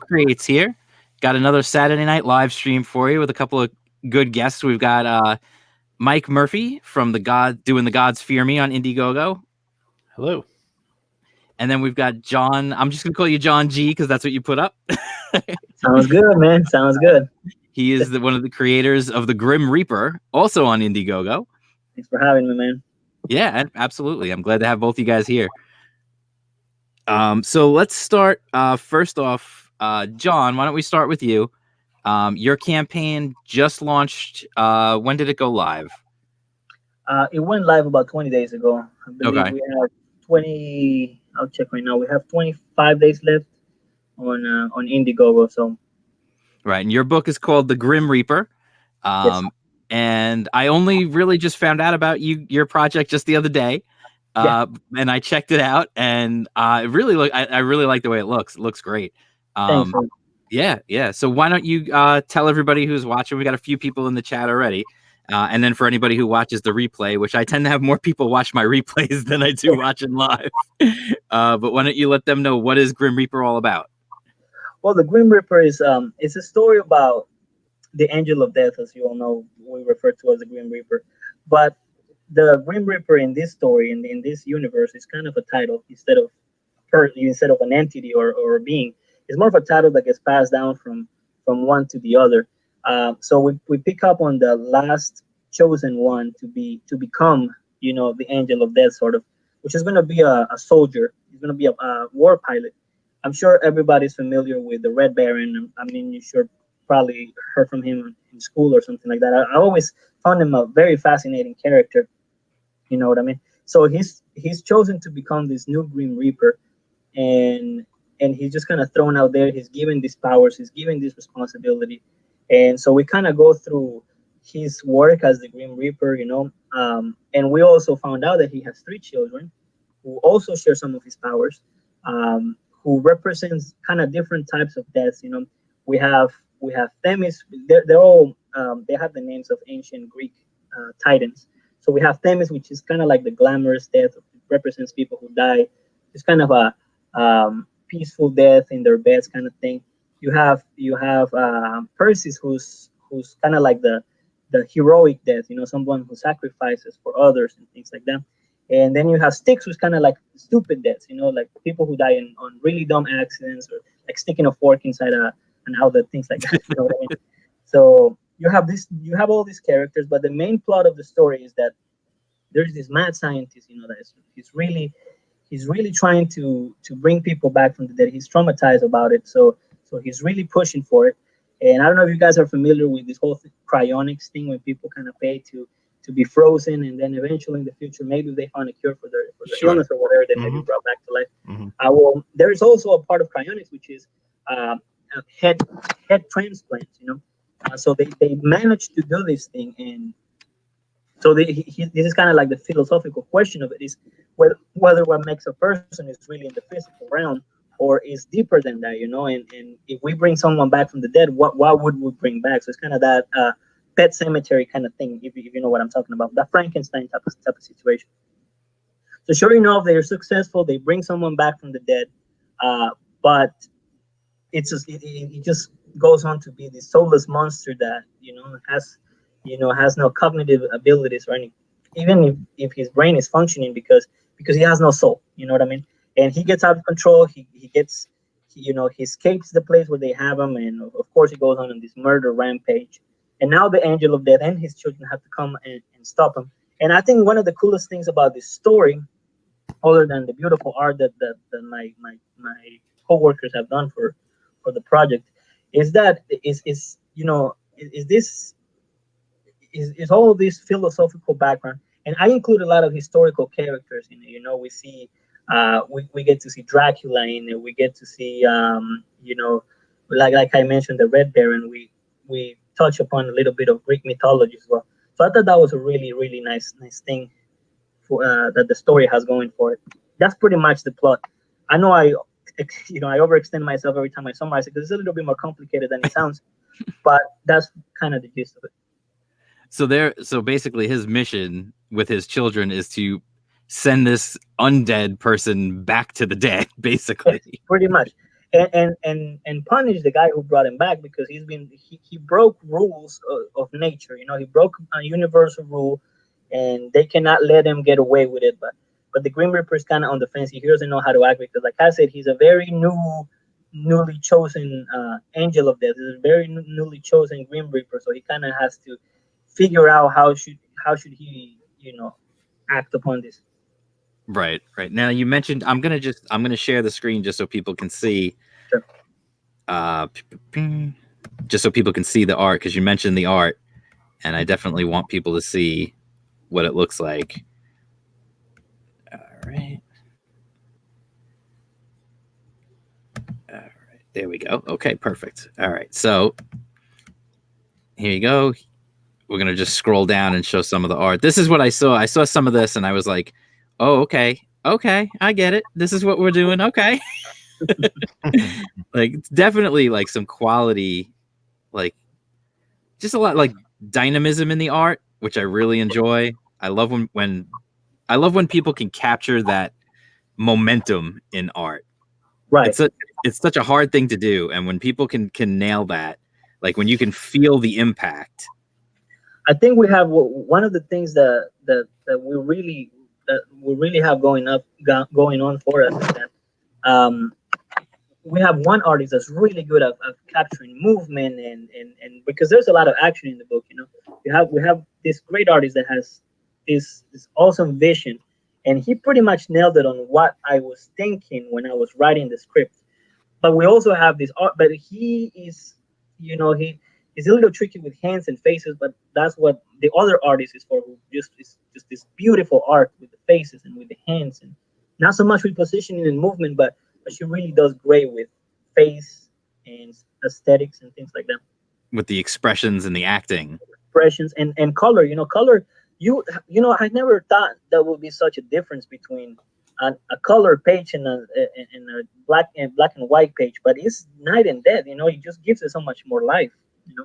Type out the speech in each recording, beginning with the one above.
Creates here. Got another Saturday night live stream for you with a couple of good guests. We've got Mike Murphy from doing the Gods Fear Me on Indiegogo. Hello. And then we've got John. I'm just gonna call you John G because that's what you put up. Sounds good, man. Sounds good. He is one of the creators of the Grim Reaper, also on Indiegogo. Thanks for having me, man. Yeah, absolutely. I'm glad to have both you guys here. So let's start. First off, John, why don't we start with you? Your campaign just launched. When did it go live? It went live about 20 days ago. I believe we have 20. I'll check right now. We have 25 days left on Indiegogo. So, right, and your book is called The Grim Reaper. yes. And I only really just found out about your project just the other day. And I checked it out, and I really like the way it looks. It looks great. Thanks. Yeah. So why don't you tell everybody who's watching? We got a few people in the chat already. And then for anybody who watches the replay, which I tend to have more people watch my replays than I do watching live. But why don't you let them know what is Grim Reaper all about? Well, the Grim Reaper is it's a story about the Angel of Death, as you all know, we refer to as the Grim Reaper. But the Grim Reaper in this story, in this universe, is kind of a title instead of an entity or a being. It's more of a title that gets passed down from one to the other. So we pick up on the last chosen one to become, the Angel of Death, sort of, which is going to be a soldier. He's going to be a war pilot. I'm sure everybody's familiar with the Red Baron. I mean, you sure probably heard from him in school or something like that. I always found him a very fascinating character. You know what I mean? So he's chosen to become this new Grim Reaper, and he's just kind of thrown out there. He's given these powers. He's given this responsibility, and so we kind of go through his work as the Grim Reaper. And we also found out that he has 3 children who also share some of his powers, who represents kind of different types of deaths. We have Themis. They're all they have the names of ancient Greek titans. So we have Themis, which is kind of like the glamorous death. It represents people who die. It's kind of a peaceful death in their beds, kind of thing. You have Perseus, who's kind of like the heroic death. Someone who sacrifices for others and things like that. And then you have Styx, who's kind of like stupid deaths. Like people who die on really dumb accidents, or like sticking a fork inside an outlet, things like that. You know what I mean? So you have all these characters, but the main plot of the story is that there's this mad scientist, that he's really trying to bring people back from the dead. He's traumatized about it, so he's really pushing for it. And I don't know if you guys are familiar with this whole cryonics thing, when people kind of pay to be frozen, and then eventually in the future, maybe they find a cure for their illness or whatever, they may be brought back to life. There is also a part of cryonics which is head transplants. So they managed to do this thing, and so this is kind of like the philosophical question of it, is whether what makes a person is really in the physical realm or is deeper than that, and if we bring someone back from the dead, what would we bring back? So it's kind of that Pet Cemetery kind of thing, if you know what I'm talking about, that Frankenstein type of situation. So sure enough, they're successful. They bring someone back from the dead, but it just goes on to be this soulless monster that has no cognitive abilities or any, even if his brain is functioning, because he has no soul. You know what I mean? And he gets out of control. He escapes the place where they have him, and of course he goes on this murder rampage. And now the Angel of Death and his children have to come and stop him. And I think one of the coolest things about this story, other than the beautiful art that my co-workers have done for the project, is that is all this philosophical background. And I include a lot of historical characters in it. We see we get to see Dracula in it. We get to see like I mentioned, the Red Baron. We touch upon a little bit of Greek mythology as well. So I thought that was a really, really nice thing for that the story has going for it. That's pretty much the plot. I know I overextend myself every time I summarize it because it's a little bit more complicated than it sounds, but that's kind of the gist of it. So basically his mission with his children is to send this undead person back to the dead, basically. Yes, pretty much. and punish the guy who brought him back because he broke rules of nature. You know, he broke a universal rule, and they cannot let him get away with it. But the Grim Reaper is kind of on the fence. He doesn't know how to act because, like I said, he's a very newly chosen angel of death. He's a very newly chosen Grim Reaper, so he kind of has to figure out how should he, you know, act upon this. Right, right. Now you mentioned I'm gonna share the screen just so people can see. Sure. Just so people can see the art because you mentioned the art, and I definitely want people to see what it looks like. All right. All right. There we go. Okay, perfect. All right. So here you go. We're gonna just scroll down and show some of the art. This is what I saw. I saw some of this and I was like, oh, okay. Okay, I get it. This is what we're doing. Okay. Like it's definitely like some quality, like just a lot like dynamism in the art, which I really enjoy. I love when people can capture that momentum in art. Right. It's such a hard thing to do, and when people can nail that, like when you can feel the impact. I think we have one of the things that we really have going on for us is that we have one artist that's really good at capturing movement and because there's a lot of action in the book. You know, we have this great artist that has this awesome vision, and he pretty much nailed it on what I was thinking when I was writing the script. But we also have this art, but he is, you know, he's a little tricky with hands and faces, but that's what the other artist is for, who just is just this beautiful art with the faces and with the hands, and not so much with positioning and movement, but she really does great with face and aesthetics and things like that. With the expressions and the acting. Expressions and color, you know, color. You know, I never thought there would be such a difference between a color page and a black and white page, but it's night and death. You know, it just gives it so much more life. You know.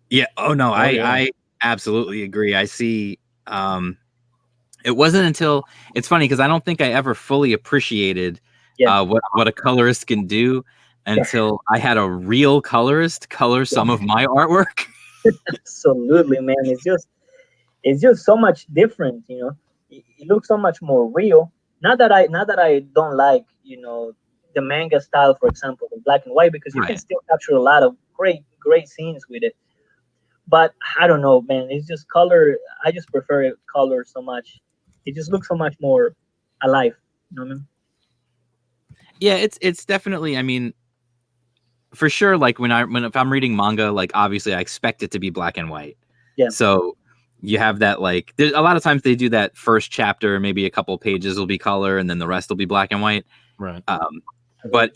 Yeah. Oh no, I absolutely agree. I see. It wasn't until it's funny because I don't think I ever fully appreciated what a colorist can do until I had a real colorist color some of my artwork. Absolutely, man. It's just so much different. You know, it looks so much more real. Not that I don't like, you know, the manga style, for example, the black and white, because you can still capture a lot of great scenes with it. But I don't know, man. It's just color. I just prefer it color so much. It just looks so much more alive. You know what I mean? Yeah, it's definitely. I mean, for sure. Like if I'm reading manga, like obviously I expect it to be black and white. Yeah. So you have that, like there's a lot of times they do that first chapter, maybe a couple pages will be color and then the rest will be black and white. Right. But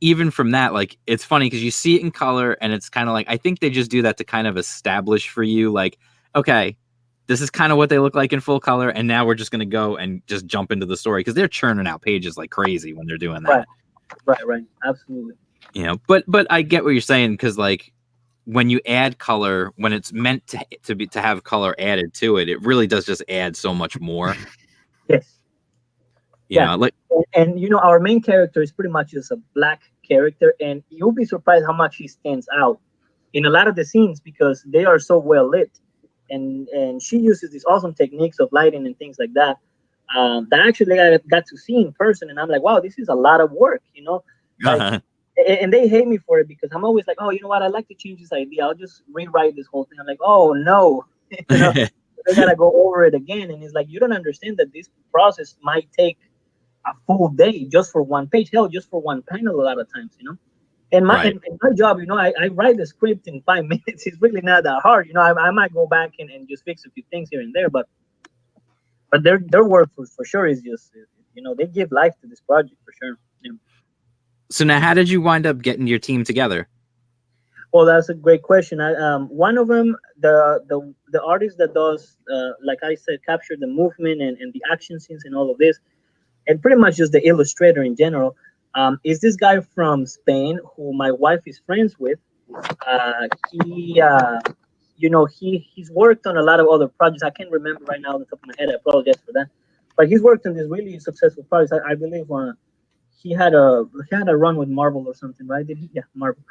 even from that, like it's funny because you see it in color and it's kind of like I think they just do that to kind of establish for you, like, okay, this is kind of what they look like in full color, and now we're just gonna go and just jump into the story because they're churning out pages like crazy when they're doing that. Right. Absolutely. You know, but I get what you're saying because like when you add color, when it's meant to have color added to it, it really does just add so much more. Yes. You know, like and you know, our main character is pretty much just a black character, and you'll be surprised how much he stands out in a lot of the scenes because they are so well lit, and she uses these awesome techniques of lighting and things like that. That actually I got to see in person, and I'm like, wow, this is a lot of work, you know. Like, and they hate me for it because I'm always like, oh, you know what? I'd like to change this idea. I'll just rewrite this whole thing. I'm like, oh no, you know, they gotta go over it again. And it's like, you don't understand that this process might take a full day just for one page. Hell, just for one panel a lot of times, you know. And and my job, you know, I write the script in 5 minutes. It's really not that hard, you know. I might go back and just fix a few things here and there, but their work for sure is just, you know, they give life to this project for sure. Yeah. So now, how did you wind up getting your team together? Well, that's a great question. One of them, the artist that does, like I said, capture the movement and the action scenes and all of this, and pretty much just the illustrator in general, is this guy from Spain who my wife is friends with. He, you know, he's worked on a lot of other projects. I can't remember right now on the top of my head. I apologize for that. But he's worked on this really successful projects. I believe he had a run with Marvel or something, right? Did he? Yeah, Marvel.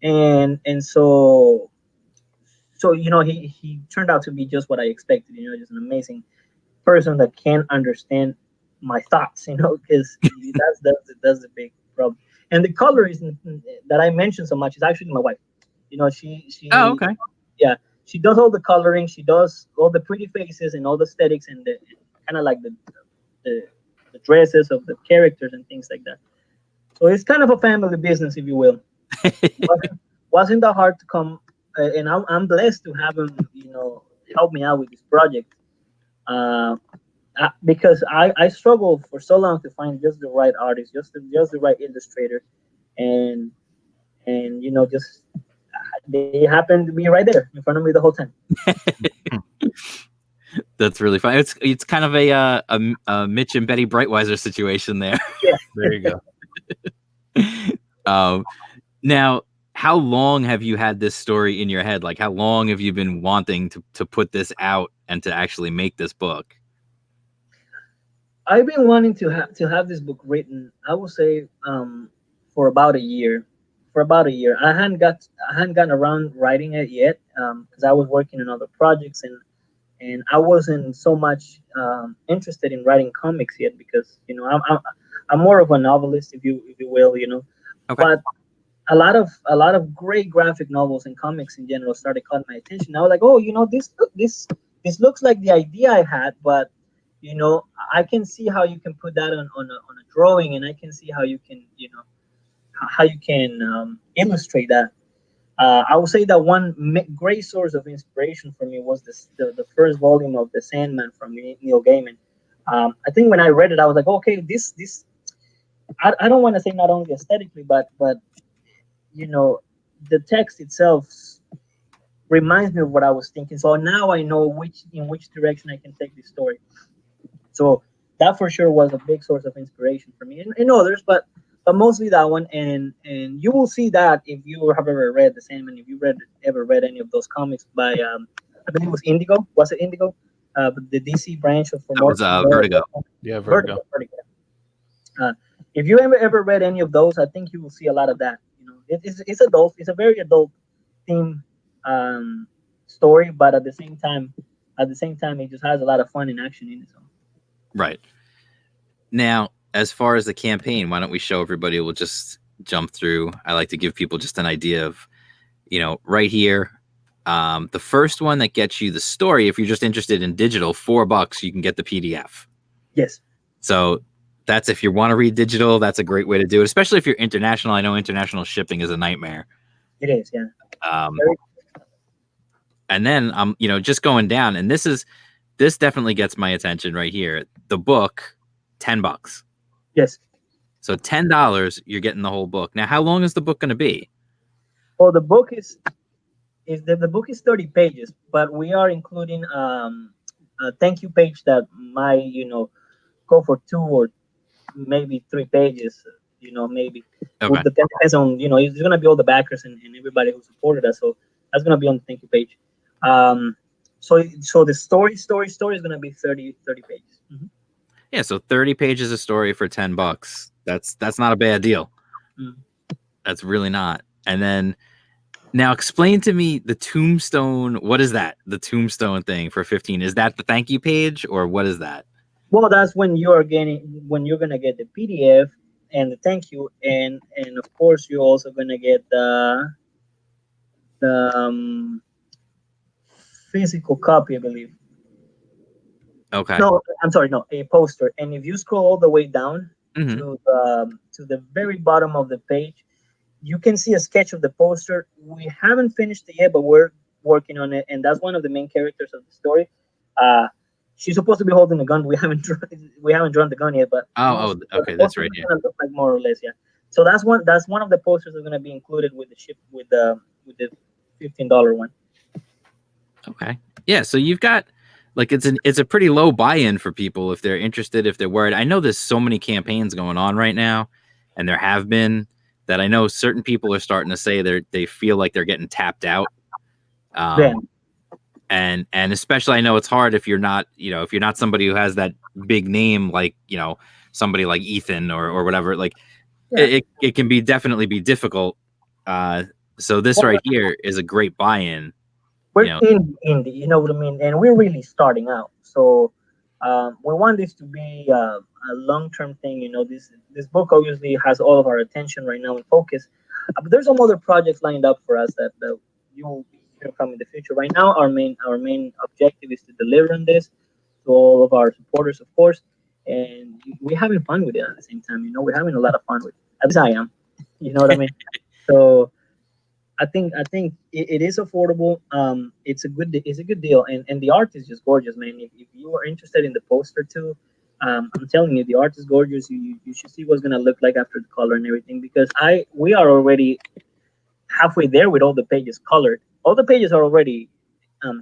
And so he turned out to be just what I expected. Just an amazing person that can understand my thoughts. Because that's the big problem. And the colorism that I mentioned so much is actually my wife. Oh, She okay. yeah, she does all the coloring, she does all the pretty faces and all the aesthetics and the kind of like the the dresses of the characters and things like that. So it's kind of a family business, if you will. Wasn't that hard to come, and I'm blessed to have him, help me out with this project. Uh, because I struggled for so long to find just the right artist, just the right illustrator, and just they happened to be right there in front of me the whole time. That's really fun. It's kind of a Mitch and Betty Brightweiser situation there. Yeah. There you go. Now, how long have you had this story in your head? Like, how long have you been wanting to put this out and to actually make this book? I've been wanting to have this book written. I would say for about a year. For about a year, I hadn't gotten around writing it yet because I was working on other projects and I wasn't so much interested in writing comics yet because I'm more of a novelist, if you will. Okay. But a lot of great graphic novels and comics in general started calling my attention. I was like, oh, this looks like the idea I had, but I can see how you can put that on a drawing, and I can see how you can illustrate that. I would say that one great source of inspiration for me was the first volume of the Sandman from Neil Gaiman. I think when I read it, I was like, okay, this I don't want to say not only aesthetically, but you know the text itself reminds me of what I was thinking. So now I know in which direction I can take this story. So that for sure was a big source of inspiration for me, and others, but mostly that one. And you will see that if you have ever read The Sandman, if you ever read any of those comics by I believe it was Indigo. Was it Indigo? The DC branch of That was Vertigo. Yeah, Vertigo. Vertigo. If you ever read any of those, I think you will see a lot of that. It's adult. It's a very adult theme story, but at the same time, it just has a lot of fun and action in it. So. Right. Now, as far as the campaign, why don't we show everybody? We'll just jump through. I like to give people just an idea of, right here. The first one that gets you the story, if you're just interested in digital, $4, you can get the PDF. Yes. So that's if you want to read digital, that's a great way to do it, especially if you're international. I know international shipping is a nightmare. It is, yeah. And then just going down, and this definitely gets my attention right here. The book, $10. Yes. So $10, you're getting the whole book. Now, how long is the book going to be? Well, the book is the book is 30 pages, but we are including a thank you page that might go for 2 or maybe 3 pages. Maybe. Okay. Depends on it's gonna be all the backers and everybody who supported us. So that's gonna be on the thank you page. So the story is gonna be 30 pages. Mm-hmm. Yeah, so 30 pages of story for $10. That's not a bad deal. Mm. That's really not. And then now explain to me the tombstone. What is that? The tombstone thing for 15. Is that the thank you page or what is that? Well, that's when you're gonna get the PDF and the thank you, and of course you're also gonna get the physical copy, I believe. Okay. No, I'm sorry, no, a poster. And if you scroll all the way down Mhm. to the very bottom of the page, you can see a sketch of the poster. We haven't finished it yet, but we're working on it, and that's one of the main characters of the story. She's supposed to be holding a gun. We haven't drawn the gun yet, but okay, that's right here. Gonna look like more or less, yeah. So that's one of the posters that's gonna be included with the $15 one. Okay. Yeah, so you've got it's a pretty low buy-in for people if they're interested, if they're worried. I know there's so many campaigns going on right now, and there have been, that I know certain people are starting to say they feel like they're getting tapped out. Yeah. And especially I know it's hard if you're not somebody who has that big name, like, somebody like Ethan or whatever. Like, Yeah. it can be definitely be difficult. So this Well, right here is a great buy-in. we're You know, indie, you know what I mean, and we're really starting out. So we want this to be a long-term thing. You know, this book obviously has all of our attention right now and focus. But there's some other projects lined up for us that you will be hearing from in the future. Right now, our main objective is to deliver on this to all of our supporters, of course, and we're having fun with it at the same time. You know, we're having a lot of fun with it. At least I am. You know what I mean? So I think it is affordable. It's a good deal, and the art is just gorgeous, man. If you are interested in the poster too, I'm telling you, the art is gorgeous. You should see what's gonna look like after the color and everything, because we are already halfway there with all the pages colored. All the pages are already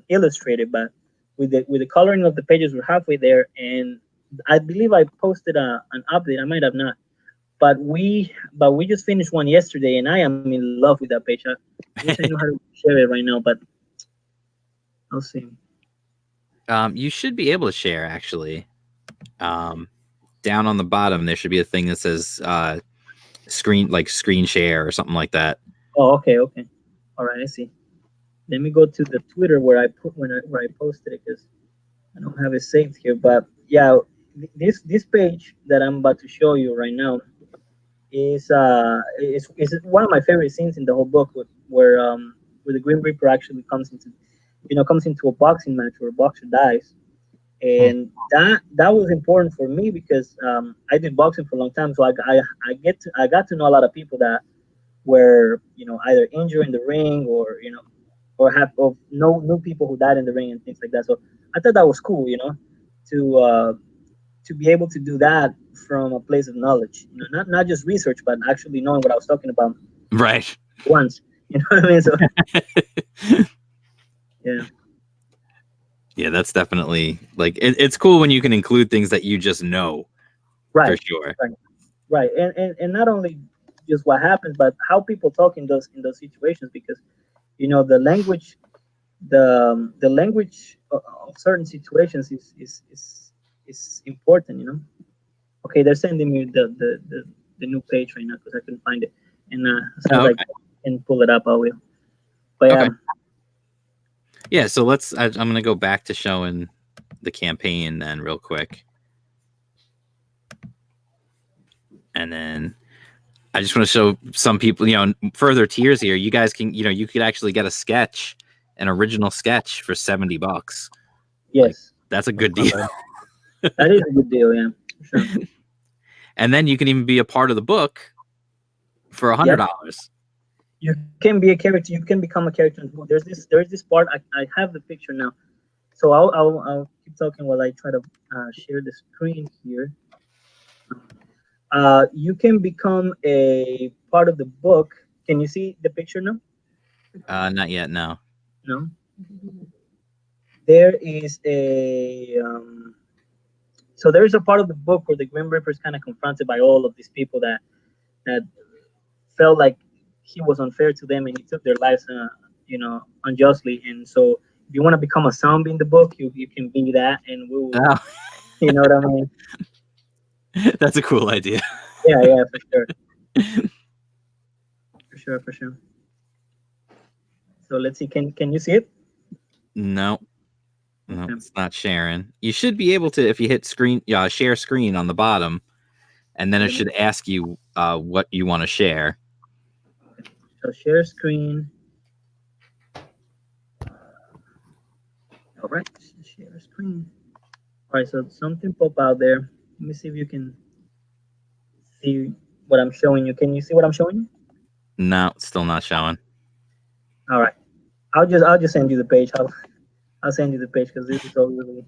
illustrated, but with the coloring of the pages, we're halfway there. And I believe I posted an update. I might have not, but we just finished one yesterday, and I am in love with that page. I wish I knew how to share it right now, but I'll see. you should be able to share actually. Down on the bottom, there should be a thing that says screen share or something like that. Oh, okay, okay, all right, I see. Let me go to the Twitter where I posted it, because I don't have it saved here. But yeah, this page that I'm about to show you right now is one of my favorite scenes in the whole book, where the Grim Reaper actually comes into a boxing match where a boxer dies. And that was important for me because I did boxing for a long time, so I got to know a lot of people that were either injured in the ring, or have of no new people who died in the ring and things like that. So I thought that was cool, to to be able to do that from a place of knowledge, not just research, but actually knowing what I was talking about Right. once. You know what I mean? So yeah, Yeah, that's definitely like it's cool when you can include things that you just know for right, sure. right, right, and not only just what happens, but how people talk in those situations, because the language, the language of certain situations is important. Okay, they're sending me the new page right now because I couldn't find it, and as soon as Oh, I okay. can pull it up, I will. But Okay. Yeah, so I'm gonna go back to showing the campaign then real quick, and then I just want to show some people, further tiers here. You guys can, you could actually get a sketch, an original sketch for $70. Like yes, that's a good not deal. bad. That is a good deal, yeah, for sure. And then you can even be a part of the book for Yep, $100. you can be a character. You can become a character in the book. There's this part. I have the picture now, so I'll keep talking while I try to share the screen here. You can become a part of the book. Can you see the picture now? Not yet, no. No. There is so there is a part of the book where the Grim Reaper is kind of confronted by all of these people that felt like he was unfair to them, and he took their lives, unjustly. And so, if you want to become a zombie in the book, you can be that, and we will. Oh, You know what I mean? that's a cool idea. Yeah, yeah, for sure, for sure, for sure. So let's see. Can you see it? No, no, Okay. it's not sharing. You should be able to if you hit share screen on the bottom, and then it should ask you what you want to share. So share screen. All right, share screen. All right, so something pop out there. Let me see if you can see what I'm showing you. Can you see what I'm showing you? No, it's still not showing. All right, I'll just send you the page. I'll send you the page because this is all really.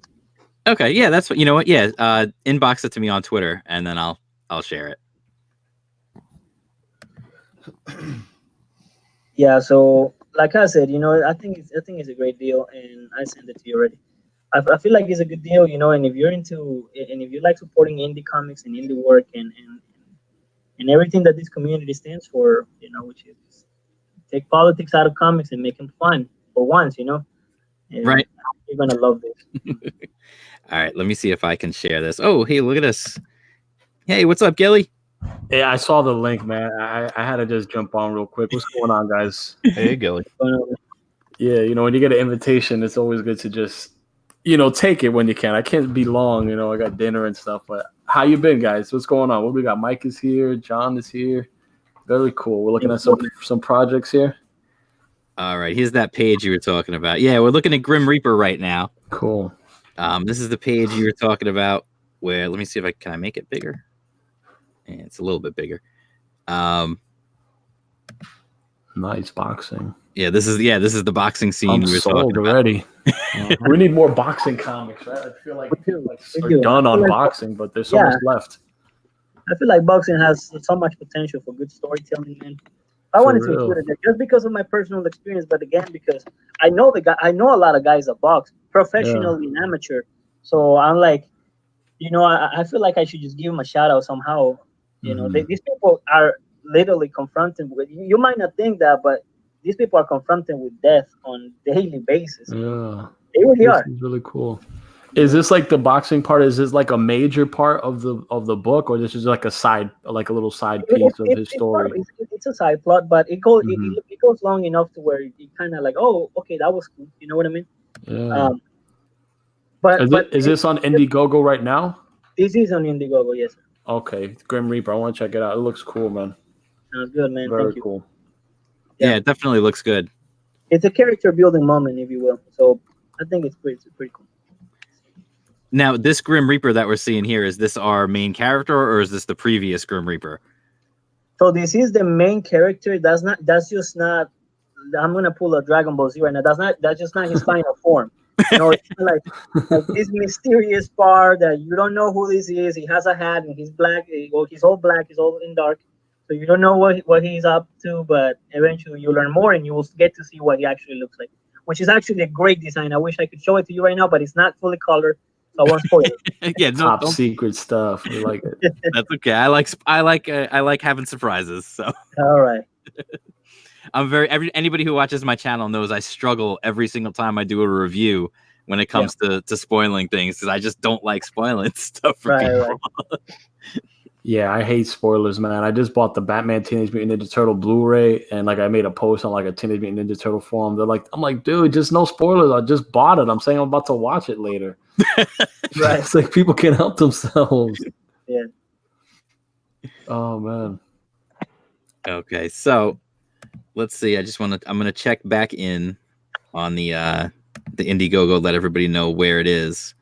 Okay, yeah, that's what you know. What? Yeah, inbox it to me on Twitter, and then I'll share it. Yeah. So like I said, I think it's a great deal, and I sent it to you already. I feel like it's a good deal, and if you like supporting indie comics and indie work, and everything that this community stands for, which is take politics out of comics and make them fun for once, and Right. you're gonna love this. All right. Let me see if I can share this. Oh, hey, look at this. Hey, what's up, Gilly? Yeah, I saw the link, man. I had to just jump on real quick. What's going on, guys? Hey, Gilly. Yeah, when you get an invitation, it's always good to just, take it when you can. I can't be long, I got dinner and stuff. But how you been, guys? What's going on? What we got? Mike is here. John is here. Very cool. We're looking at some projects here. All right, here's that page you were talking about. Yeah, we're looking at Grim Reaper right now. Cool. This is the page you were talking about. Where let me see if can I make it bigger. And it's a little bit bigger. Nice boxing. Yeah, this is the boxing scene I'm you were sold talking already. We need more boxing comics, right? I feel like we're done on boxing, but there's so much left. I feel like boxing has so much potential for good storytelling, man. I wanted to include it there just because of my personal experience, but again, because I know a lot of guys that box professionally and amateur. So I'm like, I feel like I should just give them a shout out somehow. These people are literally confronted with. You might not think that, but these people are confronted with death on a daily basis. Yeah, they really are. Is really cool. Is this like the boxing part? Is this like a major part of the book, or this is like a little side piece of his story? It's a side plot, but it goes long enough to where it kind of like, oh, okay, that was cool. You know what I mean? Yeah. But is this on Indiegogo right now? This is on Indiegogo, yes. Okay, Grim Reaper. I want to check it out. It looks cool, man. Sounds good, man. Very Thank you. Cool. Yeah, it definitely looks good. It's a character building moment, if you will. So I think it's pretty cool. Now, this Grim Reaper that we're seeing here, is this our main character, or is this the previous Grim Reaper? So this is the main character. That's just not. I'm gonna pull a Dragon Ball Z right now. That's just not his final form. It's like this mysterious part that you don't know who this is. He has a hat and he's black. He's all black. He's all in dark. So you don't know what he's up to, but eventually you learn more and you will get to see what he actually looks like, which is actually a great design. I wish I could show it to you right now, but it's not fully colored, so I won't spoil it. Yeah, top secret stuff. We like it. That's okay. I like having surprises. So all right. Anybody who watches my channel knows I struggle every single time I do a review when it comes to spoiling things, because I just don't like spoiling stuff for people. Right. Yeah, I hate spoilers, man. I just bought the Batman Teenage Mutant Ninja Turtle Blu-ray, and I made a post on a Teenage Mutant Ninja Turtle forum. I'm like, dude, just no spoilers. I just bought it. I'm saying I'm about to watch it later. Right. It's like people can help themselves. Yeah. Oh man. Okay, so let's see. I'm gonna check back in on the Indiegogo. Let everybody know where it is.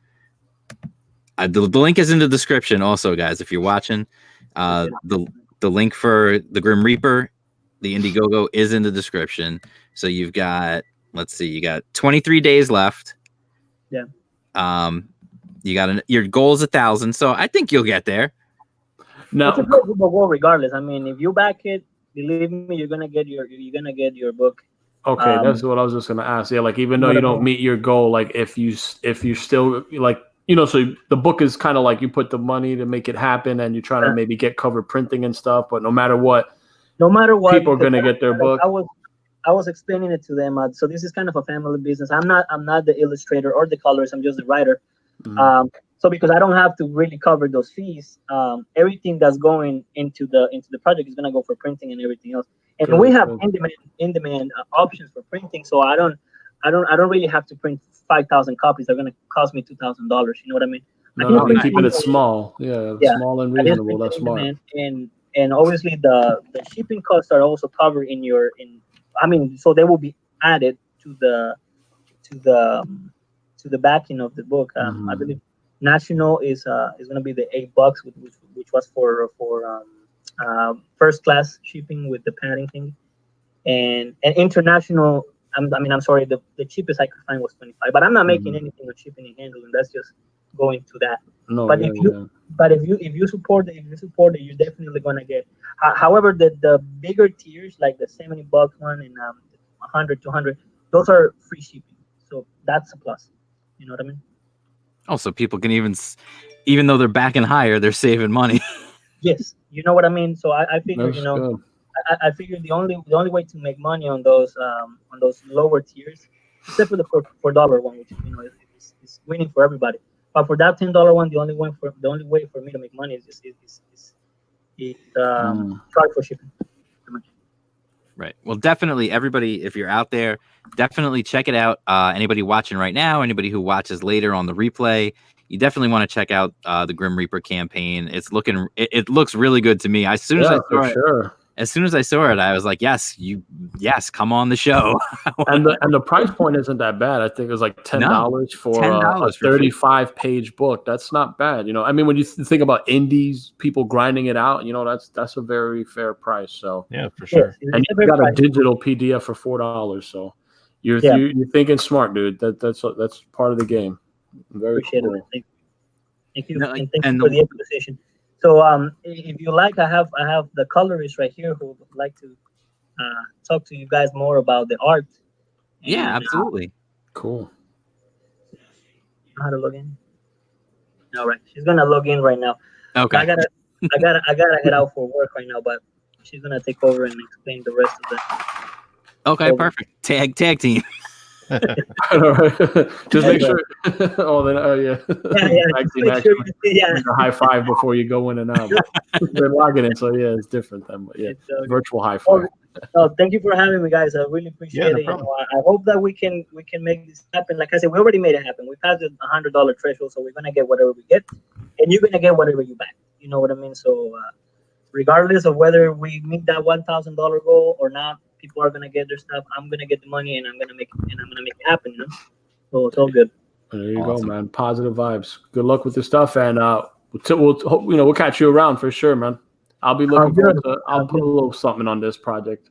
The link is in the description also, guys, if you're watching. The link for the Grim Reaper, the Indiegogo, is in the description. So you got 23 days left. Yeah. You got your goal is 1,000, so I think you'll get there. No, it's a good goal regardless. I mean, if you back it, believe me, you're gonna get your book. Okay, that's what I was just gonna ask. Yeah, even though you don't meet your goal, if you still so the book is kind of you put the money to make it happen, and you're trying to maybe get cover printing and stuff. But no matter what, people are gonna get their book. I was explaining it to them. So this is kind of a family business. I'm not the illustrator or the colorist. I'm just the writer. Mm-hmm. So because I don't have to really cover those fees, everything that's going into the project is gonna go for printing and everything else. And we have in-demand options for printing. So I don't really have to print 5,000 copies. They're gonna cost me $2,000. You know what I mean? No, keeping it small. Yeah, small and reasonable. That's smart. And obviously the shipping costs are also covered so they will be added to the backing of the book. I believe national is going to be the $8, which was for first class shipping with the padding thing, and international. I'm sorry, the cheapest I could find was $25, but I'm not making anything with shipping and handling. That's just going to that. No, but if you support it, you're definitely gonna get. However, the bigger tiers like the $70 one and 100, 200, those are free shipping. So that's a plus. You know what I mean? Also, people can even though they're backing higher, they're saving money. Yes, you know what I mean. So I figure good. I figured the only way to make money on those lower tiers, except for the $4 one, which is winning for everybody. But for that $10 one, the only way for me to make money is It's charged for shipping. Right. Well, definitely, everybody, if you're out there, definitely check it out. Anybody watching right now, anybody who watches later on the replay, you definitely want to check out the Grim Reaper campaign. It's looking, it looks really good to me. As soon as I saw it, sure. as soon as I saw it, I was like, yes, come on the show. and the price point isn't that bad. I think it was like $10 for a 35-page book. That's not bad. You know, I mean, when you think about indies, people grinding it out, you know, that's a very fair price. So yeah, for sure. And you got a digital PDF for $4. So you're thinking smart, dude. That's part of the game. Very Appreciate cool. it. Thank you. And thank you for the exposition. So if you like, I have the colorist right here who would like to talk to you guys more about the art. Yeah, absolutely. Cool. How to log in? All right, she's gonna log in right now. Okay. I gotta head out for work right now, but she's gonna take over and explain the rest of the. Okay, perfect. Tag team. Just make sure. Yeah. A high five before you go in and out. They're logging in, so yeah, it's different than virtual high five. Thank you for having me, guys. I really appreciate it. I hope that we can make this happen. Like I said, we already made it happen. We passed the $100 threshold, so we're gonna get whatever we get, and you're gonna get whatever you back. You know what I mean? So regardless of whether we meet that $1,000 goal or not, people are gonna get their stuff. I'm gonna get the money, and I'm gonna make it happen. You know? So it's all good. There you go, man. Positive vibes. Good luck with your stuff, and we'll catch you around for sure, man. I'll be looking forward to. I'll put a little something on this project.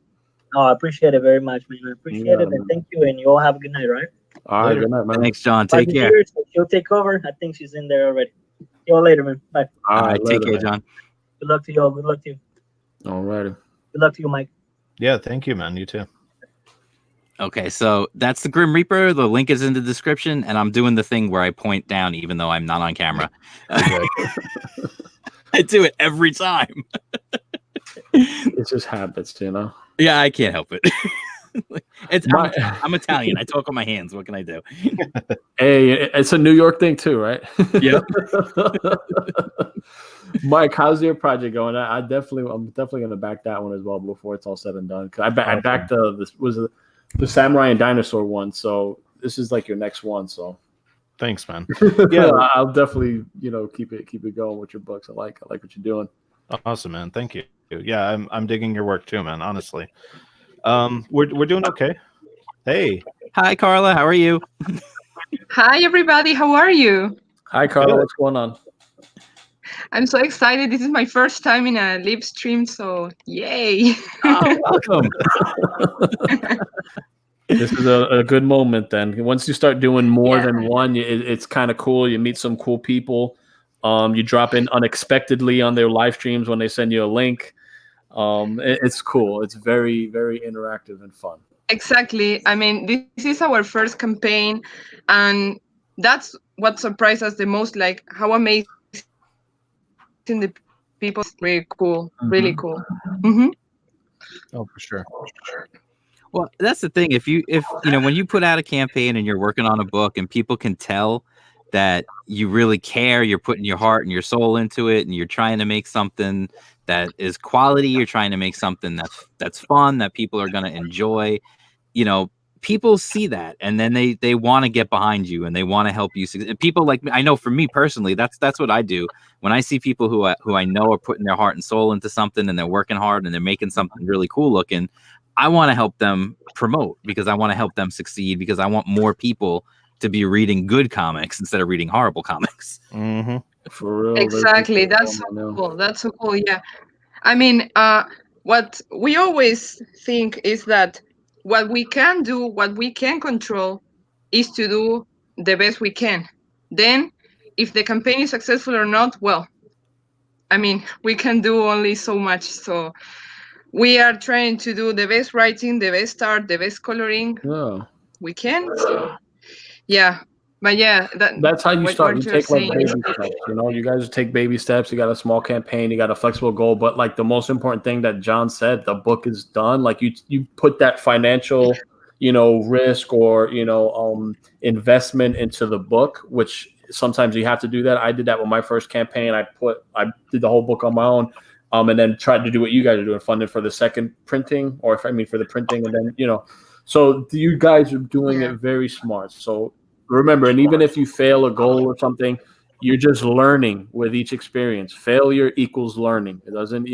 Oh, I appreciate it very much, man. I appreciate it, and thank you. And you all have a good night, right? All right, good night, man. Thanks, John. Take care. She'll take over. I think she's in there already. See you all later, man. Bye. All right, take care, John. Good luck to you all. Good luck to you. All righty. Good luck to you, Mike. Yeah, thank you, man. You too. Okay, so that's the Grim Reaper. The link is in the description, and I'm doing the thing where I point down even though I'm not on camera. I do it every time. It's just habits, you know? Yeah, I can't help it. I'm Italian. I talk with my hands. What can I do? Hey, it's a New York thing too, right? Yep. Mike, how's your project going? I'm definitely gonna back that one as well before it's all said and done. Cause I backed the Samurai and Dinosaur one, so this is like your next one. So thanks, man. Yeah, I'll definitely keep it going with your books. I like what you're doing. Awesome, man. Thank you. Yeah, I'm digging your work too, man. Honestly, we're doing okay. Hey, hi, Carla. How are you? Hi, everybody. How are you? Hi, Carla. What's going on? I'm so excited. This is my first time in a live stream, so yay. Oh, welcome. This is a good moment then. Once you start doing more than one, it's kind of cool. You meet some cool people. You drop in unexpectedly on their live streams when they send you a link. It's cool. It's very, very interactive and fun. Exactly. I mean, this is our first campaign, and that's what surprised us the most, like how amazing the people. Really cool. Really cool. Mm-hmm. Oh, for sure. Well, that's the thing. If when you put out a campaign and you're working on a book and people can tell that you really care, you're putting your heart and your soul into it, and you're trying to make something that is quality, you're trying to make something that's fun, that people are going to enjoy, people see that, and then they want to get behind you and they want to help you. People like me, I know for me personally, that's what I do. When I see people who I know are putting their heart and soul into something and they're working hard and they're making something really cool looking, I want to help them promote because I want to help them succeed, because I want more people to be reading good comics instead of reading horrible comics. Mm-hmm. For real. Exactly. That's so cool. That's so cool. Yeah. I mean, what we always think is that what we can do, what we can control, is to do the best we can. Then, if the campaign is successful or not, well, I mean, we can do only so much. So we are trying to do the best writing, the best art, the best coloring. Yeah. We can. So, yeah. But yeah, that's how you start. You take like baby steps. You guys take baby steps. You got a small campaign. You got a flexible goal. But like the most important thing that John said, the book is done. Like you put that financial, risk or investment into the book, which sometimes you have to do that. I did that with my first campaign. I did the whole book on my own. and then tried to do what you guys are doing, funded for the second printing, or for the printing, and then So you guys are doing it very smart. So remember, and even if you fail a goal or something, you're just learning with each experience. Failure equals learning. It doesn't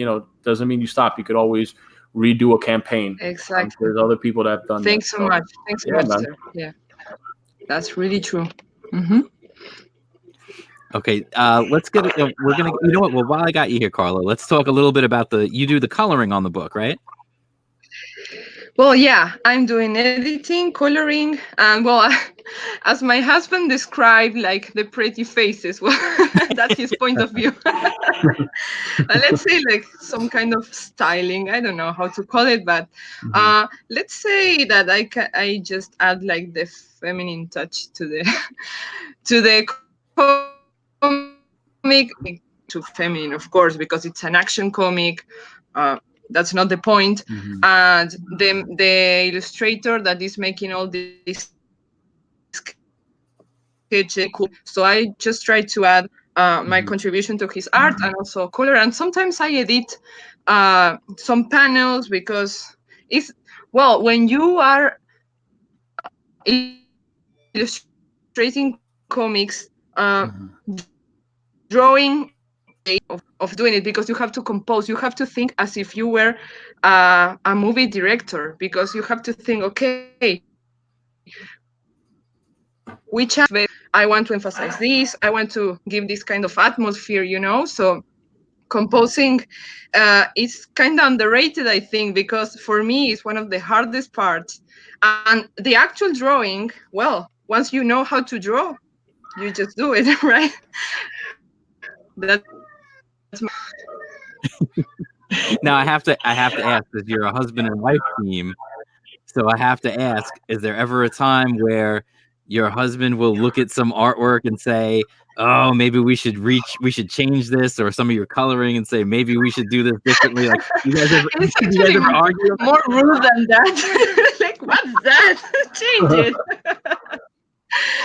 mean you stop. You could always redo a campaign. Exactly. There's other people that have done Thanks that. so much. Thanks so much, man. sir. Yeah, that's really true. Mm-hmm. Okay, let's get it. We're gonna. You know what? Well, while I got you here, Carlo, let's talk a little bit about you do the coloring on the book, right? Well, yeah, I'm doing editing, coloring, and well, as my husband described, like the pretty faces. Well, that's his point of view. Let's say like some kind of styling. I don't know how to call it, but let's say that I just add like the feminine touch to the comic. To feminine, of course, because it's an action comic. That's not the point. And the illustrator that is making all these sketches, so I just try to add my contribution to his art and also color. And sometimes I edit some panels because when you are illustrating comics, drawing of doing it, because you have to compose, you have to think as if you were a movie director, because you have to think, okay, which aspect I want to emphasize this, I want to give this kind of atmosphere, so composing is kind of underrated, I think, because for me it's one of the hardest parts. And the actual drawing, well, once you know how to draw, you just do it, right? That's Now I have to ask, because you're a husband and wife team, so I have to ask: is there ever a time where your husband will look at some artwork and say, "Oh, maybe we should change this," or some of your coloring and say, "Maybe we should do this differently"? Like, you guys ever argue? More rude than that. Like, what's that? Change it.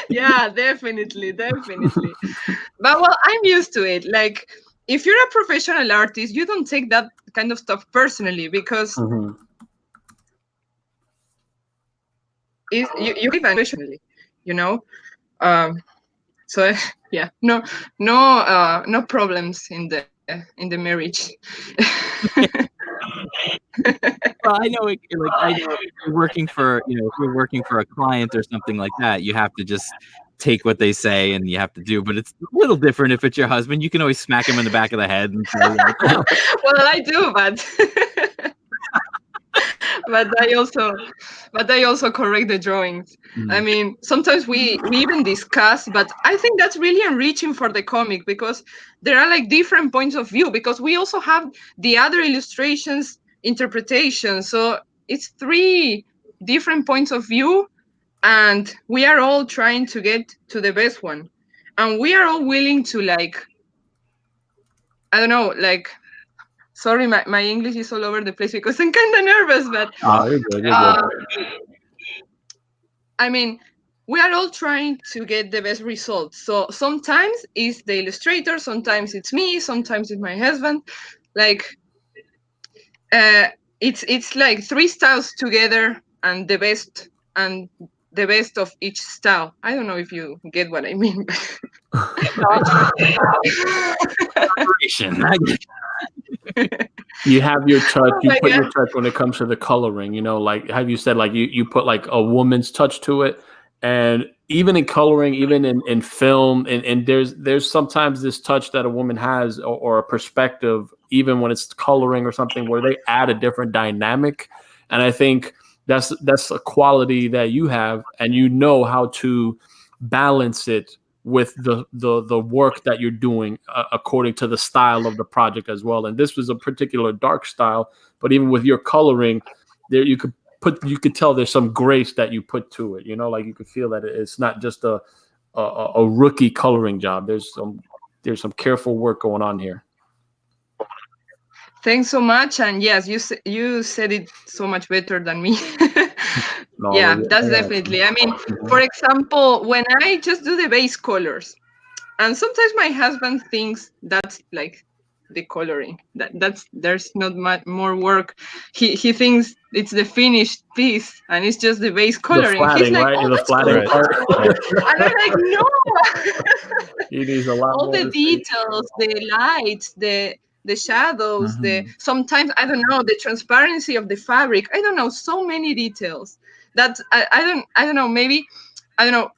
Yeah, definitely. But well, I'm used to it. Like, if you're a professional artist, you don't take that kind of stuff personally, because you live professionally, so yeah, no problems in the marriage. Well, I know if you're working for a client or something like that, you have to just take what they say and you have to do. But it's a little different if it's your husband. You can always smack him in the back of the head and say, like, well, I do, but I also correct the drawings. I mean, sometimes we even discuss, but I think that's really enriching for the comic, because there are like different points of view, because we also have the other illustrations interpretation. So it's 3 different points of view, and we are all trying to get to the best one. And we are all willing to, like, I don't know, like, sorry, my English is all over the place because I'm kind of nervous, but you're good. I mean, we are all trying to get the best results. So sometimes it's the illustrator, sometimes it's me, sometimes it's my husband. Like, it's like 3 styles together, and the best of each style. I don't know if you get what I mean. You have your touch. You put your touch when it comes to the coloring. Like, have you said, like, you put like a woman's touch to it, and even in coloring, even in film, and there's sometimes this touch that a woman has, or a perspective, even when it's coloring or something, where they add a different dynamic. And I think that's a quality that you have, and you know how to balance it with the work that you're doing according to the style of the project as well. And this was a particular dark style, but even with your coloring, there you could tell there's some grace that you put to it. Like, you could feel that it's not just a rookie coloring job. There's some careful work going on here. Thanks so much. And yes, you said it so much better than me. That's definitely. I mean, for example, when I just do the base colors, and sometimes my husband thinks that's like the coloring. There's not much more work. He thinks it's the finished piece and it's just the base The coloring. He's flatting, like, right? oh, The that's flatting Right. part. and I'm like, no. He needs a lot All more the to see. details, the lights, the shadows, the Mhm. sometimes I don't know, the transparency of the fabric. I don't know, so many details that I don't know, maybe I don't know.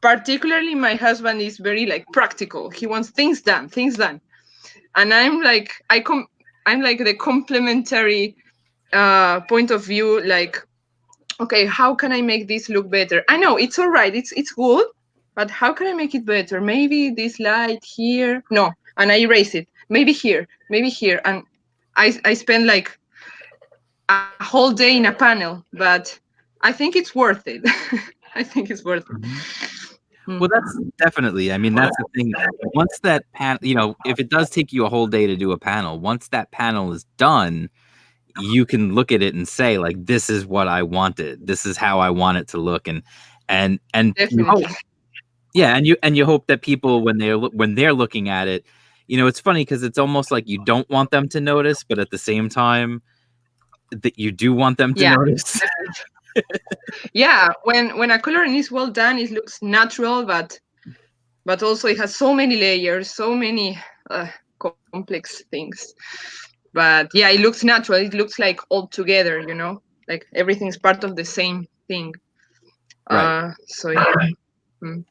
Particularly my husband is very like practical. He wants things done, and I'm like I'm like the complementary point of view, like, okay, how can I make this look better? I know it's all right, it's good, but how can I make it better? Maybe this light here, no, and I erase it. Maybe here, and I spend like a whole day in a panel, but I think it's worth it. I think it's worth it. Well, that's definitely. I mean, that's the thing. Once that panel, if it does take you a whole day to do a panel, once that panel is done, you can look at it and say, like, this is what I wanted. This is how I want it to look, and you hope, Definitely. yeah, and you hope that people when they're looking at it, it's funny because it's almost like you don't want them to notice, but at the same time, that you do want them to Yeah. notice. Yeah, when a coloring is well done, it looks natural, but also it has so many layers, so many complex things. But yeah, it looks natural. It looks like all together, like everything's part of the same thing. Right. So yeah. Mm.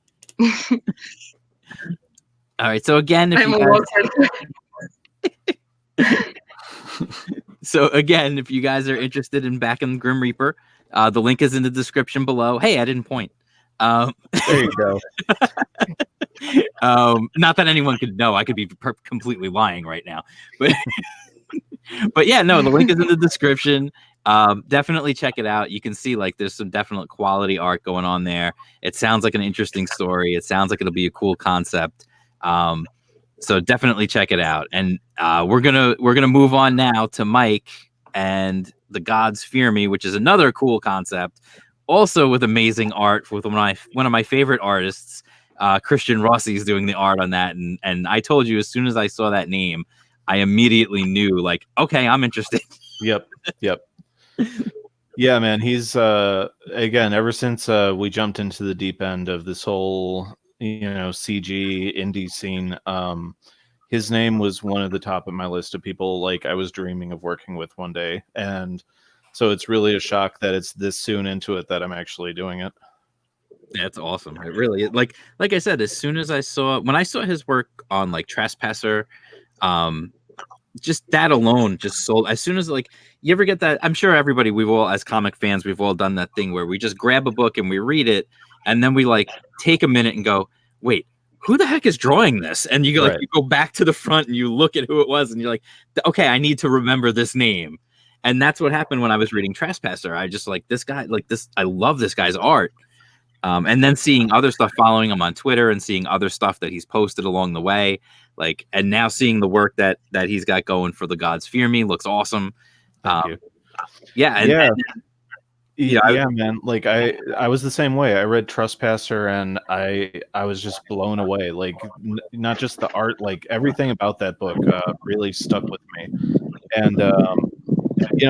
All right. So again, if I'm you a guys, walker. so again, if you guys are interested in backing Grim Reaper, the link is in the description below. Hey, I didn't point. There you go. Not that anyone could know. I could be completely lying right now, but yeah, no, the link is in the description. Definitely check it out. You can see like there's some definite quality art going on there. It sounds like an interesting story. It sounds like it'll be a cool concept. So definitely check it out. And we're gonna move on now to Mike and The Gods Fear Me, which is another cool concept, also with amazing art with one of my favorite artists. Christian Rossi is doing the art on that, and I told you as soon as I saw that name, I immediately knew, like, okay, I'm interested. Yep. Yeah, man. He's again, ever since we jumped into the deep end of this whole CG indie scene, his name was one of the top of my list of people like I was dreaming of working with one day, and so it's really a shock that it's this soon into it that I'm actually doing it. That's awesome. It really is. Like I said, as soon as I saw his work on like Trespasser, just that alone just sold. As soon as, like, you ever get that, I'm sure everybody, we've all, as comic fans, we've all done that thing where we just grab a book and we read it, and then we like take a minute and go, wait, who the heck is drawing this? And you go, like, Right. you go back to the front and you look at who it was and you're like, okay, I need to remember this name. And that's what happened when I was reading Trespasser. I just like this guy, like this, I love this guy's art. And then seeing other stuff, following him on Twitter and seeing other stuff that he's posted along the way, like, and now seeing the work that he's got going for The Gods Fear Me looks awesome. Thank you. Yeah, yeah, man. Like I was the same way. I read Trespasser and I was just blown away. Like not just the art, like everything about that book really stuck with me. And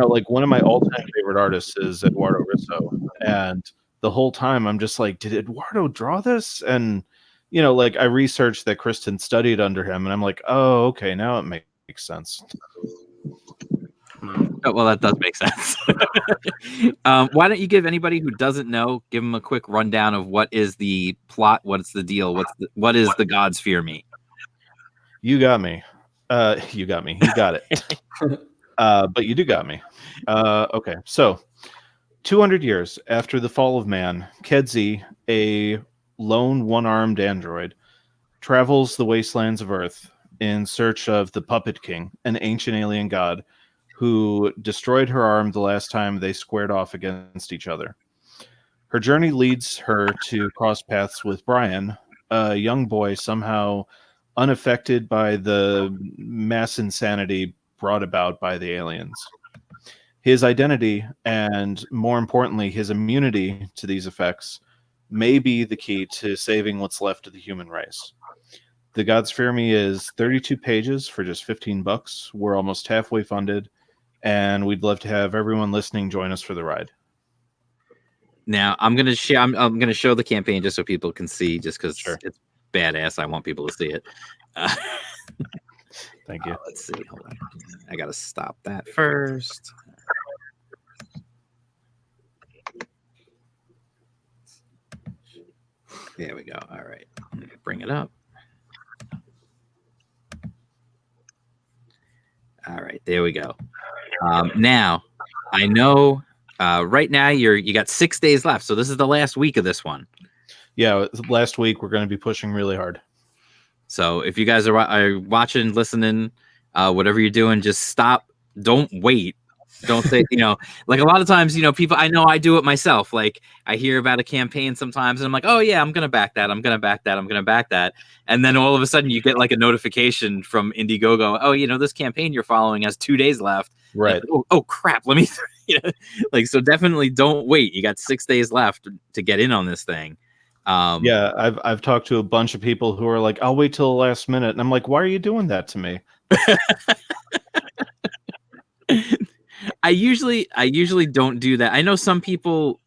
like one of my all-time favorite artists is Eduardo Risso, and the whole time I'm just like, did Eduardo draw this? And like I researched that Kristen studied under him, and I'm like, oh, okay, now it makes sense. Oh, well, that does make sense. Why don't you give anybody who doesn't know, give them a quick rundown of what is the plot, what's the deal, what is The Gods Fear Me? You got me. You got me. You got it. But you do got me. Okay, so 200 years after the fall of man, Kedzie, a lone one-armed android, travels the wastelands of Earth in search of the Puppet King, an ancient alien god who destroyed her arm the last time they squared off against each other. Her journey leads her to cross paths with Brian, a young boy somehow unaffected by the mass insanity brought about by the aliens. His identity, and more importantly, his immunity to these effects, may be the key to saving what's left of the human race. The Gods Fear Me is 32 pages for just $15. We're almost halfway funded, and we'd love to have everyone listening join us for the ride. Now I'm gonna share. I'm gonna show the campaign just so people can see, just because it's badass. I want people to see it. Thank you. Let's see. Hold on. I gotta stop that first. There we go. All right. I'm gonna bring it up. All right. There we go. Now, I know. Right now, you got 6 days left, so this is the last week of this one. Yeah, last week we're going to be pushing really hard. So if you guys are watching, listening, whatever you're doing, just stop. Don't wait. Don't say, like a lot of times, people, I know I do it myself. Like I hear about a campaign sometimes and I'm like, oh yeah, I'm going to back that. I'm going to back that. I'm going to back that. And then all of a sudden you get like a notification from Indiegogo. Oh, this campaign you're following has 2 days left. Right. Like, oh crap. Let me, so definitely don't wait. You got 6 days left to get in on this thing. Yeah. I've talked to a bunch of people who are like, I'll wait till the last minute. And I'm like, why are you doing that to me? I usually don't do that. I know some people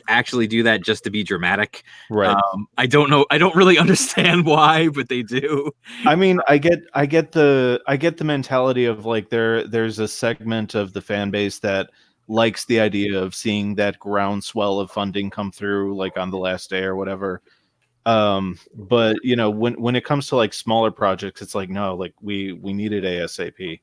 actually do that just to be dramatic. Right. I don't know. I don't really understand why, but they do. I mean, I get the mentality of like there's a segment of the fan base that likes the idea of seeing that groundswell of funding come through like on the last day or whatever. But when it comes to like smaller projects, it's like, no, like we need it ASAP.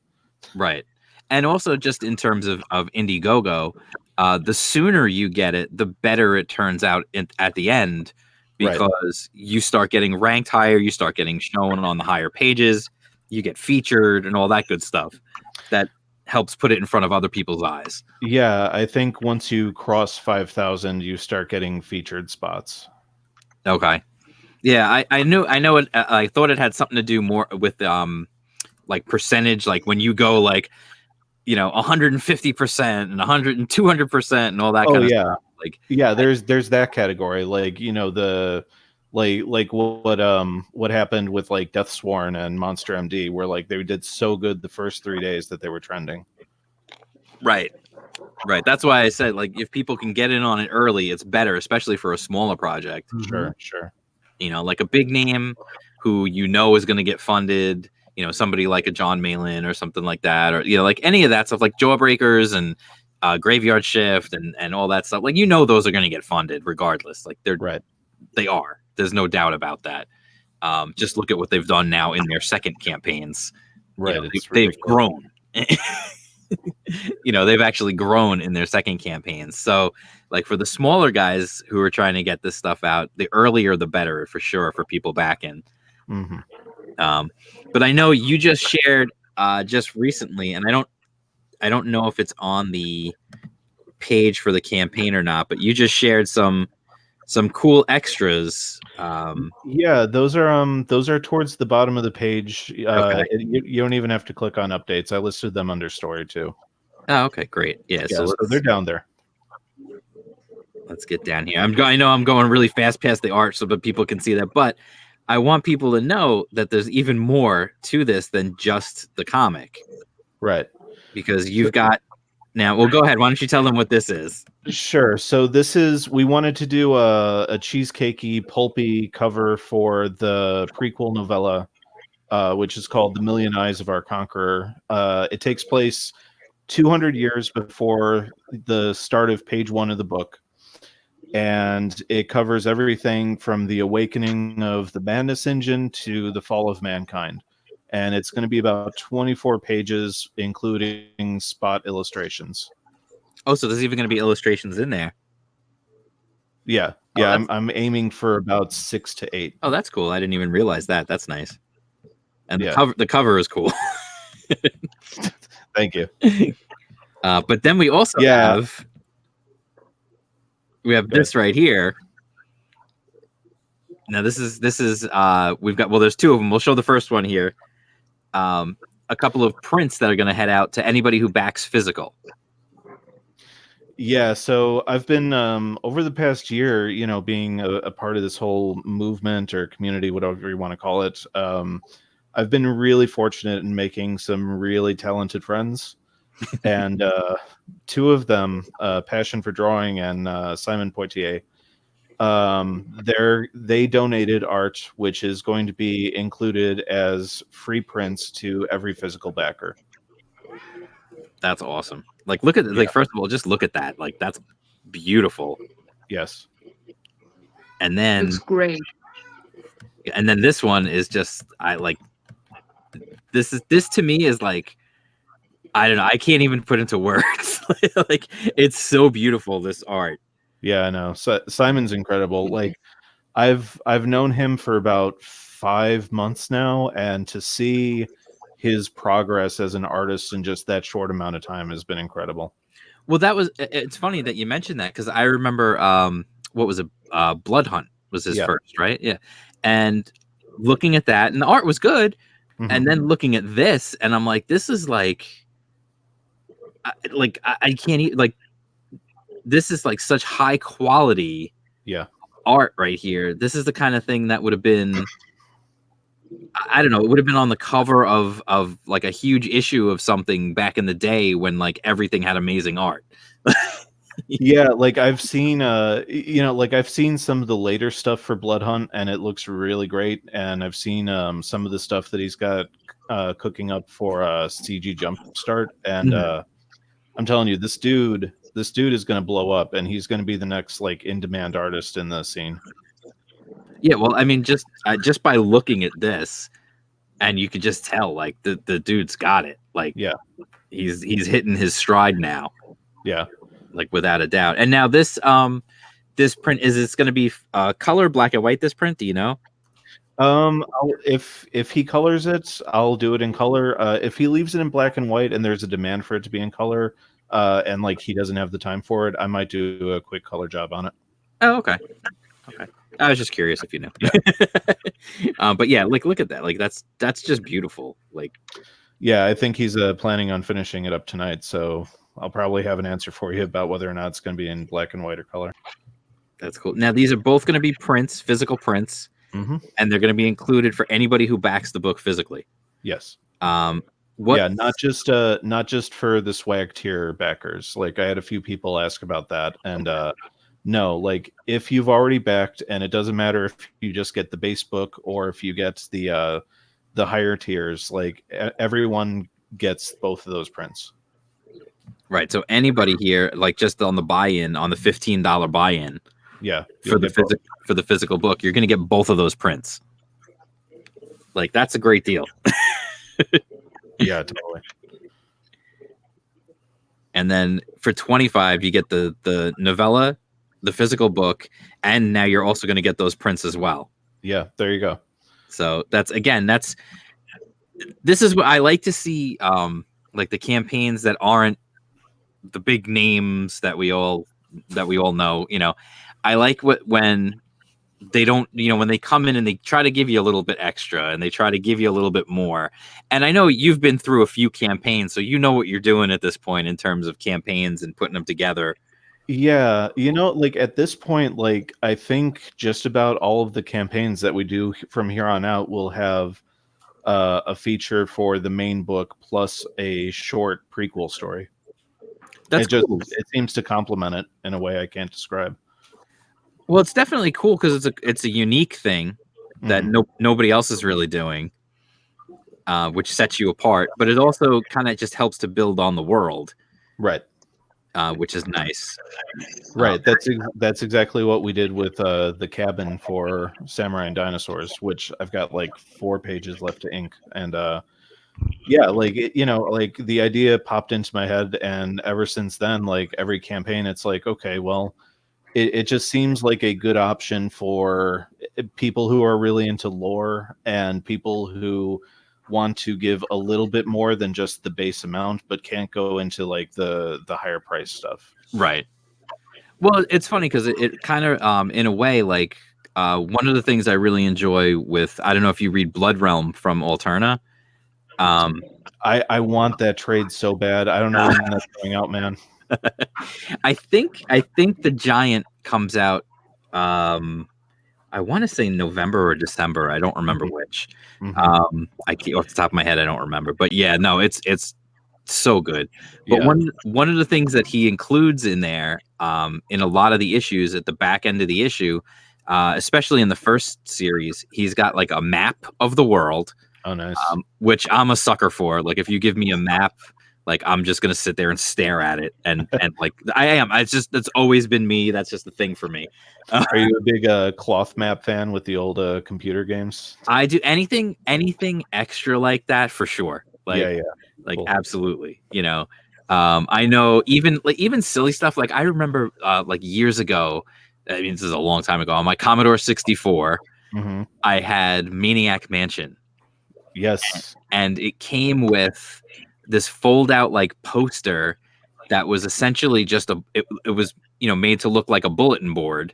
Right. And also just in terms of Indiegogo, the sooner you get it, the better it turns out at the end, because you start getting ranked higher, you start getting shown on the higher pages, you get featured and all that good stuff. That helps put it in front of other people's eyes. Yeah, I think once you cross 5,000, you start getting featured spots. Okay. Yeah, I know it. I thought it had something to do more with like percentage, like when you go like 150% and 100 and 200% and all that kind of stuff. Like there's that category, like the like what happened with like Deathsworn and Monster MD, where like they did so good the first 3 days that they were trending. Right. That's why I said, like, if people can get in on it early, it's better, especially for a smaller project. Sure. Like a big name who is going to get funded. Somebody like a John Malin or something like that, or like any of that stuff, like Jawbreakers and Graveyard Shift and all that stuff. Like those are going to get funded regardless. Like they are. There's no doubt about that. Just look at what they've done now in their second campaigns. Right, they've grown. They've actually grown in their second campaigns. So, like for the smaller guys who are trying to get this stuff out, the earlier the better for sure for people back in. Mm-hmm. But I know you just shared just recently, and I don't know if it's on the page for the campaign or not, but you just shared some cool extras. Yeah, those are towards the bottom of the page. Okay. You don't even have to click on updates. I listed them under story too. Oh, okay, great. Yeah, so they're down there. Let's get down here. I know I'm going really fast past the art so that people can see that, but I want people to know that there's even more to this than just the comic. Right. Because you've got now. Well, go ahead. Why don't you tell them what this is? Sure. So we wanted to do a cheesecakey, pulpy cover for the prequel novella, which is called The Million Eyes of Our Conqueror. It takes place 200 years before the start of page 1 of the book. And it covers everything from the awakening of the Madness Engine to the fall of mankind. And it's going to be about 24 pages, including spot illustrations. Oh, so there's even going to be illustrations in there. Yeah. I'm aiming for about 6 to 8. Oh, that's cool. I didn't even realize that. That's nice. And the cover is cool. Thank you. But then we also have this right here. Now this is we've got, well, there's two of them. We'll show the first one here. A couple of prints that are going to head out to anybody who backs physical. Yeah, so I've been over the past year, being a part of this whole movement or community, whatever you want to call it. I've been really fortunate in making some really talented friends, and two of them, Passion for Drawing and Simon Poitier, they donated art, which is going to be included as free prints to every physical backer. That's awesome. Like, look at like first of all, just look at that. Like, that's beautiful. Yes. And then Looks great. And then this one is just this to me is like, I don't know, I can't even put into words. Like, it's so beautiful, this art. Yeah, I know. So, Simon's incredible. Like, I've known him for about 5 months now, and to see his progress as an artist in just that short amount of time has been incredible. Well, it's funny that you mentioned that, because I remember what was it? Blood Hunt was his first, right? Yeah. And looking at that, and the art was good, and then looking at this, and I'm like, this is like I can't eat, like, this is like such high quality art right here. This is the kind of thing that would have been, I don't know, it would have been on the cover of like a huge issue of something back in the day when like everything had amazing art. Yeah, like I've seen I've seen some of the later stuff for Blood Hunt, and it looks really great. And I've seen some of the stuff that he's got cooking up for CG Jumpstart, and I'm telling you, this dude is going to blow up, and he's going to be the next like in-demand artist in the scene. Yeah, well, I mean, just by looking at this, and you could just tell, like, the dude's got it. Like, yeah, he's hitting his stride now. Yeah, like, without a doubt. And now this print, is it's going to be color, black and white? This print, do you know? If he colors it, I'll do it in color. If he leaves it in black and white, and there's a demand for it to be in color, and like he doesn't have the time for it, I might do a quick color job on it. Oh, okay. I was just curious if you know. Yeah. But yeah, like, look at that. Like, that's just beautiful. Like, yeah, I think he's planning on finishing it up tonight, so I'll probably have an answer for you about whether or not it's going to be in black and white or color. That's cool. Now, these are both going to be prints, physical prints, and they're going to be included for anybody who backs the book physically. Yes. Yeah, not just for the swag tier backers. Like, I had a few people ask about that, and no, like, if you've already backed, and it doesn't matter if you just get the base book or if you get the higher tiers, like, everyone gets both of those prints. Right. So anybody here, like, just on the buy-in, on the $15 buy-in, for the physical book, you're going to get both of those prints. Like, that's a great deal. Yeah, totally. And then for $25, you get the novella, the physical book, and now you're also going to get those prints as well. Yeah, there you go. So this is what I like to see, like the campaigns that aren't the big names that we all know. You know, I like when they don't, when they come in and they try to give you a little bit extra and they try to give you a little bit more. And I know you've been through a few campaigns, so you know what you're doing at this point in terms of campaigns and putting them together. Yeah, like, at this point, like, I think just about all of the campaigns that we do from here on out will have a feature for the main book plus a short prequel story. That's cool. It seems to complement it in a way I can't describe. Well, it's definitely cool because it's a unique thing that nobody else is really doing, which sets you apart. But it also kind of just helps to build on the world, right? Which is nice. Right. That's exactly what we did with the cabin for Samurai and Dinosaurs, which I've got like 4 pages left to ink, and yeah, like, like, the idea popped into my head, and ever since then, like, every campaign, it's like, okay, well, it just seems like a good option for people who are really into lore and people who want to give a little bit more than just the base amount, but can't go into like the higher price stuff. Right. Well, it's funny because it kind of, in a way, like, one of the things I really enjoy with, I don't know if you read Blood Realm from Alterna. I want that trade so bad. I don't know when that's going out, man. I think the Giant comes out. I want to say November or December. I don't remember which. I can't, off the top of my head, I don't remember. But yeah, no, it's so good. But one of the things that he includes in there, in a lot of the issues at the back end of the issue, especially in the first series, he's got like a map of the world. Oh, nice. Which I'm a sucker for. Like, if you give me a map, like, I'm just gonna sit there and stare at it, and like I am. That's always been me. That's just the thing for me. Are you a big cloth map fan with the old computer games? I do anything extra like that for sure. Like, like cool. Absolutely. You know, I know even silly stuff. Like, I remember like years ago. I mean, this is a long time ago. On my Commodore 64, I had Maniac Mansion. Yes, and it came with this fold-out like poster that was essentially just it was made to look like a bulletin board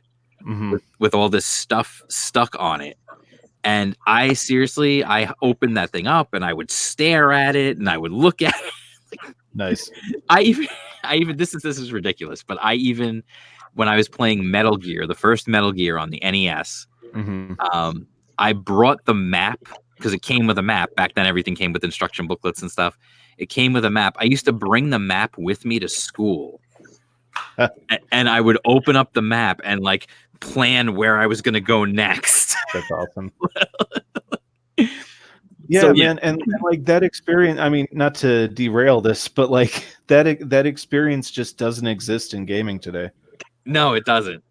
with all this stuff stuck on it. And I opened that thing up and I would stare at it and I would look at it. Nice. I even this is ridiculous, but when I was playing Metal Gear, the first Metal Gear on the NES, I brought the map because it came with a map. Back then, everything came with instruction booklets and stuff. It came with a map. I used to bring the map with me to school, and I would open up the map and like plan where I was going to go next. That's awesome. Yeah, man, and like that experience. I mean, not to derail this, but like that experience just doesn't exist in gaming today. No, it doesn't.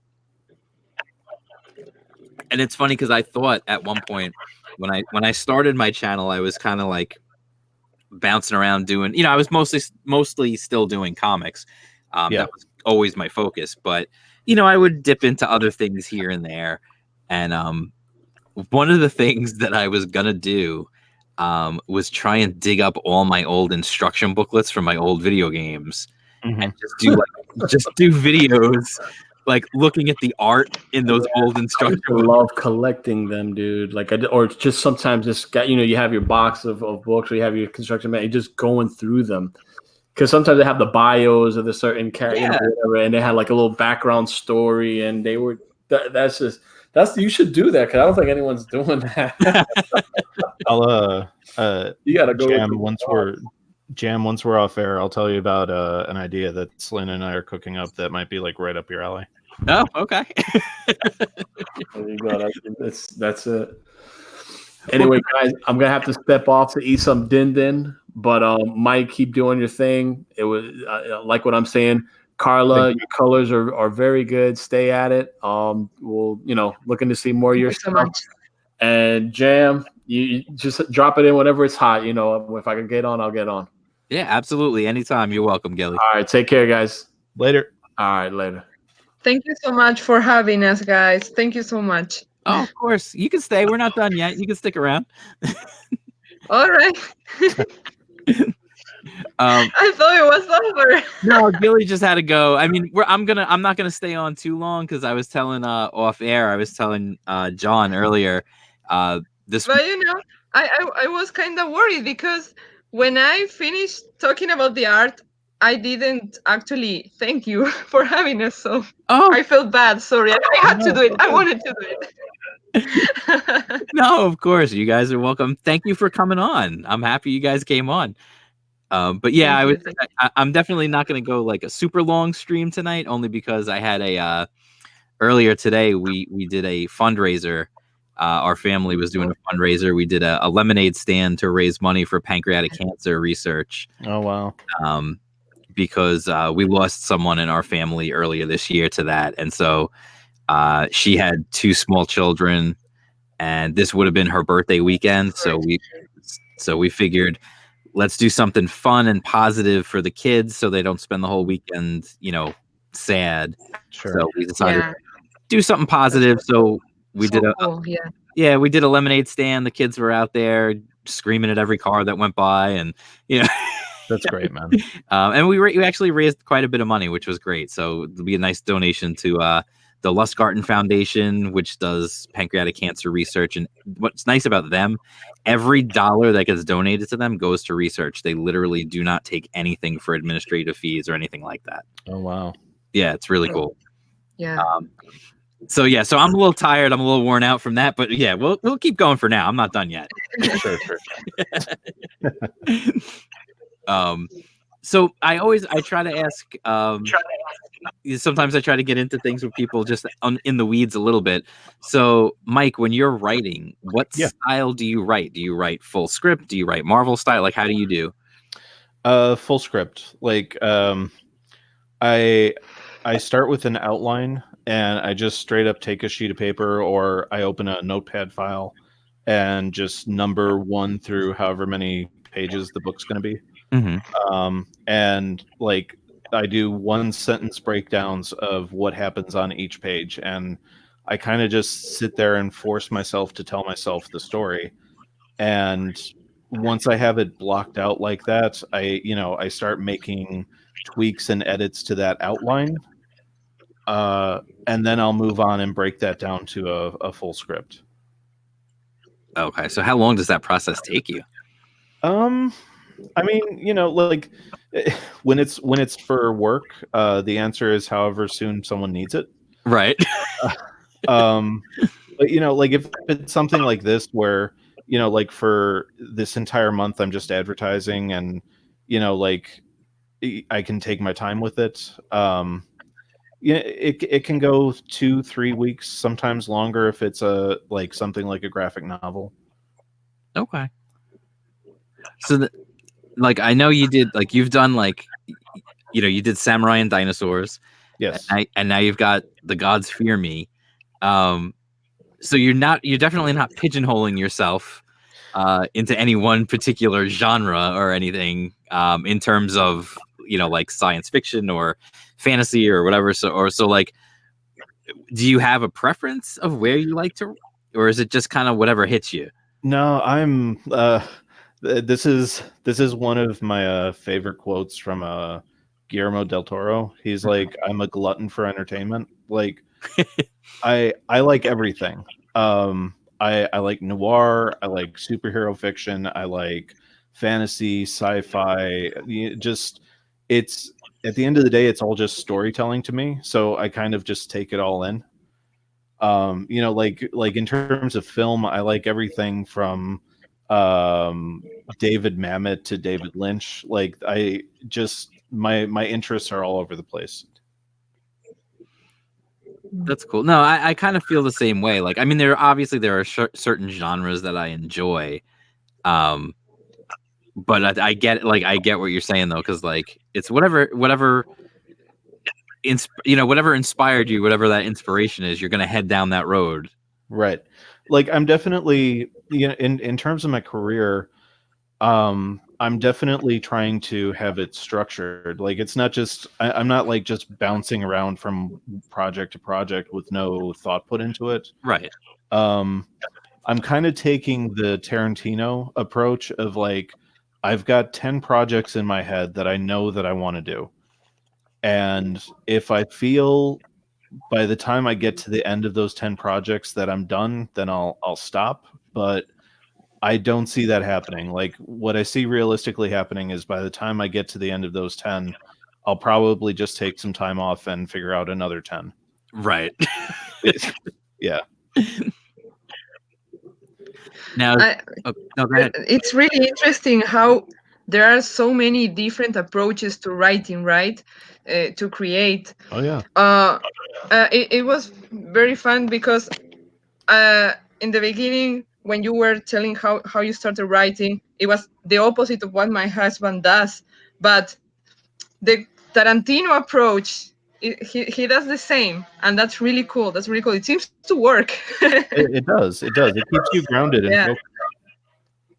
And it's funny because I thought at one point when I started my channel, I was kind of like bouncing around doing, I was mostly still doing comics. That was always my focus, but I would dip into other things here and there. And one of the things that I was gonna do was try and dig up all my old instruction booklets from my old video games and just do videos like looking at the art in those old instructions. I love collecting them, dude. Like, or just sometimes just got, you have your box of books, or you have your construction man, just going through them. Because sometimes they have the bios of the certain character, whatever, and they had like a little background story, and they were you should do that because I don't think anyone's doing that. I'll you gotta go once we're off air. I'll tell you about an idea that Slyn and I are cooking up that might be like right up your alley. Oh, okay. There you go. That's it. Anyway, guys, I'm gonna have to step off to eat some din din. But Mike, keep doing your thing. It was like what I'm saying. Carla, your colors are very good. Stay at it. We'll looking to see more of your stuff. So much. And Jam, you just drop it in whenever it's hot. If I can get on, I'll get on. Yeah, absolutely. Anytime. You're welcome, Gilly. All right, take care, guys. Later. All right, later. Thank you so much for having us, guys. Thank you so much. Oh, of course. You can stay. We're not done yet. You can stick around. All right. I thought it was over. No, Gilly just had to go. I mean, I'm not gonna stay on too long because I was telling off air. I was telling John earlier. But I was kind of worried because when I finished talking about the art, I didn't actually thank you for having us. So I felt bad. Sorry, I had to do it. I wanted to do it. No, of course. You guys are welcome. Thank you for coming on. I'm happy you guys came on. But yeah, I'm definitely not going to go like a super long stream tonight, only because I had earlier today we did a fundraiser. Our family was doing a fundraiser. We did a lemonade stand to raise money for pancreatic cancer research. Oh, wow. Because we lost someone in our family earlier this year to that. And so she had 2 small children, and this would have been her birthday weekend. So we figured, let's do something fun and positive for the kids so they don't spend the whole weekend, sad. Sure. So we decided to do something positive. So we did we did a lemonade stand. The kids were out there screaming at every car that went by, and that's great, man. And we actually raised quite a bit of money, which was great. So it'll be a nice donation to the Lustgarten Foundation, which does pancreatic cancer research. And what's nice about them, every dollar that gets donated to them goes to research. They literally do not take anything for administrative fees or anything like that. Oh wow. Yeah, it's really cool. Yeah. So I'm a little tired. I'm a little worn out from that, but yeah, we'll keep going for now. I'm not done yet. Sure. So I try to ask. Sometimes I try to get into things with people just in the weeds a little bit. So, Mike, when you're writing, what style do you write? Do you write full script? Do you write Marvel style? Like, how do you do? Full script. Like, I start with an outline, and I just straight up take a sheet of paper, or I open a notepad file and just number 1 through however many pages the book's going to be. Mm-hmm. And like I do 1 sentence breakdowns of what happens on each page, and I kind of just sit there and force myself to tell myself the story. And once I have it blocked out like that, I start making tweaks and edits to that outline. And then I'll move on and break that down to a full script. Okay. So how long does that process take you? I mean, like when it's for work, the answer is however soon someone needs it. Right. But like if it's something like this where, like for this entire month, I'm just advertising and, like I can take my time with it. It can go 2-3 weeks, sometimes longer if it's something like a graphic novel. Okay. So like I know you did, like you've done you did Samurai and Dinosaurs. Yes. And now you've got The Gods Fear Me. So you're definitely not pigeonholing yourself into any one particular genre or anything in terms of like science fiction or fantasy or whatever. So like, do you have a preference of where you like to, or is it just kind of whatever hits you? No, I'm. This is one of my favorite quotes from Guillermo del Toro. He's like, "I'm a glutton for entertainment." Like, I like everything. I like noir. I like superhero fiction. I like fantasy, sci-fi. Just it's at the end of the day, it's all just storytelling to me. So I kind of just take it all in. Like in terms of film, I like everything from David Mamet to David Lynch. Like I just my interests are all over the place. That's cool. No, I kind of feel the same way. Like, I mean, there are certain genres that I enjoy, but I get what you're saying though, because like it's whatever inspired you, whatever that inspiration is, you're gonna head down that road. Right. Like I'm definitely in terms of my career, I'm definitely trying to have it structured. Like it's not just I'm not like just bouncing around from project to project with no thought put into it. Right. I'm kind of taking the Tarantino approach of like I've got 10 projects in my head that I know that I want to do. And if I feel by the time I get to the end of those 10 projects that I'm done, then I'll stop. But I don't see that happening. Like what I see realistically happening is by the time I get to the end of those 10, I'll probably just take some time off and figure out another 10. Right. Yeah. Now, go ahead. It's really interesting how there are so many different approaches to writing, right? To create. Oh yeah. It was very fun because in the beginning, when you were telling how you started writing, it was the opposite of what my husband does. But the Tarantino approach, he does the same, and that's really cool. That's really cool. It seems to work. It does. It keeps you grounded and focused.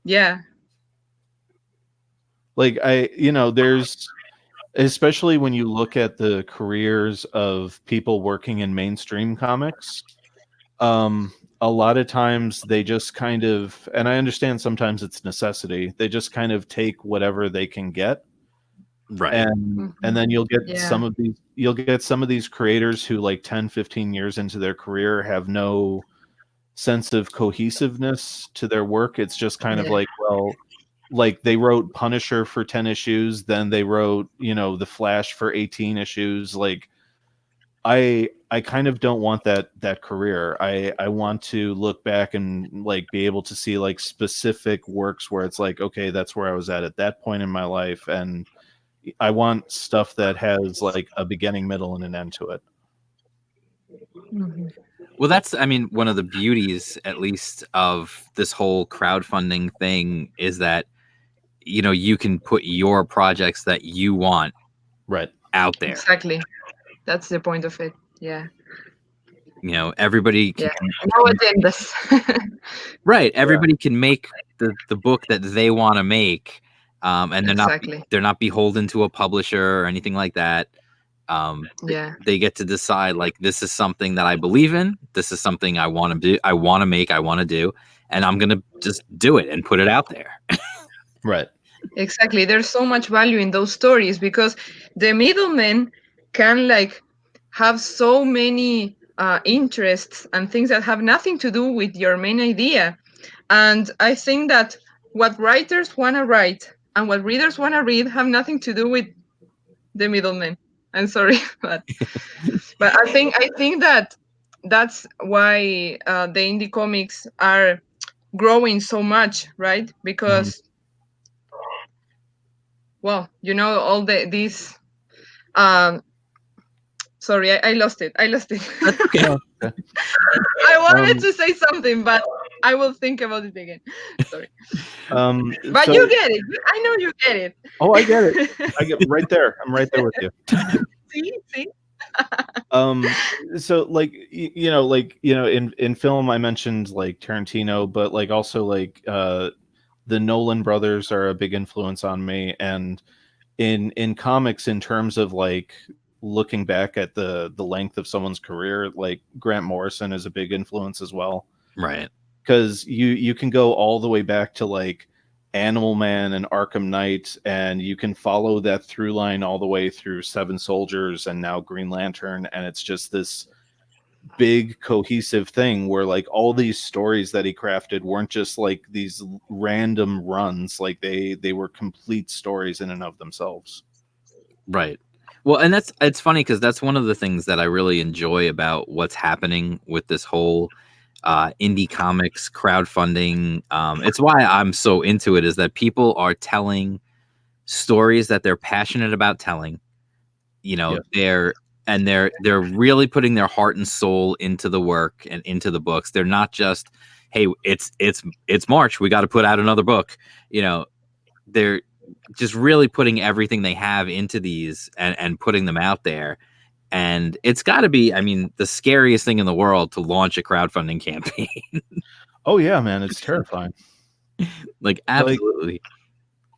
Yeah. Like there's, especially when you look at the careers of people working in mainstream comics, a lot of times they just kind of, and I understand sometimes it's necessity, they just kind of take whatever they can get. Right. And then you'll get Yeah. some of these creators who like 10, 15 years into their career have no sense of cohesiveness to their work. It's just kind of Yeah. like, well, like they wrote Punisher for 10 issues, then they wrote, The Flash for 18 issues. Like I kind of don't want that career. I want to look back and like be able to see like specific works where it's like, okay, that's where I was at that point in my life, and I want stuff that has like a beginning, middle, and an end to it. Mhm. Well, that's, I mean, one of the beauties, at least, of this whole crowdfunding thing is that, you can put your projects that you want Right. out there. Exactly. That's the point of it. Yeah. Everybody can, Yeah. No agendas. right. Everybody can make the book that they want to make. And Exactly. they're not beholden to a publisher or anything like that. Yeah. They get to decide, like, this is something that I believe in. This is something I want to do. I want to make. I want to do, and I'm gonna just do it and put it out there. Right. Exactly. There's so much value in those stories because the middlemen can like have so many interests and things that have nothing to do with your main idea. And I think that what writers want to write and what readers want to read have nothing to do with the middlemen. I'm sorry, but I think that that's why the indie comics are growing so much, right? Because well, all these sorry, I lost it. Okay. I wanted to say something, but I will think about it again. Sorry. But so- you get it. I know you get it. Oh, I get it. I get right there. I'm right there with you. See? So like in film I mentioned like Tarantino, but like also like the Nolan brothers are a big influence on me, and in comics, in terms of like looking back at the length of someone's career, like Grant Morrison is a big influence as well, Right. because you can go all the way back to like Animal Man and Arkham Knight, and you can follow that through line all the way through Seven Soldiers and now Green Lantern, and it's just this big cohesive thing where like all these stories that he crafted weren't just like these random runs, like they were complete stories in and of themselves. Right. Well, and it's funny because that's one of the things that I really enjoy about what's happening with this whole indie comics crowdfunding. It's why I'm so into it, is that people are telling stories that they're passionate about telling. Yeah. They're really putting their heart and soul into the work and into the books. They're not just, hey, it's March, we got to put out another book. They're just really putting everything they have into these and putting them out there. And it's got to be, I mean, the scariest thing in the world to launch a crowdfunding campaign. Oh yeah, man, it's terrifying. Like, absolutely.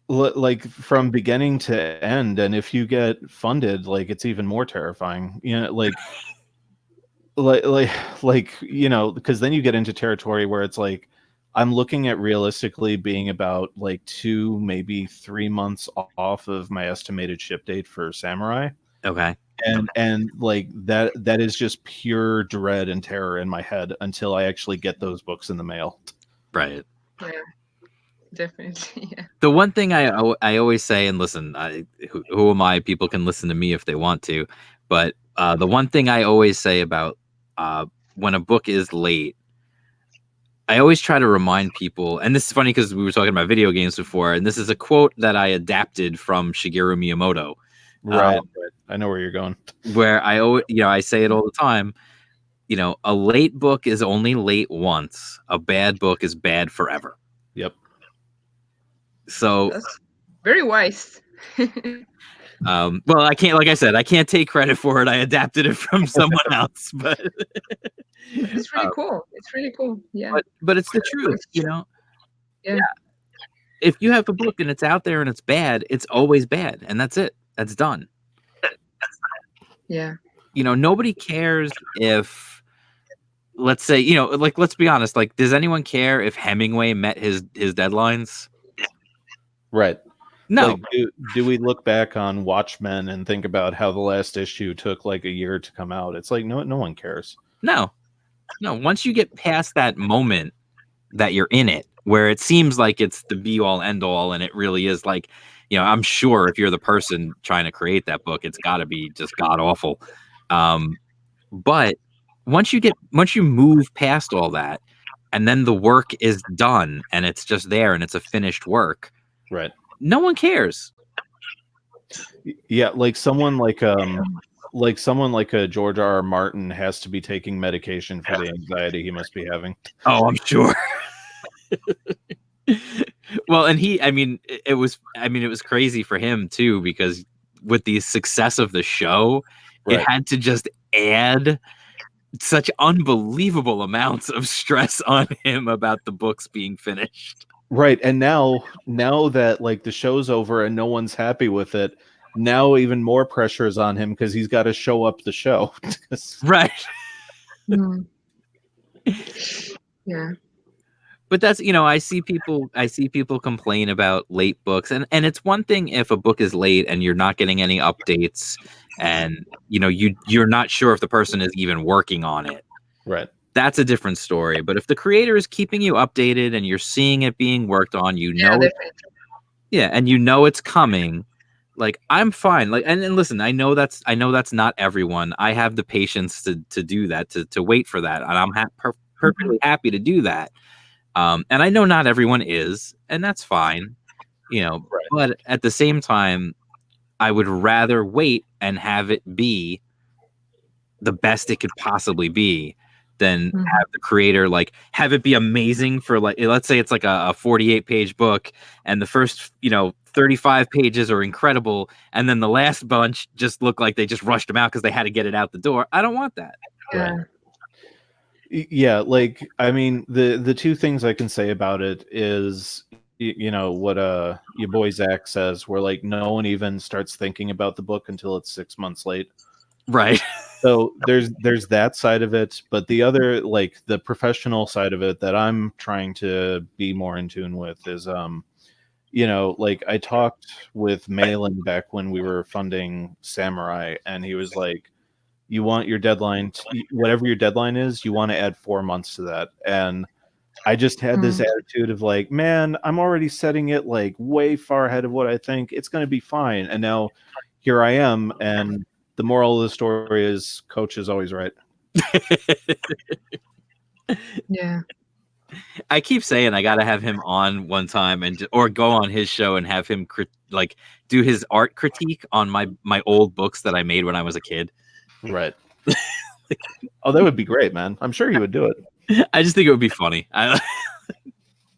Like from beginning to end, and if you get funded, like it's even more terrifying. Because then you get into territory where it's like, I'm looking at realistically being about like 2, maybe 3 months off of my estimated ship date for Samurai. Okay. And like that is just pure dread and terror in my head until I actually get those books in the mail. Right. Yeah. Definitely. Yeah. The one thing I always say, and listen, who am I? People can listen to me if they want to, but the one thing I always say about when a book is late, I always try to remind people, and this is funny because we were talking about video games before, and this is a quote that I adapted from Shigeru Miyamoto. Right. I know where you're going. Where I say it all the time. A late book is only late once. A bad book is bad forever. Yep. So that's very wise. Well, I can't, like I said, I can't take credit for it. I adapted it from someone else, but it's really cool. It's really cool. Yeah. But it's the truth, Yeah. If you have a book and it's out there and it's bad, it's always bad, and that's it. That's done. Yeah. Nobody cares if, let's say, like, let's be honest, like, does anyone care if Hemingway met his deadlines? Right. No, Like, do we look back on Watchmen and think about how the last issue took like a year to come out? It's like no one cares. no. Once you get past that moment that you're in it, where it seems like it's the be all end all, and it really is like, I'm sure if you're the person trying to create that book, it's got to be just god awful. But once you move past all that, and then the work is done and it's just there and it's a finished work, Right. no one cares. Yeah, like someone like a George R. R. Martin has to be taking medication for the anxiety he must be having. Oh, I'm sure. Well, and it was crazy for him too, because with the success of the show, Right. it had to just add such unbelievable amounts of stress on him about the books being finished. Right. And now that like the show's over and no one's happy with it, now even more pressure is on him because he's got to show up the show. Right. Yeah. But that's, I see people complain about late books, and it's one thing if a book is late and you're not getting any updates, and you're not sure if the person is even working on it. Right. That's a different story. But if the creator is keeping you updated and you're seeing it being worked on, and you know it's coming, like, I'm fine. Like, and listen, I know that's not everyone. I have the patience to do that, to wait for that, and I'm perfectly happy to do that. And I know not everyone is, and that's fine, Right. But at the same time, I would rather wait and have it be the best it could possibly be than have the creator have it be amazing for let's say it's like a 48-page book, and the first 35 pages are incredible, and then the last bunch just look like they just rushed them out because they had to get it out the door. I don't want that. Yeah. Right. Yeah, like, I mean, the two things I can say about it is, what your boy Zach says, where like no one even starts thinking about the book until it's 6 months late. Right. So there's that side of it, but the other, like the professional side of it that I'm trying to be more in tune with is like I talked with Malin back when we were funding Samurai, and he was like, you want your deadline, whatever your deadline is, you want to add 4 months to that. And I just had this attitude of like, man, I'm already setting it like way far ahead of what I think it's going to be fine. And now here I am. And the moral of the story is Coach is always right. Yeah. I keep saying I got to have him on one time or go on his show and have him do his art critique on my old books that I made when I was a kid. Right. Oh, that would be great, man. I'm sure he would do it. I just think it would be funny.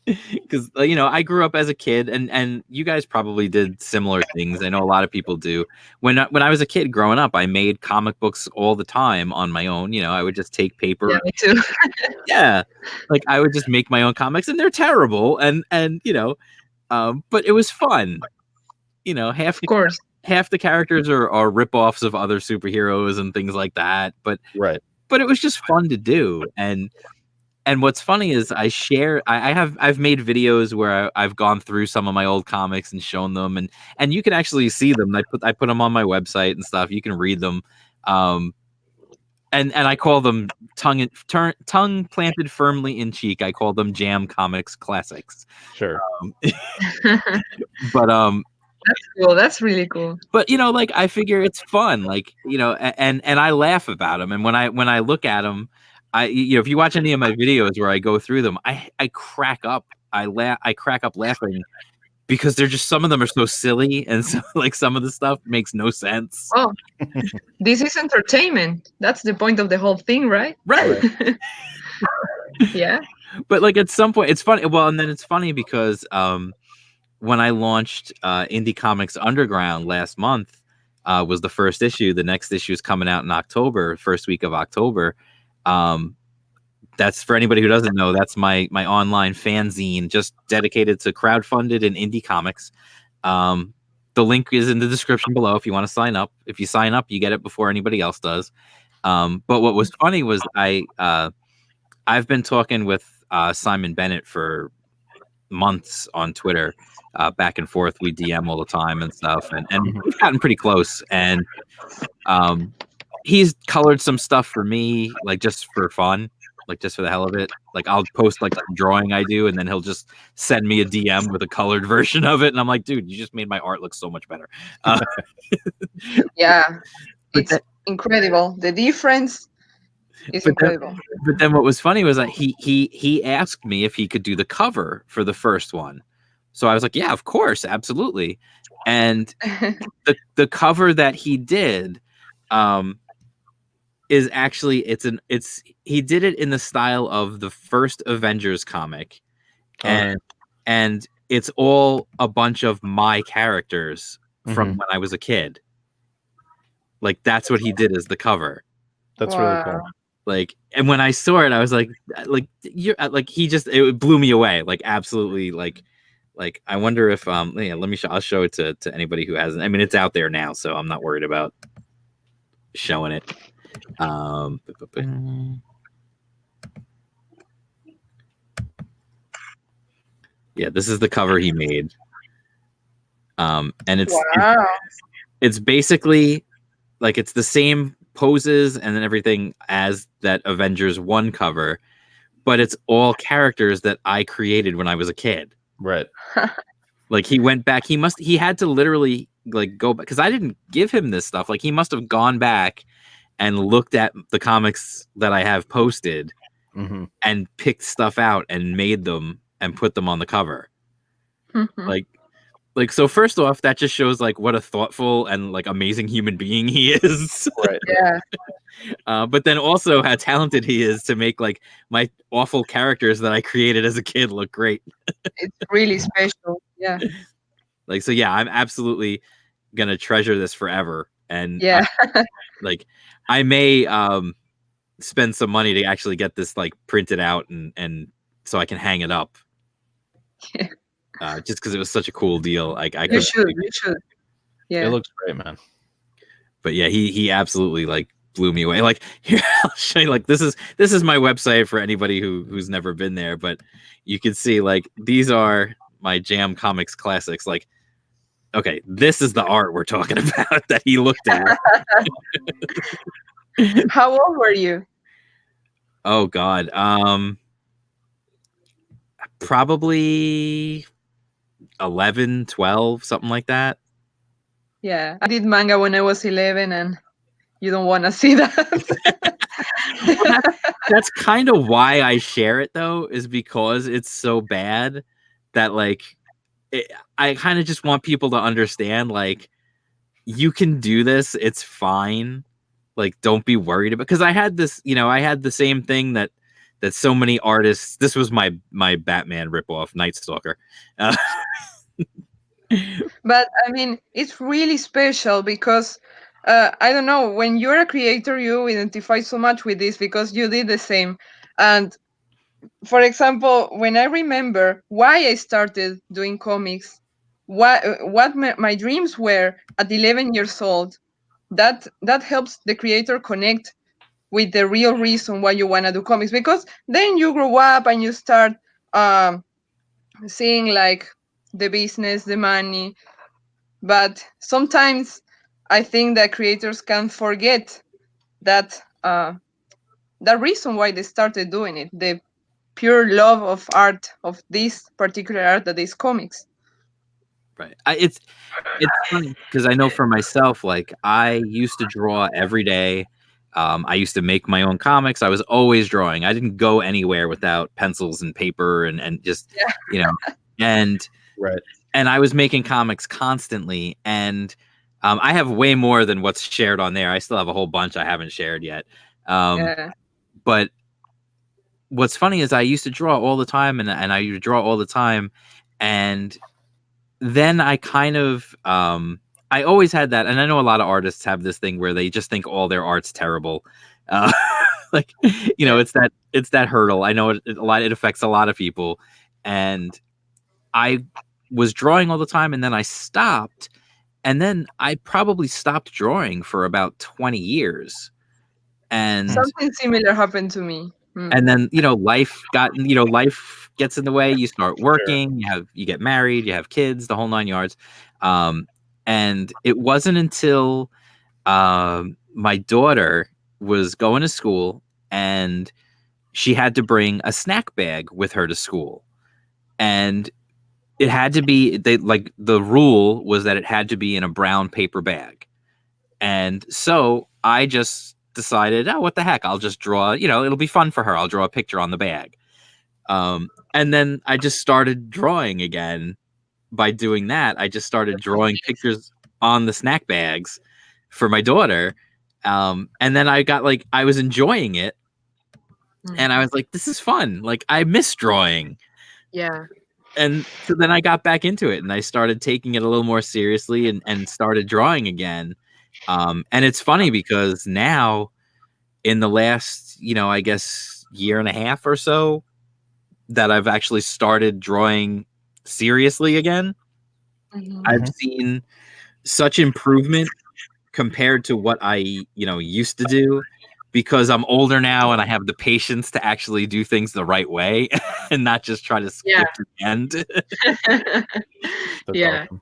Because I grew up as a kid, and you guys probably did similar things. I know a lot of people do. When I was a kid growing up, I made comic books all the time on my own. I would just take paper. Yeah, me too. Yeah, like I would just make my own comics, and they're terrible. And but it was fun. Half the characters are rip-offs of other superheroes and things like that. But it was just fun to do. And what's funny is I've made videos where I've gone through some of my old comics and shown them, and you can actually see them. I put them on my website and stuff. You can read them. And I call them tongue planted firmly in cheek. I call them Jam Comics Classics. Sure. But that's cool. That's really cool. But I figure it's fun, and I laugh about them. And when I look at them, if you watch any of my videos where I go through them, I crack up. I crack up laughing because they're just, some of them are so silly, and so some of the stuff makes no sense. Oh, this is entertainment. That's the point of the whole thing, right? Right. Yeah. But at some point, it's funny. Well, and then it's funny because when I launched Indie Comics Underground last month, was the first issue. The next issue is coming out in October, first week of October. That's, for anybody who doesn't know, that's my online fanzine just dedicated to crowdfunded and indie comics. The link is in the description below if you want to sign up. If you sign up, you get it before anybody else does. But what was funny was I've been talking with Simon Bennett for months on Twitter, back and forth. We DM all the time and stuff, and we've gotten pretty close. And he's colored some stuff for me, like just for fun, like just for the hell of it. Like I'll post like some drawing I do, and then he'll just send me a DM with a colored version of it, and I'm like, dude, you just made my art look so much better. Yeah, it's incredible. The difference is incredible. But then what was funny was that he asked me if he could do the cover for the first one. So I was like, yeah, of course, absolutely. And the cover that he did is actually he did it in the style of the first Avengers comic, and it's all a bunch of my characters from when I was a kid. Like that's what he did as the cover. That's really cool. Like, and when I saw it, I was like you're like, it blew me away. Like absolutely. Like I wonder if yeah, I'll show it to anybody who hasn't. I mean, it's out there now, so I'm not worried about showing it. Yeah, this is the cover he made. And it's basically like it's the same poses and then everything as that Avengers 1 cover, but it's all characters that I created when I was a kid. Right. Like he went back, he had to literally like go back, because I didn't give him this stuff. Like he must have gone back and looked at the comics that I have posted and picked stuff out and made them and put them on the cover. Like, so first off, that just shows like what a thoughtful and like amazing human being he is. Right. Yeah. But then also how talented he is to make like my awful characters that I created as a kid look great. It's really special. Yeah. Like, so yeah, I'm absolutely gonna treasure this forever. And yeah, like I may spend some money to actually get this like printed out and so I can hang it up. Yeah. Just because it was such a cool deal. You should. Yeah, it looks great, man. But yeah, he absolutely like blew me away. Like here, I'll show you. Like this is my website for anybody who's never been there. But you can see like these are my Jam Comics classics. Like, okay, this is the art we're talking about that he looked at. How old were you? Oh God, probably 11, 12, something like that. Yeah, I did manga when I was 11, and you don't want to see that. That's kind of why I share it, though, is because it's so bad that like I kind of just want people to understand, like, you can do this, it's fine, like, don't be worried about, because I had this, I had the same thing that so many artists. This was my Batman ripoff, Night Stalker. But I mean, it's really special because I don't know, when you're a creator, you identify so much with this because you did the same. And for example, when I remember why I started doing comics, what my dreams were at 11 years old, that helps the creator connect with the real reason why you want to do comics, because then you grow up and you start seeing like the business, the money. But sometimes I think that creators can forget that the reason why they started doing it, the pure love of art, of this particular art that is comics. Right. It's funny because I know for myself, like I used to draw every day. I used to make my own comics. I was always drawing. I didn't go anywhere without pencils and paper and just, and right. And I was making comics constantly. And I have way more than what's shared on there. I still have a whole bunch I haven't shared yet. But what's funny is I used to draw all the time and I used to draw all the time. And then I kind of, I always had that, and I know a lot of artists have this thing where they just think all their art's terrible. Like, it's that hurdle. I know it affects a lot of people, and I was drawing all the time, and then I stopped, and then I probably stopped drawing for about 20 years. And something similar happened to me. And then, life gets in the way. You start working, you get married, you have kids, the whole 9 yards. And it wasn't until my daughter was going to school and she had to bring a snack bag with her to school. And it had to be, the rule was that it had to be in a brown paper bag. And so I just decided, oh, what the heck? I'll just draw, it'll be fun for her. I'll draw a picture on the bag. And then I just started drawing again. By doing that, I just started drawing pictures on the snack bags for my daughter. And then I was enjoying it. And I was like, this is fun. Like, I miss drawing. Yeah. And so then I got back into it and I started taking it a little more seriously and started drawing again. And it's funny because now in the last, I guess year and a half or so that I've actually started drawing seriously again. I've seen such improvement compared to what I, used to do. Because I'm older now and I have the patience to actually do things the right way and not just try to skip to the end. Yeah. Awesome.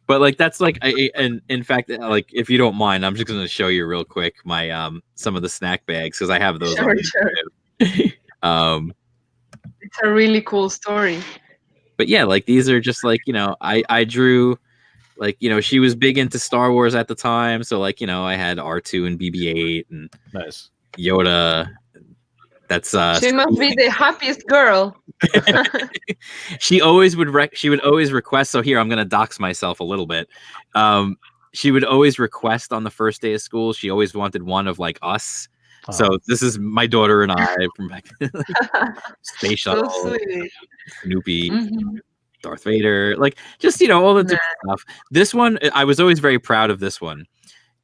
But that's and in fact, if you don't mind, I'm just going to show you real quick my some of the snack bags because I have those. Sure. It's a really cool story. But yeah, these are just I drew. She was big into Star Wars at the time, so I had R2 and BB-8 and Nice Yoda. That's she must be the happiest girl. She always would request. So here I'm gonna dox myself a little bit. She would always request on the first day of school. She always wanted one of us. Oh. So this is my daughter and I from back Space Shuttle, so sweet. Snoopy. Darth Vader, just all the different stuff. This one, I was always very proud of this one.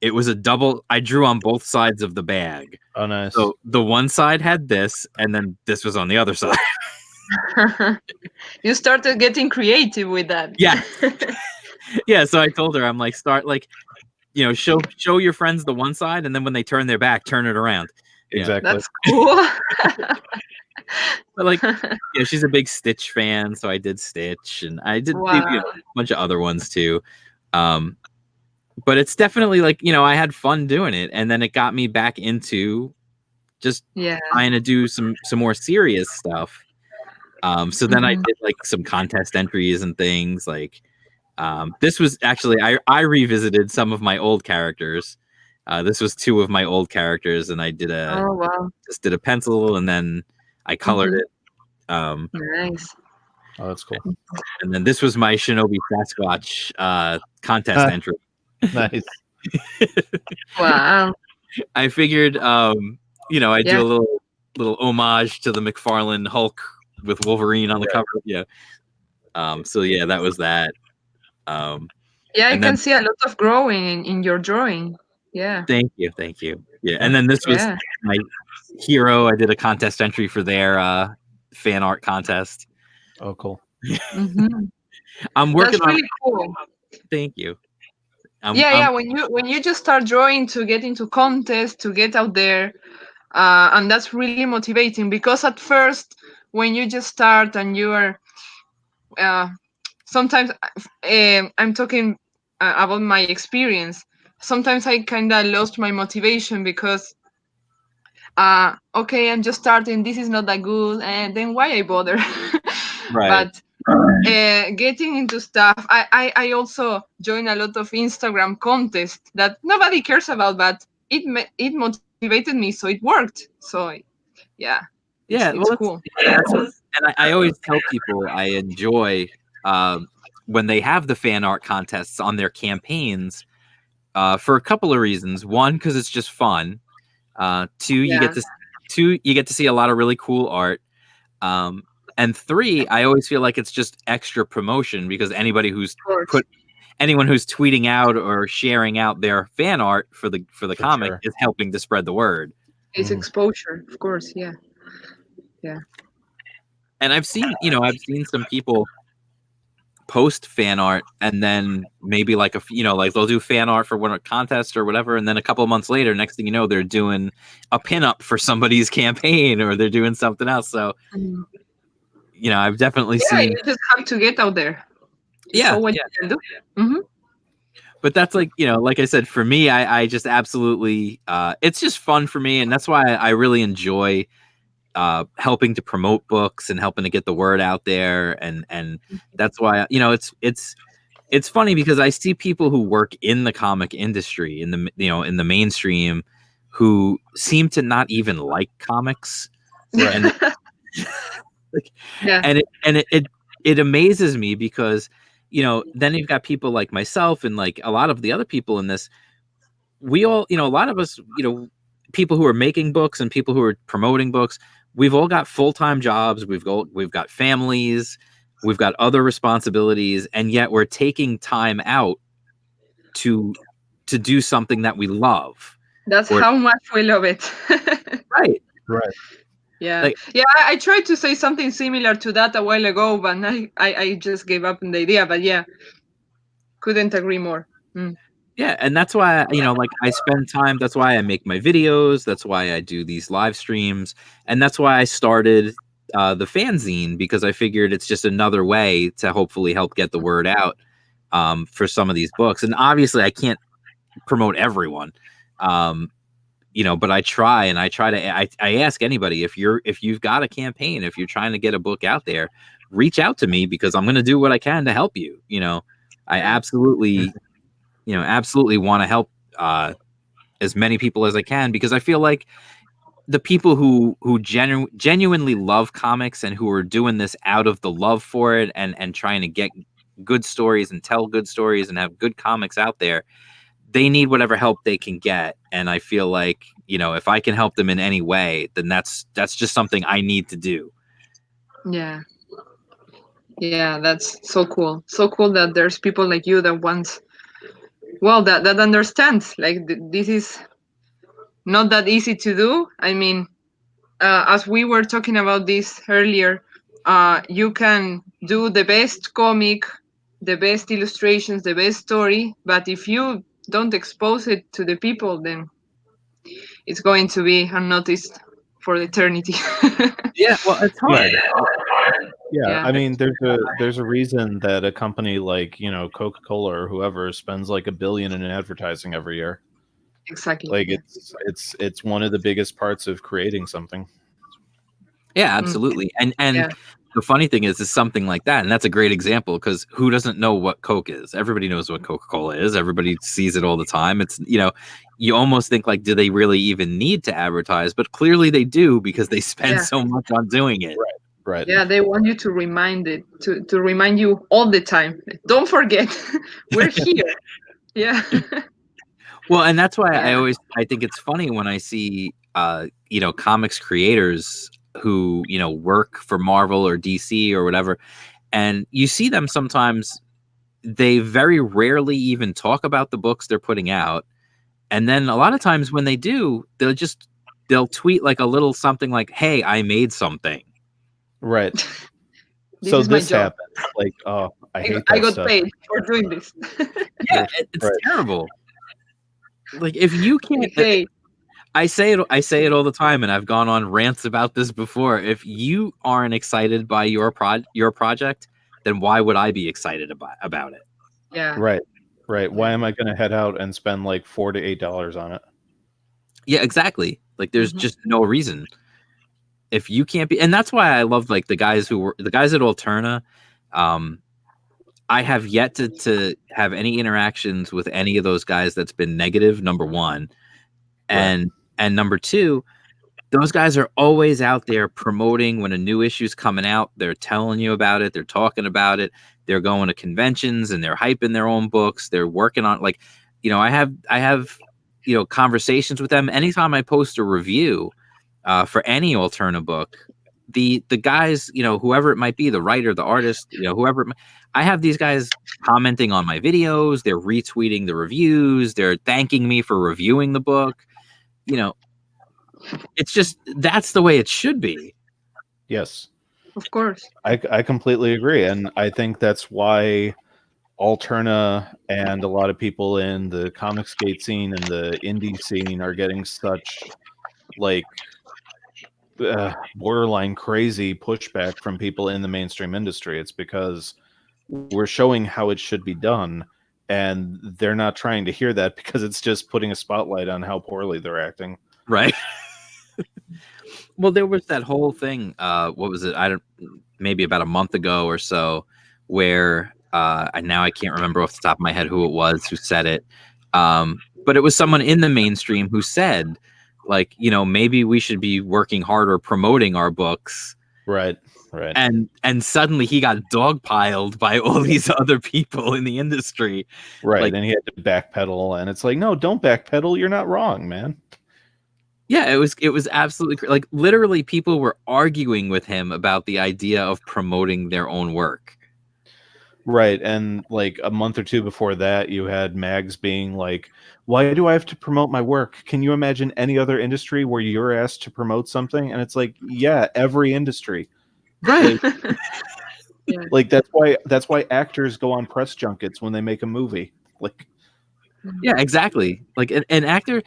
It was a double. I drew on both sides of the bag. Oh, nice. So the one side had this, and then this was on the other side. You started getting creative with that. Yeah, yeah. So I told her, I'm like, start show your friends the one side, and then when they turn their back, turn it around. Exactly. That's cool. But she's a big Stitch fan, so I did Stitch, and I did a bunch of other ones too. But it's definitely I had fun doing it, and then it got me back into just trying to do some more serious stuff. So then I did some contest entries and things this was actually I revisited some of my old characters. This was 2 of my old characters, and I did just did a pencil, and then I colored it. Nice. Oh, that's cool. And then this was my Shinobi Sasquatch contest entry. Nice. Wow. I figured, I do a little homage to the McFarlane Hulk with Wolverine on the cover. Yeah. So yeah, that was that. I can see a lot of growing in your drawing. Yeah. Thank you. Yeah, and then this was my hero. I did a contest entry for their fan art contest. Oh, cool. I'm working That's really cool. Thank you. When you just start drawing to get into contests, to get out there, and that's really motivating because at first when you just start and you are sometimes I'm talking about my experience. Sometimes I kind of lost my motivation because I'm just starting, this is not that good, and then why I bother? Right. But getting into stuff, I also join a lot of Instagram contests that nobody cares about, but it motivated me, so it worked. So it's cool. And I always tell people I enjoy when they have the fan art contests on their campaigns for a couple of reasons. One, because it's just fun. 2, you get to see a lot of really cool art. And 3, I always feel like it's just extra promotion because anyone who's tweeting out or sharing out their fan art for the comic is helping to spread the word. It's exposure, of course. Yeah. And I've seen some people post fan art, and then maybe like like they'll do fan art for one contest or whatever, and then a couple of months later, next thing you know, they're doing a pinup for somebody's campaign, or they're doing something else. So I've definitely seen. You just have to get out there. Yeah, so what you can do. Mm-hmm. But that's like I said, for me, I just absolutely it's just fun for me, and that's why I really enjoy helping to promote books and helping to get the word out there, and that's why it's funny because I see people who work in the comic industry in the mainstream who seem to not even like comics. And, and it amazes me because then you've got people like myself and like a lot of the other people in this. We all, a lot of us, people who are making books and people who are promoting books, we've all got full-time jobs. We've got families, we've got other responsibilities, and yet we're taking time out to do something that we love. That's how much we love it. Right. Yeah. I tried to say something similar to that a while ago, but I just gave up on the idea. But yeah, couldn't agree more. Yeah, and that's why I spend time. That's why I make my videos. That's why I do these live streams, and that's why I started the fanzine, because I figured it's just another way to hopefully help get the word out for some of these books. And obviously, I can't promote everyone. But I try, and I ask anybody if you've got a campaign, if you're trying to get a book out there, reach out to me, because I'm going to do what I can to help you. I absolutely want to help as many people as I can, because I feel like the people who genuinely love comics and who are doing this out of the love for it and trying to get good stories and tell good stories and have good comics out there, they need whatever help they can get. And I feel like, if I can help them in any way, then that's just something I need to do. Yeah. Yeah, that's so cool. So cool that there's people like you that want, that understands, like, this is not that easy to do. I mean, as we were talking about this earlier, you can do the best comic, the best illustrations, the best story, but if you don't expose it to the people, then it's going to be unnoticed for eternity. Yeah, well, it's hard. Yeah, I mean, there's a reason that a company like Coca-Cola or whoever spends like $1 billion in advertising every year. Exactly. Like it's one of the biggest parts of creating something. Yeah, absolutely. And the funny thing is something like that, and that's a great example, because who doesn't know what Coke is? Everybody knows what Coca-Cola is. Everybody sees it all the time. It's you almost think like, do they really even need to advertise? But clearly they do, because they spend so much on doing it. Right. Yeah, they want you to remind to remind you all the time. Don't forget, we're here. Yeah. Well, and that's why I think it's funny when I see comics creators who work for Marvel or DC or whatever, and you see them sometimes, they very rarely even talk about the books they're putting out, and then a lot of times when they do, they'll tweet like a little something like, "Hey, I made something." Right. So this happened. Like, oh, I hate that I got stuff. paid for doing this. Yeah, it's terrible. Like, if you can't, I say it all the time, and I've gone on rants about this before. If you aren't excited by your project, then why would I be excited about it? Yeah. Right. Why am I going to head out and spend like $4 to $8 on it? Yeah, exactly. Like, there's just no reason. If you can't be, and that's why I love like the guys at Alterna. I have yet to have any interactions with any of those guys that's been negative, number one. And number two, those guys are always out there promoting when a new issue's coming out. They're telling you about it. They're talking about it. They're going to conventions and they're hyping their own books. They're working on, like, I have conversations with them. Anytime I post a review for any Alterna book, the guys, whoever it might be, the writer, the artist, whoever, I have these guys commenting on my videos. They're retweeting the reviews. They're thanking me for reviewing the book. It's just, that's the way it should be. Yes. Of course. I completely agree, and I think that's why Alterna and a lot of people in the Comicsgate scene and the indie scene are getting such like borderline crazy pushback from people in the mainstream industry. It's because we're showing how it should be done, and they're not trying to hear that because it's just putting a spotlight on how poorly they're acting. Right. Well, there was that whole thing. What was it? Maybe about a month ago or so, where now I can't remember off the top of my head who it was who said it. But it was someone in the mainstream who said, like, maybe we should be working harder promoting our books. Right. And suddenly he got dogpiled by all these other people in the industry. Right. Like, and he had to backpedal, and it's like, no, don't backpedal. You're not wrong, man. Yeah, it was absolutely like literally people were arguing with him about the idea of promoting their own work. Right. And like a month or two before that, you had mags being like, why do I have to promote my work? Can you imagine any other industry where you're asked to promote something? And it's like, yeah, every industry. Right. Like that's why actors go on press junkets when they make a movie. Like, yeah, exactly. Like an actor,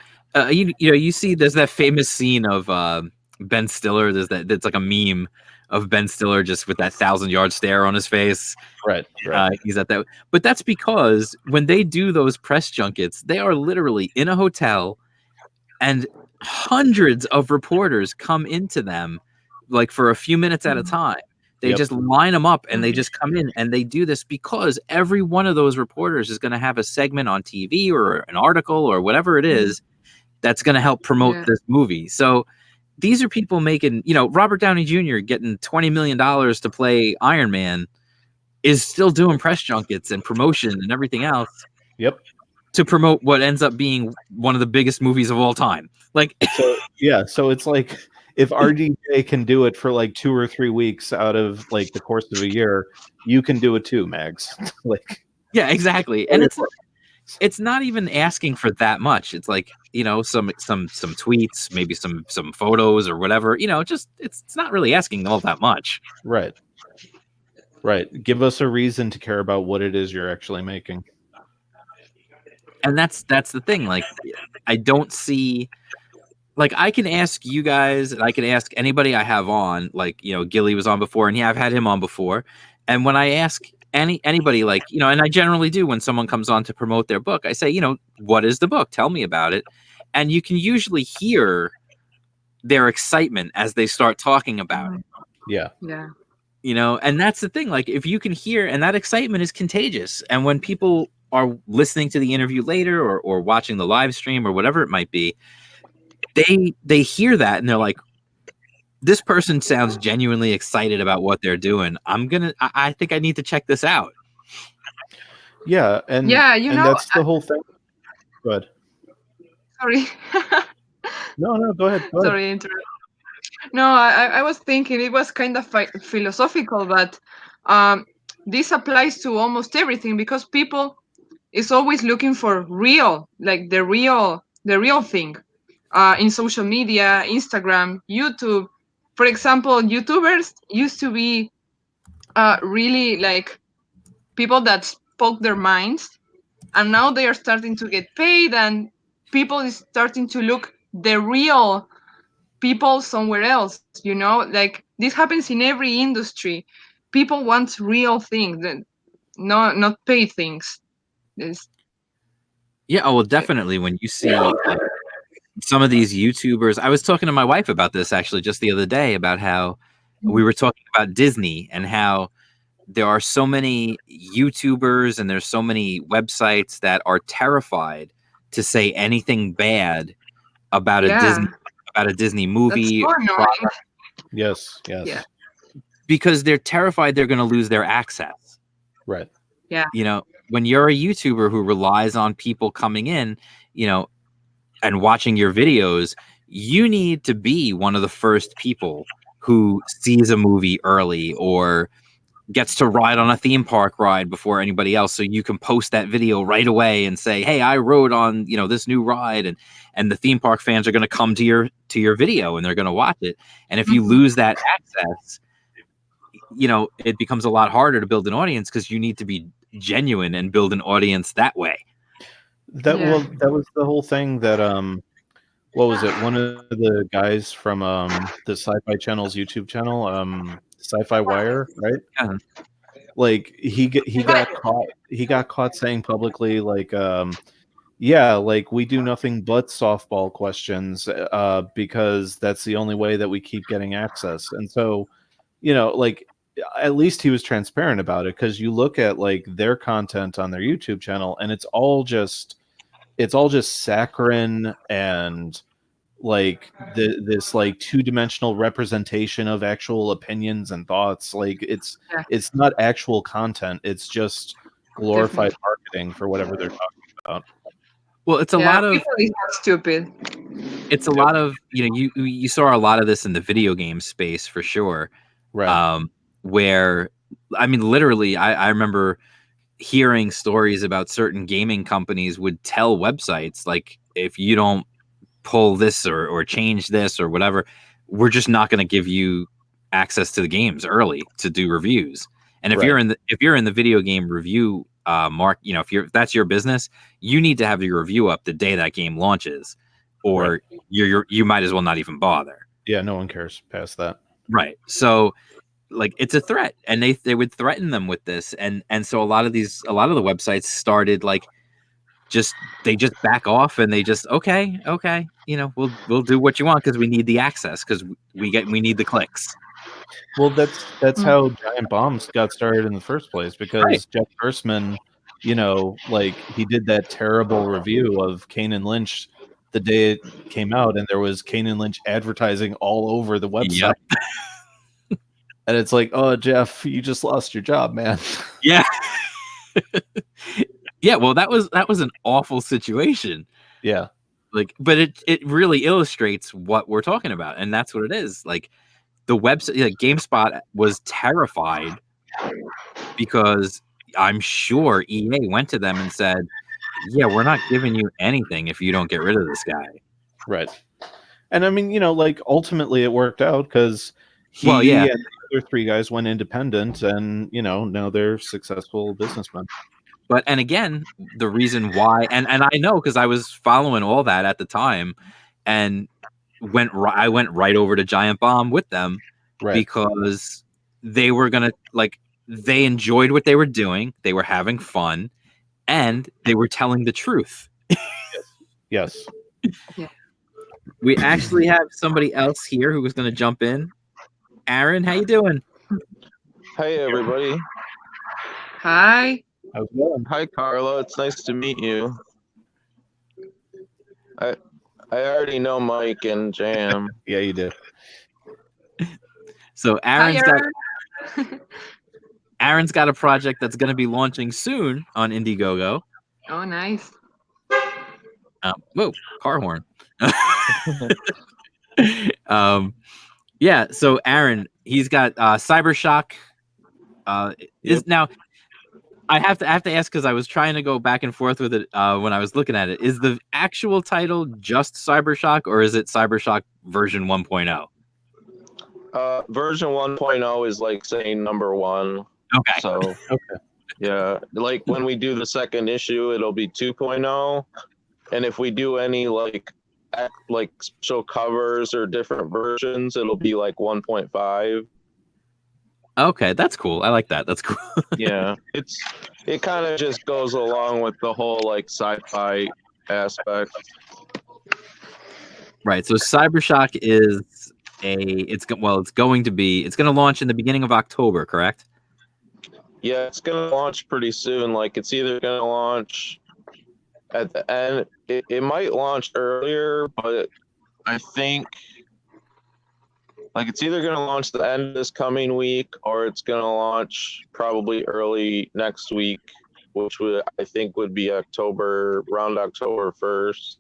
you see there's that famous scene of Ben Stiller. That's like a meme of Ben Stiller just with that 1,000-yard stare on his face. Right. He's at that, but that's because when they do those press junkets, they are literally in a hotel, and hundreds of reporters come into them, like for a few minutes at a time. They just line them up and they just come in, and they do this because every one of those reporters is going to have a segment on TV or an article or whatever it is that's going to help promote this movie. So these are people making, Robert Downey Jr. getting $20 million to play Iron Man is still doing press junkets and promotion and everything else. Yep. To promote what ends up being one of the biggest movies of all time. Like, so it's like, if RDJ can do it for like 2 or 3 weeks out of like the course of a year, you can do it too, Mags. Like, yeah, exactly. And it's not even asking for that much. It's like, some tweets, maybe some photos or whatever, just it's not really asking all that much. Right. Give us a reason to care about what it is you're actually making. And that's the thing. Like, I don't see, like, I can ask you guys, and I can ask anybody I have on, like, Gilly was on before, and I've had him on before. And when I ask anybody, like, and I generally do when someone comes on to promote their book, I say, what is the book? Tell me about it. And you can usually hear their excitement as they start talking about it. Yeah. And that's the thing. Like, if you can hear, and that excitement is contagious. And when people are listening to the interview later or watching the live stream or whatever it might be, they hear that and they're like, this person sounds genuinely excited about what they're doing. I think I need to check this out. Yeah. And that's the whole thing. Go ahead. Sorry. No, go ahead. Sorry, interrupt. No, I was thinking it was kind of philosophical, but this applies to almost everything, because people is always looking for real, like the real thing, in social media, Instagram, YouTube. For example, YouTubers used to be really like people that spoke their minds, and now they are starting to get paid, and people is starting to look the real people somewhere else. Like, this happens in every industry. People want real things, not paid things. Yeah, well, definitely. When you see some of these YouTubers, I was talking to my wife about this actually just the other day, about how we were talking about Disney and how there are so many YouTubers and there's so many websites that are terrified to say anything bad about a Disney movie. That's so annoying. Yes. Yeah. Because they're terrified they're going to lose their access. Right. Yeah. When you're a YouTuber who relies on people coming in, and watching your videos, you need to be one of the first people who sees a movie early or gets to ride on a theme park ride before anybody else. So you can post that video right away and say, hey, I rode on, this new ride, and the theme park fans are going to come to your video and they're going to watch it. And if you lose that access, it becomes a lot harder to build an audience because you need to be genuine and build an audience that way. That was the whole thing that what was it? One of the guys from the Sci-Fi Channel's YouTube channel, Sci-Fi Wire, right? Yeah. Like he got caught saying publicly like yeah, like we do nothing but softball questions because that's the only way that we keep getting access. And so, like at least he was transparent about it, because you look at like their content on their YouTube channel and it's all just saccharine and like this like two-dimensional representation of actual opinions and thoughts. Like it's not actual content, it's just glorified marketing for whatever they're talking about. Well, it's a lot of people are stupid. It's a lot of you saw a lot of this in the video game space for sure, right? Where I mean, literally, I remember hearing stories about certain gaming companies would tell websites like, if you don't pull this or change this or whatever, we're just not going to give you access to the games early to do reviews. And if you're in the video game review mark, if that's your business, you need to have your review up the day that game launches, or you might as well not even bother. Yeah, no one cares past that. Right. So like it's a threat, and they would threaten them with this, and so a lot of the websites started like they just back off, and they just okay, we'll do what you want because we need the access, because we need the clicks. Well, that's how Giant Bombs got started in the first place, because Jeff Gerstmann, like he did that terrible review of Kane and Lynch the day it came out, and there was Kane and Lynch advertising all over the website. Yep. And it's like, oh, Jeff, you just lost your job, man. Yeah. Yeah, well, that was an awful situation. Yeah. Like, but it really illustrates what we're talking about, and that's what it is. Like, the website, like GameSpot was terrified because I'm sure EA went to them and said, yeah, we're not giving you anything if you don't get rid of this guy. Right. And I mean, like ultimately it worked out, because he and the other three guys went independent, and now they're successful businessmen. But, and again, the reason why, and I know because I was following all that at the time, and I went right over to Giant Bomb with them, because they were gonna, like, they enjoyed what they were doing, they were having fun, and they were telling the truth. Yes. Yeah. We actually have somebody else here who was going to jump in. Aaron, how you doing? Hey, everybody. Hi. How's it going? Hi, Carlo. It's nice to meet you. I already know Mike and Jam. Yeah, you do. So Aaron's got a project that's going to be launching soon on Indiegogo. Oh, nice. Whoa, car horn. Yeah, so Aaron, he's got Cybershock. Now I have to ask, because I was trying to go back and forth with it when I was looking at it. Is the actual title just Cybershock, or is it Cybershock version 1.0? Version 1.0 is like saying number one. Okay. So yeah, like when we do the second issue, it'll be 2.0, and if we do any like special covers or different versions, it'll be like 1.5. Okay, that's cool. I like that. That's cool. Yeah, it kind of just goes along with the whole like sci-fi aspect. Right. So Cybershock is it's going to launch in the beginning of October, correct? Yeah, it's going to launch pretty soon. Like, it's either going to launch at the end. It might launch earlier, but I think like it's either going to launch the end of this coming week, or it's going to launch probably early next week, which I think would be around October 1st.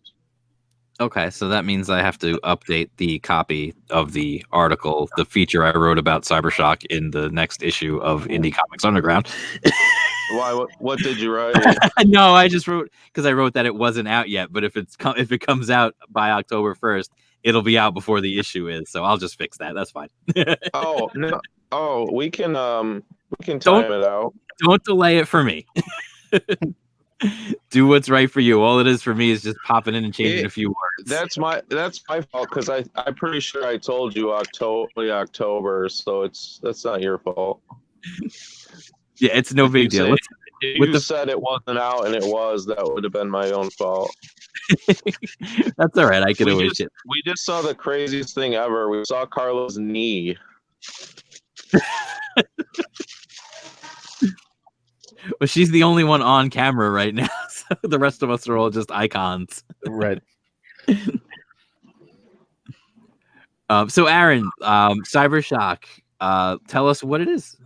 Okay, so that means I have to update the copy of the article, the feature I wrote about Cybershock in the next issue of Indie Comics Underground. Why? What did you write? No, I just wrote because I wrote that it wasn't out yet. But if it comes out by October 1st, it'll be out before the issue is. So I'll just fix that. That's fine. Oh no! Oh, we can time Don't- it out. Don't delay it for me. Do what's right for you. All it is for me is just popping in and changing a few words. That's my fault because I'm pretty sure I told you October, so that's not your fault. Yeah, it's no big deal. If with you the- said it wasn't out and it was, that would have been my own fault. That's all right. I could always shit. We just saw the craziest thing ever. We saw Carla's knee. Well, she's the only one on camera right now. So the rest of us are all just icons. Right. So Aaron, Cybershock, tell us what it is.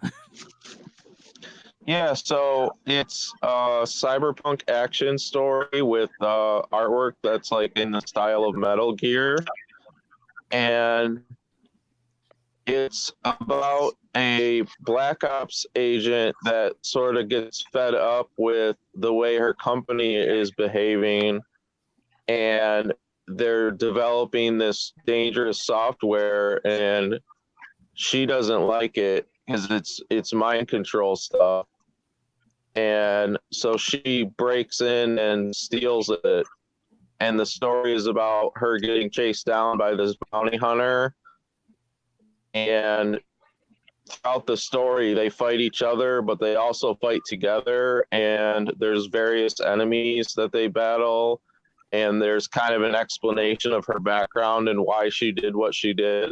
Yeah, so it's a cyberpunk action story with artwork that's like in the style of Metal Gear. And it's about a Black Ops agent that sort of gets fed up with the way her company is behaving. And they're developing this dangerous software, and she doesn't like it because it's mind control stuff. And so she breaks in and steals it. And the story is about her getting chased down by this bounty hunter. And throughout the story, they fight each other, but they also fight together. And there's various enemies that they battle. And there's kind of an explanation of her background and why she did what she did.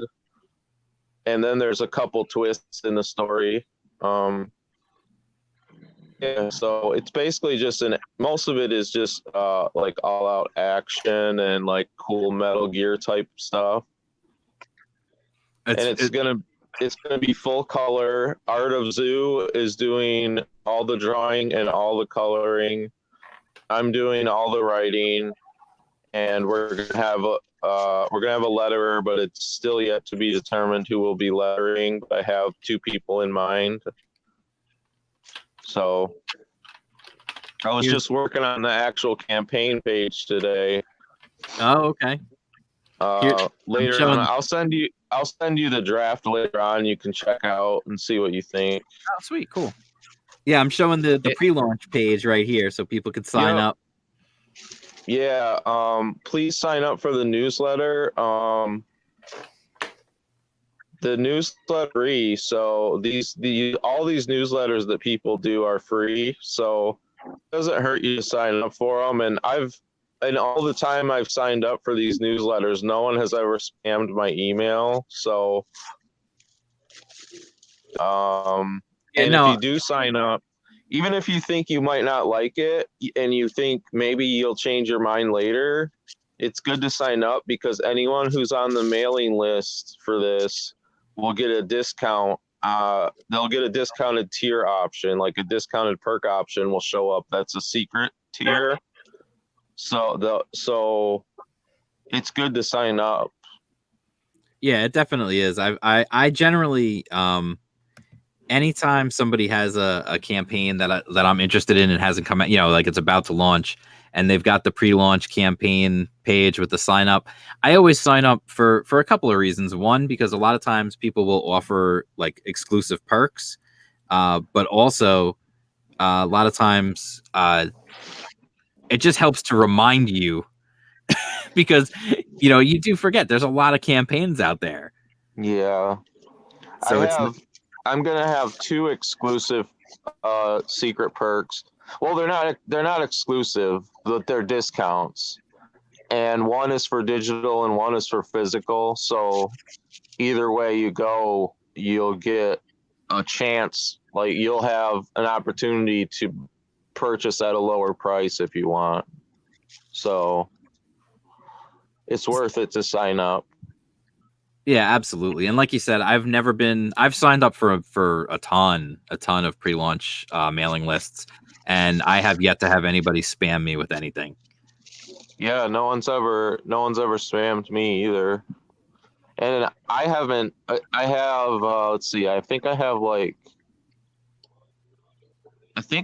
And then there's a couple twists in the story. Yeah, so it's basically just most of it is just like all out action and like cool Metal Gear type stuff. It's gonna be full color. Art of Zoo is doing all the drawing and all the coloring. I'm doing all the writing, and we're gonna have a letterer, but it's still yet to be determined who will be lettering. But I have 2 people in mind. So I was just working on the actual campaign page today. Oh, okay. Later on, I'll send you the draft later on. You can check out and see what you think. Oh, sweet, cool. Yeah, I'm showing the pre-launch page right here, so people could sign up. Yeah, please sign up for the newsletter. The newsletter free, so all these newsletters that people do are free, so it doesn't hurt you to sign up for them. And all the time I've signed up for these newsletters, no one has ever spammed my email. So, if you do sign up, even if you think you might not like it and you think maybe you'll change your mind later, it's good to sign up because anyone who's on the mailing list for this will get a discount. They'll get a discounted tier option, like a discounted perk option will show up. That's a secret tier. So it's good to sign up. Yeah, it definitely is. I generally anytime somebody has a campaign that I'm interested in and hasn't come out, like it's about to launch, and they've got the pre-launch campaign page with the sign up, I always sign up for a couple of reasons. One, because a lot of times people will offer like exclusive perks, but also a lot of times it just helps to remind you because you do forget there's a lot of campaigns out there. Yeah. So I'm gonna have 2 exclusive secret perks. Well, they're not exclusive, but they're discounts. And one is for digital and one is for physical. So either way you go, you'll get a chance, like you'll have an opportunity to purchase at a lower price if you want. So it's worth it to sign up. Yeah, absolutely. And like you said, I've signed up for a ton of pre-launch mailing lists, and I have yet to have anybody spam me with anything. Yeah, no one's ever spammed me either. And I have let's see, I think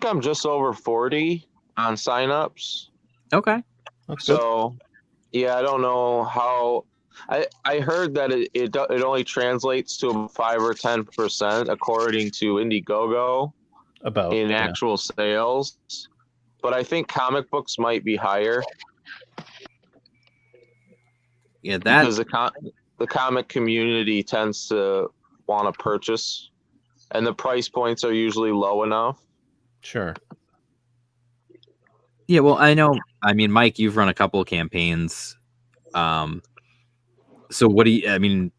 I'm just over 40 on signups. Okay. That's good. So yeah, I don't know how. I heard that it only translates to 5 or 10% according to Indiegogo About in actual sales, but I think comic books might be higher. Yeah, that because the comic community tends to want to purchase, and the price points are usually low enough. Sure. Yeah, well, I know. I mean, Mike, you've run a couple of campaigns. So what do you? I mean,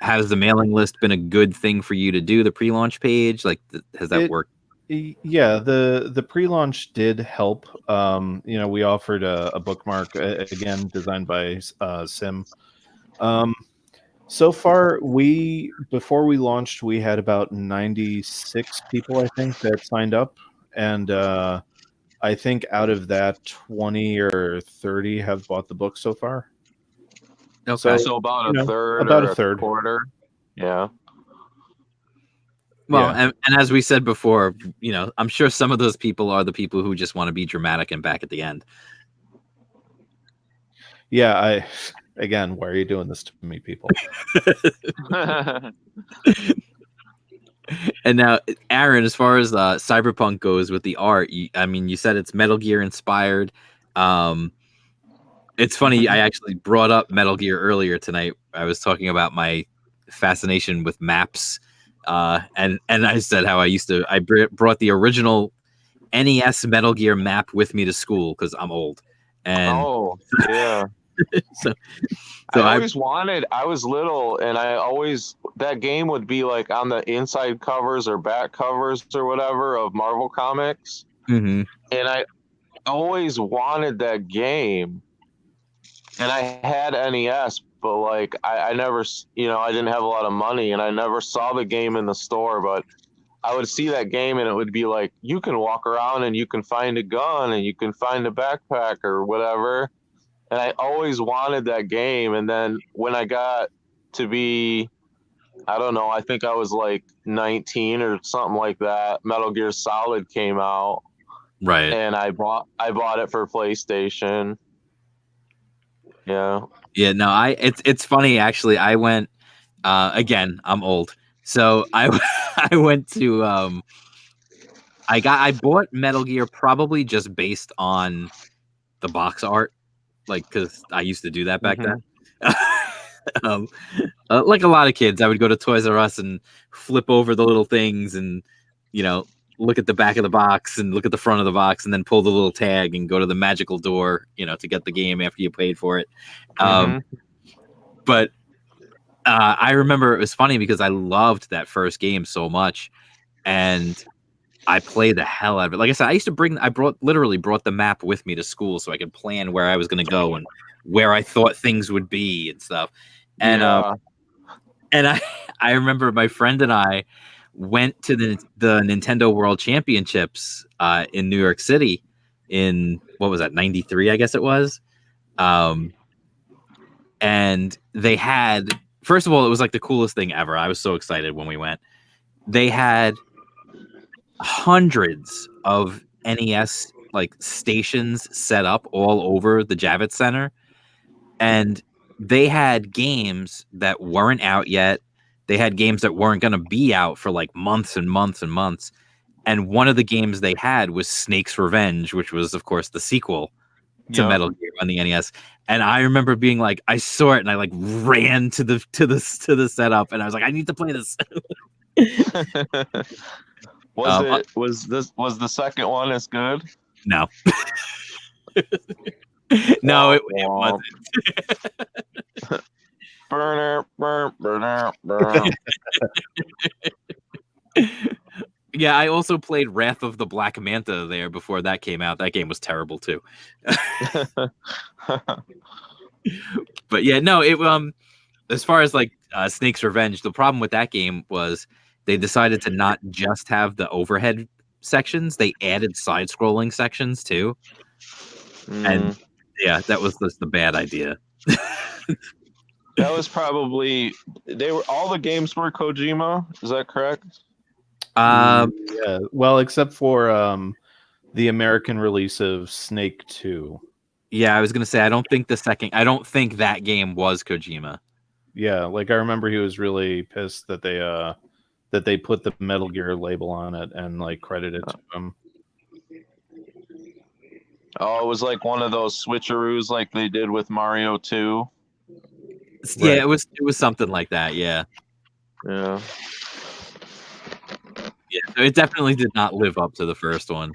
has the mailing list been a good thing for you to do the pre-launch page? Like, has that worked? Yeah, the pre-launch did help. We offered a bookmark again designed by Sim. So far, before we launched, we had about 96 people, I think, that signed up, and I think out of that, 20 or 30 have bought the book so far. Okay, so about a third, about or a third, quarter. Yeah. Well, and as we said before, I'm sure some of those people are the people who just want to be dramatic and back at the end. Yeah, again, why are you doing this to me, people? And now, Aaron, as far as Cyberpunk goes with the art, you said it's Metal Gear inspired. It's funny, I actually brought up Metal Gear earlier tonight. I was talking about my fascination with maps. And I said how I brought the original NES Metal Gear map with me to school because I'm old. And yeah. so I was little, and that game would be like on the inside covers or back covers or whatever of Marvel Comics. Mm-hmm. And I always wanted that game. And I had NES, but like I never, I didn't have a lot of money, and I never saw the game in the store. But I would see that game, and it would be like, you can walk around and you can find a gun and you can find a backpack or whatever. And I always wanted that game. And then when I got to be, I don't know, I think I was like 19 or something like that, Metal Gear Solid came out. Right. And I bought it for PlayStation. Yeah. Yeah, no, it's funny actually. I went again, I'm old. So I went to I bought Metal Gear probably just based on the box art, like cuz I used to do that back then. Like a lot of kids, I would go to Toys R Us and flip over the little things and look at the back of the box and look at the front of the box and then pull the little tag and go to the magical door, to get the game after you paid for it. But I remember it was funny because I loved that first game so much, and I played the hell out of it. Like I said, I literally brought the map with me to school so I could plan where I was going to go and where I thought things would be and stuff. And I remember my friend and I went to the Nintendo World Championships in New York City in, what was that, 93, I guess it was. And they had, first of all, it was like the coolest thing ever. I was so excited when we went. They had hundreds of NES like stations set up all over the Javits Center. And they had games that weren't out yet. They had games that weren't going to be out for like months and months and months. And one of the games they had was Snake's Revenge, which was, of course, the sequel to Metal Gear on the NES. And I remember being like, I saw it and I like ran to the setup and I was like, I need to play this. Was the second one as good? No. No, it wasn't. Yeah, I also played Wrath of the Black Manta there before that came out. That game was terrible too. But yeah, no, it as far as like Snake's Revenge, the problem with that game was they decided to not just have the overhead sections, they added side-scrolling sections too. And yeah, that was just the bad idea. That was probably all the games were Kojima, is that correct? Yeah, well, except for the American release of Snake 2. Yeah, I was gonna say I don't think that game was Kojima. Yeah, like I remember he was really pissed that they put the Metal Gear label on it and like credited to him. Oh, it was like one of those switcheroos like they did with Mario 2. Yeah, it was something like that. Yeah. Yeah. Yeah, so it definitely did not live up to the first one.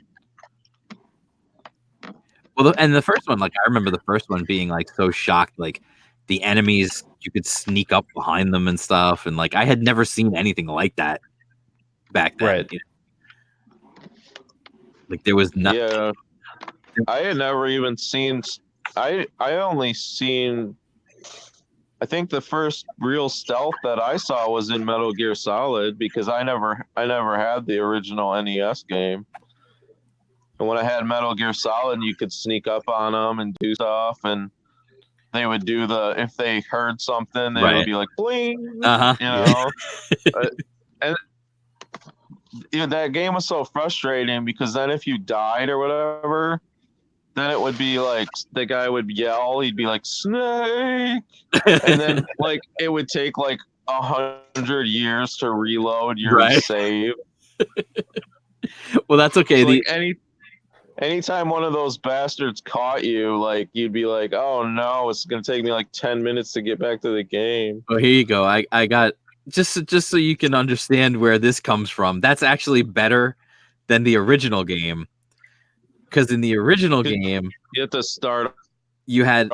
Well, and the first one, like I remember the first one being like so shocked, like the enemies you could sneak up behind them and stuff, and like I had never seen anything like that back then. Right. You know? Like there was nothing. Yeah. I had never even seen. I only seen. I think the first real stealth that I saw was in Metal Gear Solid because I never had the original NES game. And when I had Metal Gear Solid, you could sneak up on them and do stuff, and they would do if they heard something, they would be like bling, you know. And you know, that game was so frustrating because then if you died or whatever, then it would be like the guy would yell, he'd be like snake, and then like it would take like 100 years to reload your save. Well, that's okay. So, like, anytime one of those bastards caught you, like you'd be like, oh no, it's gonna take me like 10 minutes to get back to the game. Oh, here you go. I got just so you can understand where this comes from. That's actually better than the original game. Because in the original game, you have to start. You had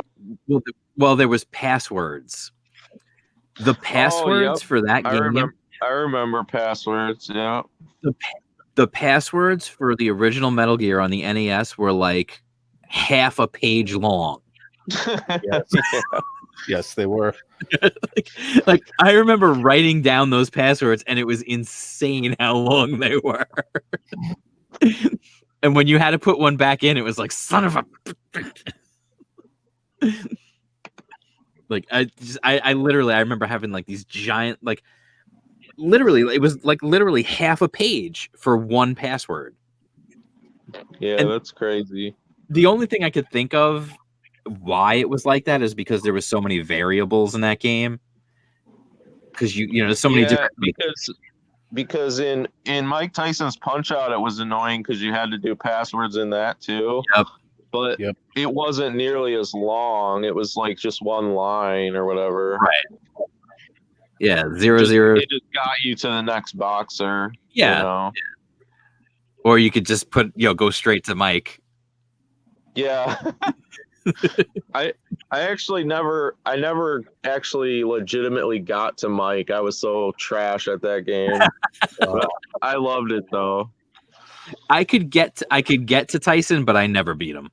there was passwords. The passwords for that game. I remember passwords. Yeah. The passwords for the original Metal Gear on the NES were like half a page long. Yes, they were. like I remember writing down those passwords, and it was insane how long they were. And when you had to put one back in, it was like, son of a... Like, I literally, I remember having like these giant, like, literally, it was like literally half a page for one password. Yeah, and that's crazy. The only thing I could think of why it was like that is because there was so many variables in that game. Because you know, there's so many different... Because in Mike Tyson's Punch-Out, it was annoying because you had to do passwords in that too. Yep. But it wasn't nearly as long. It was like just one line or whatever. Right. Yeah, 0-0. It just got you to the next boxer. Yeah. You know? Or you could just go straight to Mike. Yeah. I never actually legitimately got to Mike. I was so trash at that game. I loved it though. I could get to Tyson, but I never beat him.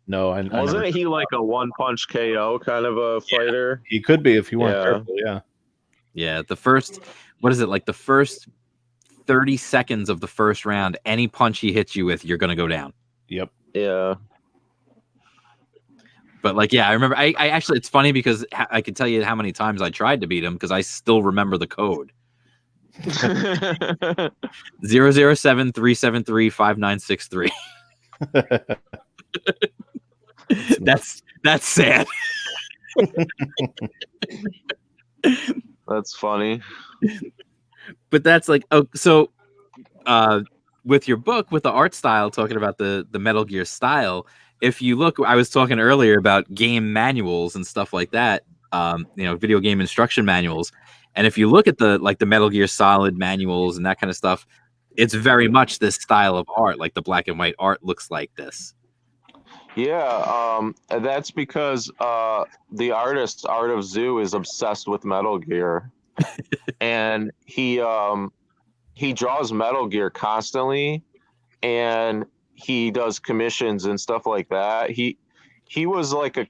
No, wasn't he like a one punch KO kind of a fighter? He could be if you weren't careful. Yeah. Yeah. The first, what is it like? The first 30 seconds of the first round, any punch he hits you with, you're gonna go down. Yep. Yeah. But like, yeah, I remember. I actually, it's funny because I can tell you how many times I tried to beat him because I still remember the code. 007-373-5963. That's sad. That's funny. But that's like, oh, so with your book, with the art style, talking about the Metal Gear style. If you look, I was talking earlier about game manuals and stuff like that, video game instruction manuals. And if you look at the Metal Gear Solid manuals and that kind of stuff, it's very much this style of art. Like the black and white art looks like this. Yeah, that's because the artist Art of Zoo is obsessed with Metal Gear, and he draws Metal Gear constantly, and he does commissions and stuff like that. He was like a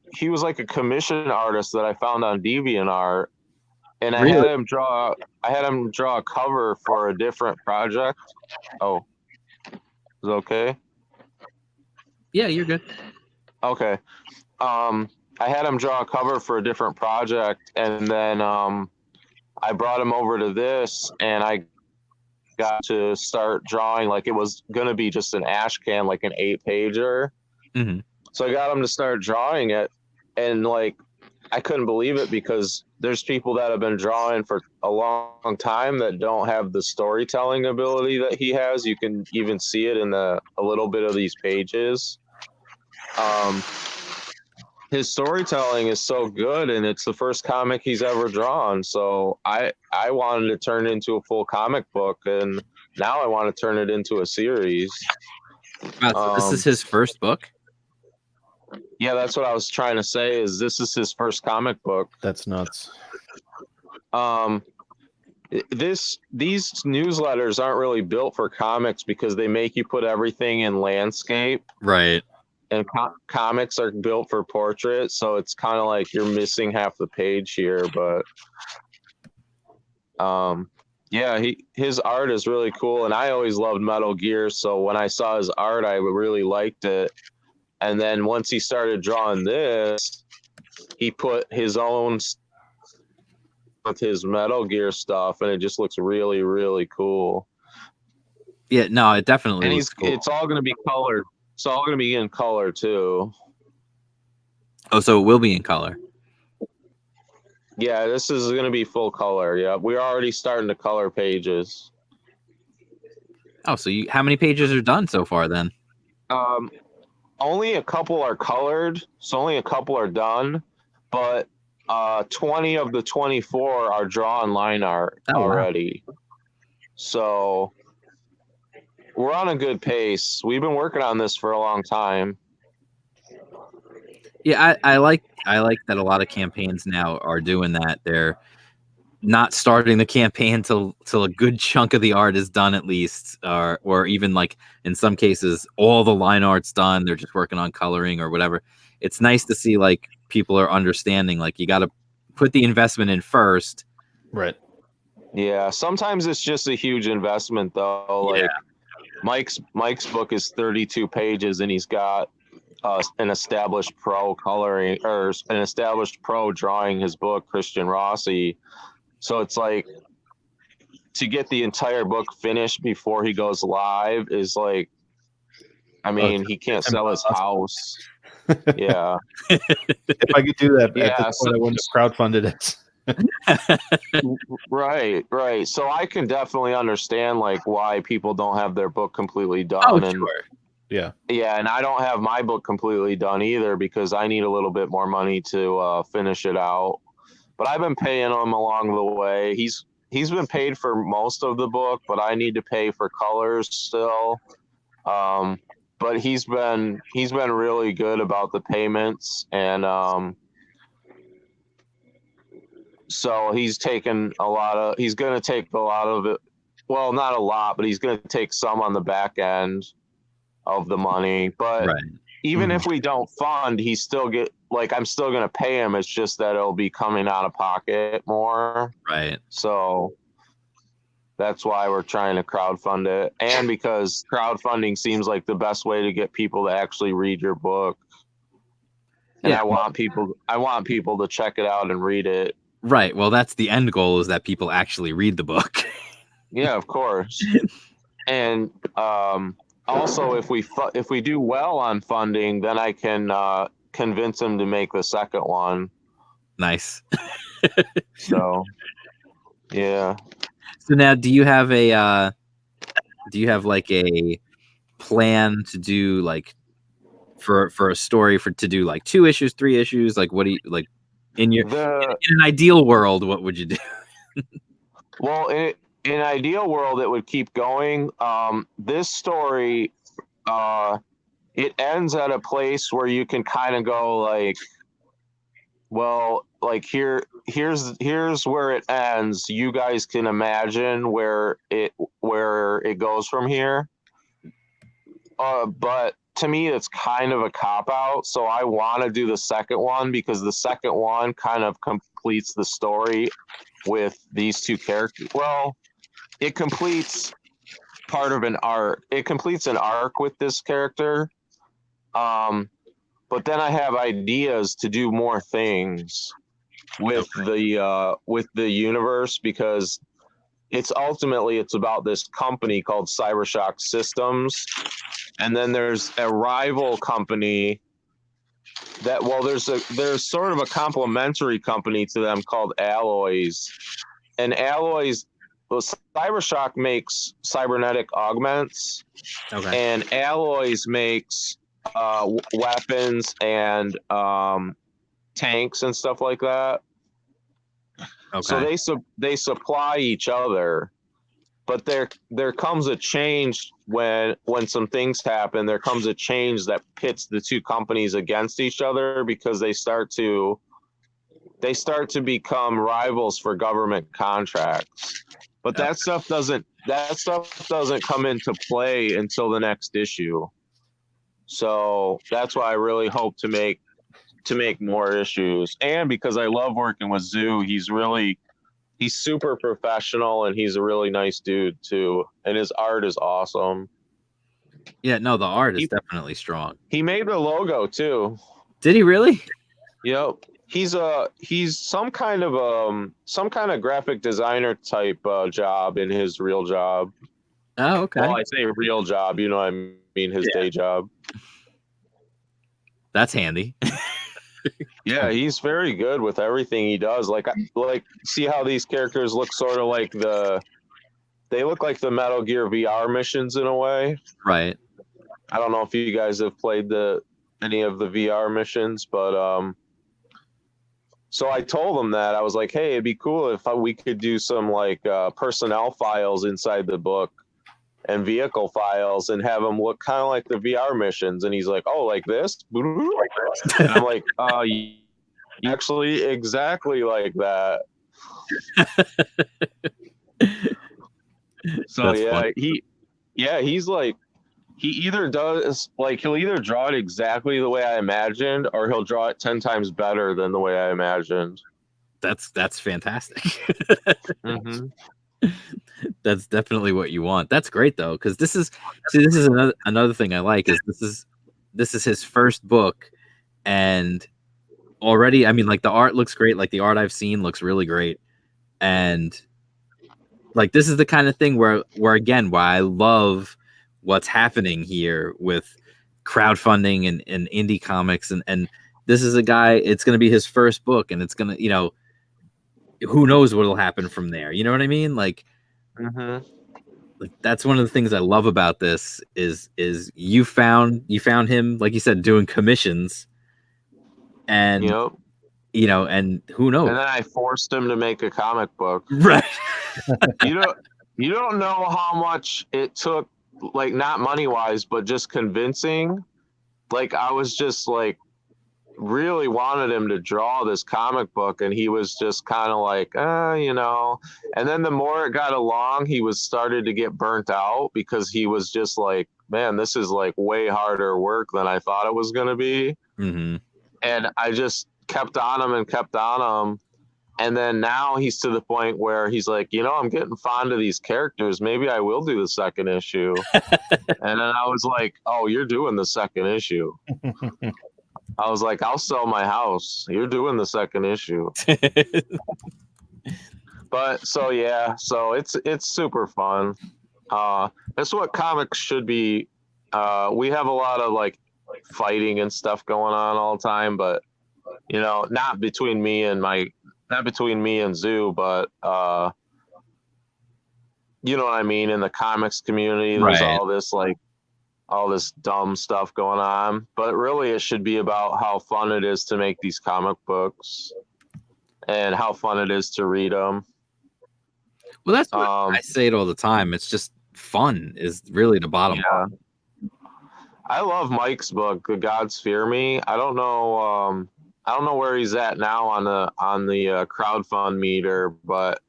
commission artist that I found on DeviantArt, and I had him draw a cover for a different project. Oh, is it okay? Yeah, you're good. Okay. I had him draw a cover for a different project, and then I brought him over to this, and I got to start drawing like it was going to be just an ash can, like an 8-pager. Mm-hmm. So I got him to start drawing it, and like I couldn't believe it because there's people that have been drawing for a long time that don't have the storytelling ability that he has. You can even see it in a little bit of these pages. His storytelling is so good, and it's the first comic he's ever drawn. So I wanted to turn it into a full comic book, and now I want to turn it into a series. Wow, so this is his first book? Yeah, that's what I was trying to say. Is this is his first comic book? That's nuts. These newsletters aren't really built for comics because they make you put everything in landscape. Right. And comics are built for portraits, so it's kind of like you're missing half the page here. But yeah, his art is really cool, and I always loved Metal Gear. So when I saw his art, I really liked it. And then once he started drawing this, he put his own with his Metal Gear stuff, and it just looks really, really cool. Yeah, no, it definitely. And looks cool. It's all going to be colored. It's all going to be in color too. Oh, so it will be in color. Yeah, this is going to be full color. Yeah, we're already starting to color pages. Oh, so how many pages are done so far then? Only a couple are colored, so only a couple are done, but 20 of the 24 are drawn line art already. Wow. So we're on a good pace. We've been working on this for a long time. Yeah, I like that a lot of campaigns now are doing that. They're not starting the campaign till a good chunk of the art is done at least, or even like in some cases all the line art's done. They're just working on coloring or whatever. It's nice to see like people are understanding like you got to put the investment in first. Right. Yeah, sometimes it's just a huge investment though. Like Mike's book is 32 pages, and he's got an established pro coloring or an established pro drawing his book, Christian Rossi. So it's like to get the entire book finished before he goes live is like, I mean, he can't sell his house. Yeah. If I could do that, at this point, I wouldn't have crowdfunded it. Right. So I can definitely understand like why people don't have their book completely done. Oh, and sure. Yeah, and I don't have my book completely done either because I need a little bit more money to finish it out. But I've been paying him along the way. He's been paid for most of the book, but I need to pay for colors still. But he's been really good about the payments, and so he's taken he's going to take a lot of it. Well, not a lot, but he's going to take some on the back end of the money. But even if we don't fund, he still I'm still going to pay him. It's just that it'll be coming out of pocket more. Right. So that's why we're trying to crowdfund it. And because crowdfunding seems like the best way to get people to actually read your book. And I want people to check it out and read it. Right. Well, that's the end goal, is that people actually read the book. Yeah, of course. And also, if we do well on funding, then I can convince him to make the second one. Nice. So, yeah. So now, do you have like a plan to do like for a story to do like 2 issues, 3 issues? Like, what do you like in an ideal world? What would you do? Well, in an ideal world, it would keep going. This story, it ends at a place where you can kind of go like, well, like here's where it ends. You guys can imagine where it goes from here. But to me, it's kind of a cop-out. So I want to do the second one because the second one kind of completes the story with these 2 characters. Well, it completes part of an arc. It completes an arc with this character. But then I have ideas to do more things with the universe, because it's about this company called Cybershock Systems, and then there's a rival company that well, there's sort of a complementary company to them called Alloys, and Alloys, well, Cybershock makes cybernetic augments, Okay. and Alloys makes weapons and tanks and stuff like that. Okay. So they supply each other, but there comes a change when some things happen. There comes a change that pits the two companies against each other because they start to become rivals for government contracts. But that stuff doesn't come into play until the next issue. So that's why I really hope to make more issues. And because I love working with Zoo, he's super professional and he's a really nice dude too. And his art is awesome. Yeah, no, the art is definitely strong. He made the logo too. Did he really? Yep. He's some kind of graphic designer type job in his real job. Oh, okay. Well, I say real job, you know what I mean, his day job. That's handy. Yeah, he's very good with everything he does. Like see how these characters look sort of like they look like the Metal Gear VR missions in a way. Right. I don't know if you guys have played any of the VR missions, but so I told them that I was like, hey, it'd be cool if we could do some like personnel files inside the book and vehicle files and have them look kind of like the VR missions. And he's like, oh, like this? And I'm like, actually exactly like that. So That's yeah, funny. he's like, he'll either draw it exactly the way I imagined or he'll draw it 10 times better than the way I imagined. That's fantastic. Mm-hmm. That's definitely what you want. That's great though, because this is another thing I like is this is his first book, and already, I mean, like the art looks great. Like the art I've seen looks really great, and like this is the kind of thing where again, why I love what's happening here with crowdfunding and indie comics, and this is a guy. It's going to be his first book, and it's going to, who knows what'll happen from there. You know what I mean? Like, like that's one of the things I love about this is you found him, like you said, doing commissions, and Yep. And who knows? And then I forced him to make a comic book. Right. You don't know how much it took, like not money wise, but just convincing. Like I was just like really wanted him to draw this comic book, and he was just kind of like, and then the more it got along, he was started to get burnt out because he was just like, man, this is like way harder work than I thought it was going to be. Mm-hmm. And I just kept on him. And then now he's to the point where he's like, I'm getting fond of these characters. Maybe I will do the second issue. And then I was like, oh, you're doing the second issue. I was like, I'll sell my house. You're doing the second issue. But so it's super fun. That's what comics should be. We have a lot of like fighting and stuff going on all the time, but not between me and Zoo, but you know what I mean? In the comics community, there's Right. all this dumb stuff going on, but really it should be about how fun it is to make these comic books and how fun it is to read them. Well, that's what I say it all the time. It's just fun is really the bottom line. I love Mike's book, The Gods Fear Me. I don't know where he's at now on the crowdfund meter, but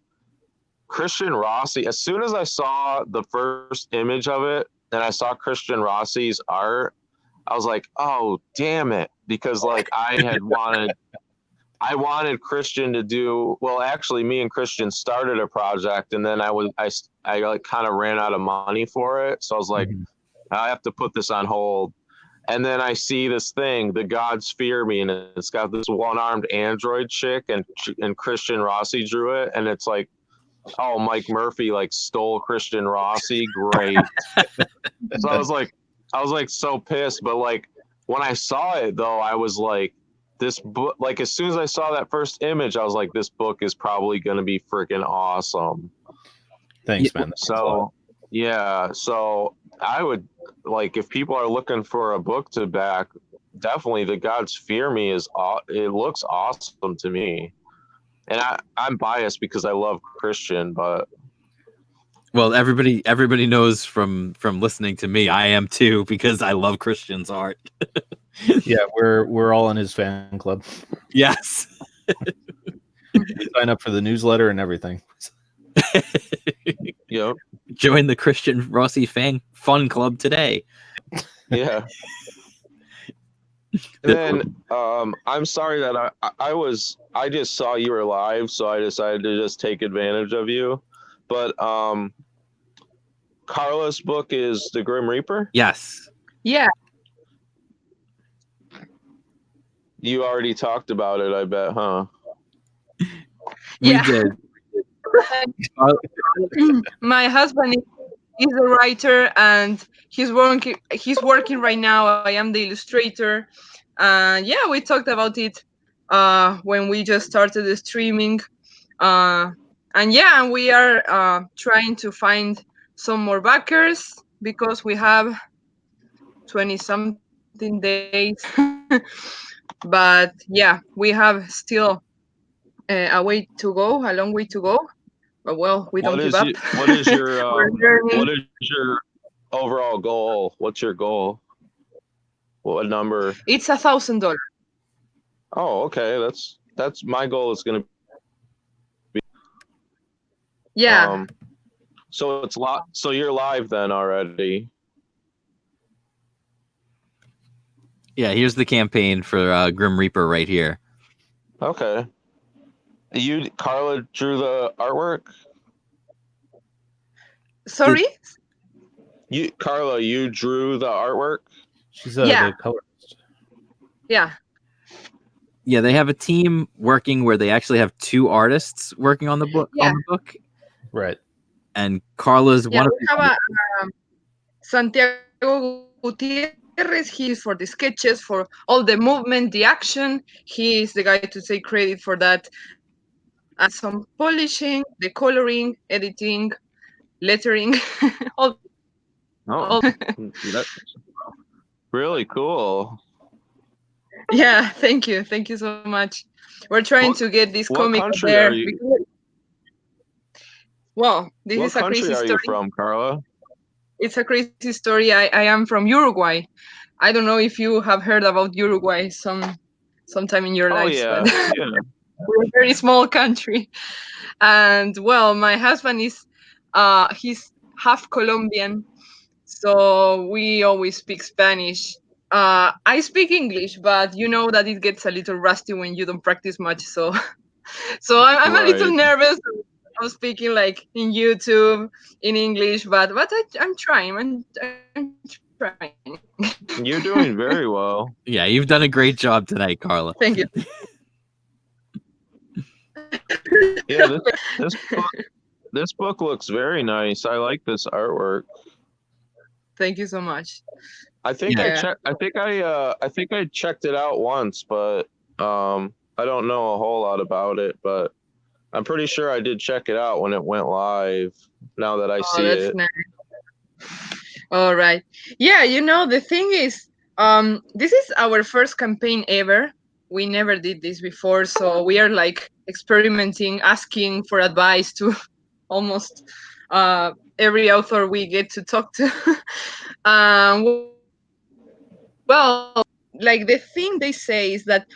Christian Rossi, as soon as I saw the first image of it and I saw Christian Rossi's art, I was like, oh, damn it. Because like I wanted Christian to do, well, actually me and Christian started a project, and then I like kind of ran out of money for it. So I was like, I have to put this on hold. And then I see this thing, The Gods Fear Me, and it's got this one-armed android chick, and Christian Rossi drew it, and it's like, oh, Mike Murphy like stole Christian Rossi. Great. So I was like so pissed. But like when I saw it though, I was like, this book, like as soon as I saw that first image, I was like, this book is probably going to be freaking awesome. Thanks, man. So yeah, so I would like, if people are looking for a book to back, definitely The Gods Fear Me it looks awesome to me. And I'm biased because I love Christian, but well, everybody knows from listening to me, I am too, because I love Christian's art. Yeah, we're all in his fan club. Yes. Sign up for the newsletter and everything. yep. Join the Christian Rossi Fun Club today. Yeah. And then I'm sorry that I just saw you were live, so I decided to just take advantage of you. But Carla's book is The Grim Reaper? Yes. Yeah. You already talked about it, I bet, huh? We Yeah. did. My husband is a writer, and he's working right now. I am the illustrator. Yeah, we talked about it when we just started the streaming. And yeah, we are trying to find some more backers because we have 20 something days. But yeah, we have still a way to go, a long way to go. But well, we don't give up. What is your We're learning. what is your overall goal? What's your goal? What number? It's $1,000. Oh, okay. That's my goal is going to be. Yeah. So so you're live then already. Yeah, here's the campaign for Grim Reaper right here. Okay. Carla drew the artwork? Sorry? Carla, you drew the artwork? She's Yeah. the colorist. Yeah. Yeah, they have a team working where they actually have 2 artists working on the book. Yeah. On the book, Right. and Carla's Yeah, one of we have Santiago Gutierrez. He's for the sketches, for all the movement, the action. He is the guy to take credit for that. And some polishing, the coloring, editing, lettering, all. That's really cool. Yeah, thank you so much. We're trying to get this What comic country there. are you? Well, this What is a crazy country are story. you from, Carla? It's a crazy story. I am from Uruguay. I don't know if you have heard about Uruguay sometime in your lives, Yeah, but yeah. we're a very small country. And well, my husband is he's half Colombian, so we always speak Spanish. I speak English, but you know that it gets a little rusty when you don't practice much. So I'm a little Right. nervous of speaking like in YouTube in English, but I'm trying. I'm trying. You're doing very well. Yeah, you've done a great job tonight, Carla. Thank you. Yeah, this book looks very nice. I like this artwork. Thank you so much. I think Yeah. I think I checked it out once, but I don't know a whole lot about it, but I'm pretty sure I did check it out when it went live. Now that I see That's it. nice. All right. Yeah, the thing is, this is our first campaign ever. We never did this before, so we are like experimenting, asking for advice to almost every author we get to talk to. Well, like the thing they say is that,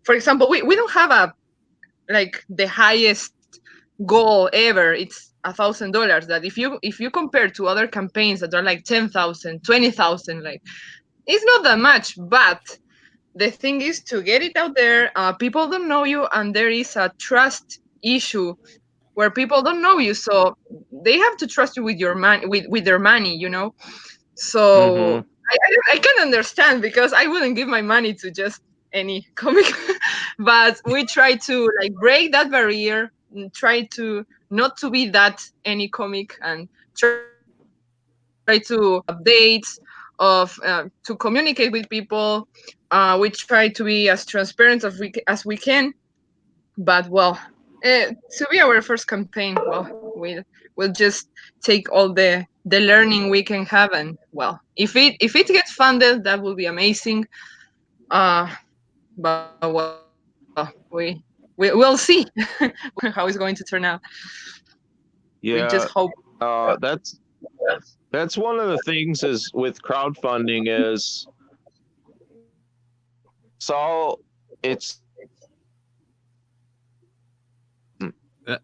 for example, we don't have the highest goal ever. It's $1,000. That if you compare to other campaigns that are like 10,000, 20,000, like it's not that much. But the thing is to get it out there. People don't know you, and there is a trust issue where people don't know you, so they have to trust you with your money, with their money. So I can understand, because I wouldn't give my money to just any comic. But we try to break that barrier, and try to not to be that any comic, and try to updates of to communicate with people, We try to be as transparent as we can. But well, to be our first campaign, well, we'll just take all the learning we can have, and well, if it gets funded, that will be amazing. But well, we'll see how it's going to turn out. Yeah, We just hope. That's one of the things is with crowdfunding is it's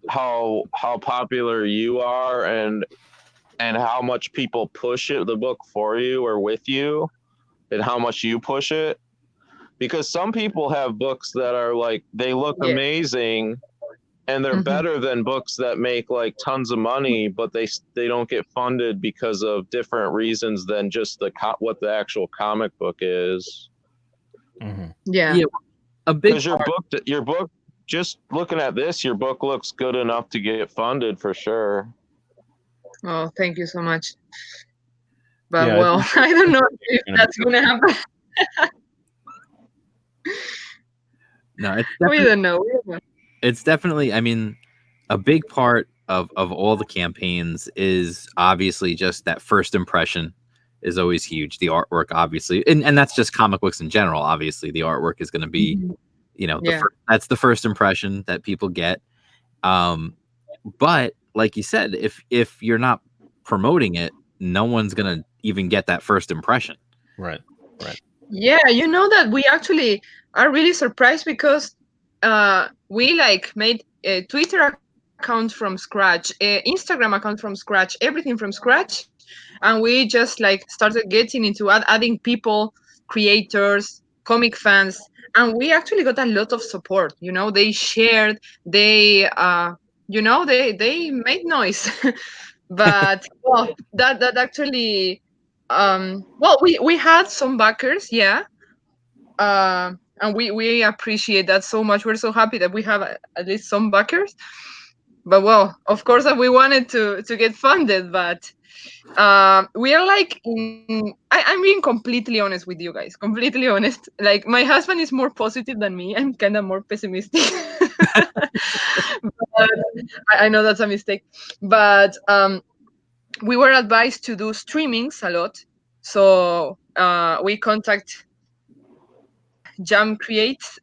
how popular you are and how much people push the book for you or with you, and how much you push it. Because some people have books that are like, they look amazing and they're better than books that make like tons of money, but they don't get funded because of different reasons than just what the actual comic book is. Yeah. A big because your book, just looking at this, your book looks good enough to get funded for sure. Oh, thank you so much. But well, I don't know if that's gonna happen. No, we don't know. It's definitely, I mean, a big part of all the campaigns is obviously just that first impression is always huge. The artwork, obviously, and that's just comic books in general. Obviously, the artwork is going to be, you know, that's the first impression that people get. But like you said, if you're not promoting it, no one's going to even get that first impression. Right. Yeah, you know that we actually are really surprised because we like made a Twitter account from scratch, Instagram account from scratch, everything from scratch, and we just like started getting into adding people, creators, comic fans, and we actually got a lot of support. You know, they shared, they they made noise, but well, that actually. Well, we had some backers, yeah, and we appreciate that so much. We're so happy that we have at least some backers. But well, of course, that we wanted to get funded, but we are like, I'm being completely honest with you guys, completely honest. Like my husband is more positive than me. I'm kind of more pessimistic. But I know that's a mistake, but we were advised to do streamings a lot, so we contact Jam Creates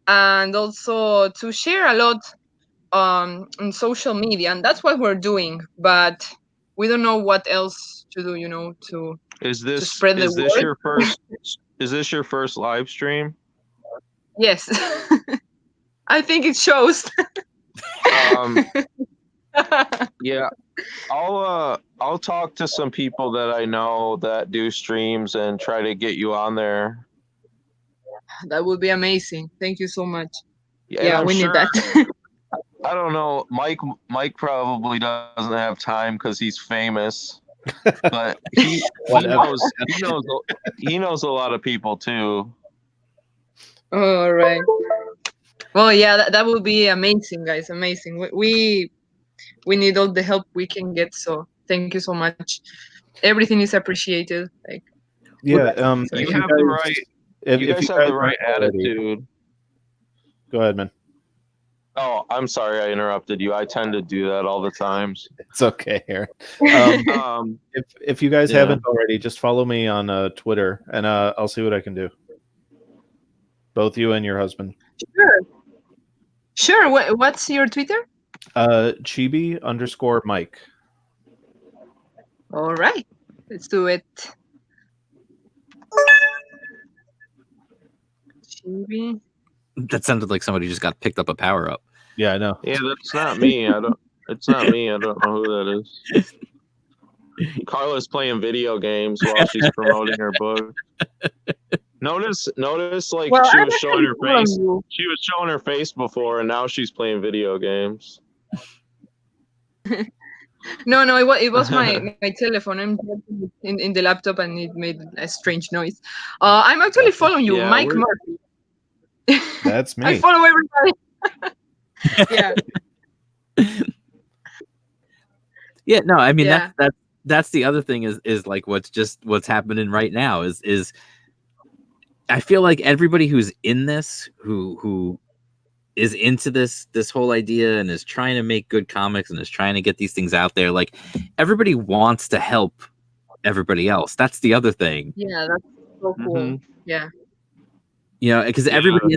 and also to share a lot on social media, and that's what we're doing. But we don't know what else to do, you know, to spread the word. Is this your first live stream? Yes. I think it shows. Yeah, I'll talk to some people that I know that do streams and try to get you on there. That would be amazing. Thank you so much. Yeah, we need that. I don't know. Mike probably doesn't have time because he's famous, but he knows a lot of people too. All right. Well, yeah, that would be amazing, guys. Amazing. We need all the help we can get. So thank you so much. Everything is appreciated. Like, yeah, you have the right. You guys have the right attitude. Go ahead, man. Oh, I'm sorry I interrupted you. I tend to do that all the times. It's okay, Aaron. If you guys haven't already, just follow me on Twitter, and I'll see what I can do. Both you and your husband. Sure. What's your Twitter? Chibi_Mike. All right. Let's do it. Chibi. That sounded like somebody just got picked up a power up. Yeah, I know. Yeah, that's not me. It's not me. I don't know who that is. Carla's playing video games while she's promoting her book. Notice, like she was showing her face. She was showing her face before, and now she's playing video games. No, it was my telephone. I'm in the laptop, and it made a strange noise. I'm actually following you, Mike Murphy. That's me. I follow everybody. Yeah. Yeah. No, I mean that's the other thing is like what's happening right now is I feel like everybody who's in this, who is into this whole idea and is trying to make good comics and is trying to get these things out there, like everybody wants to help everybody else. That's the other thing. Yeah, that's so cool. Yeah. You know, because everybody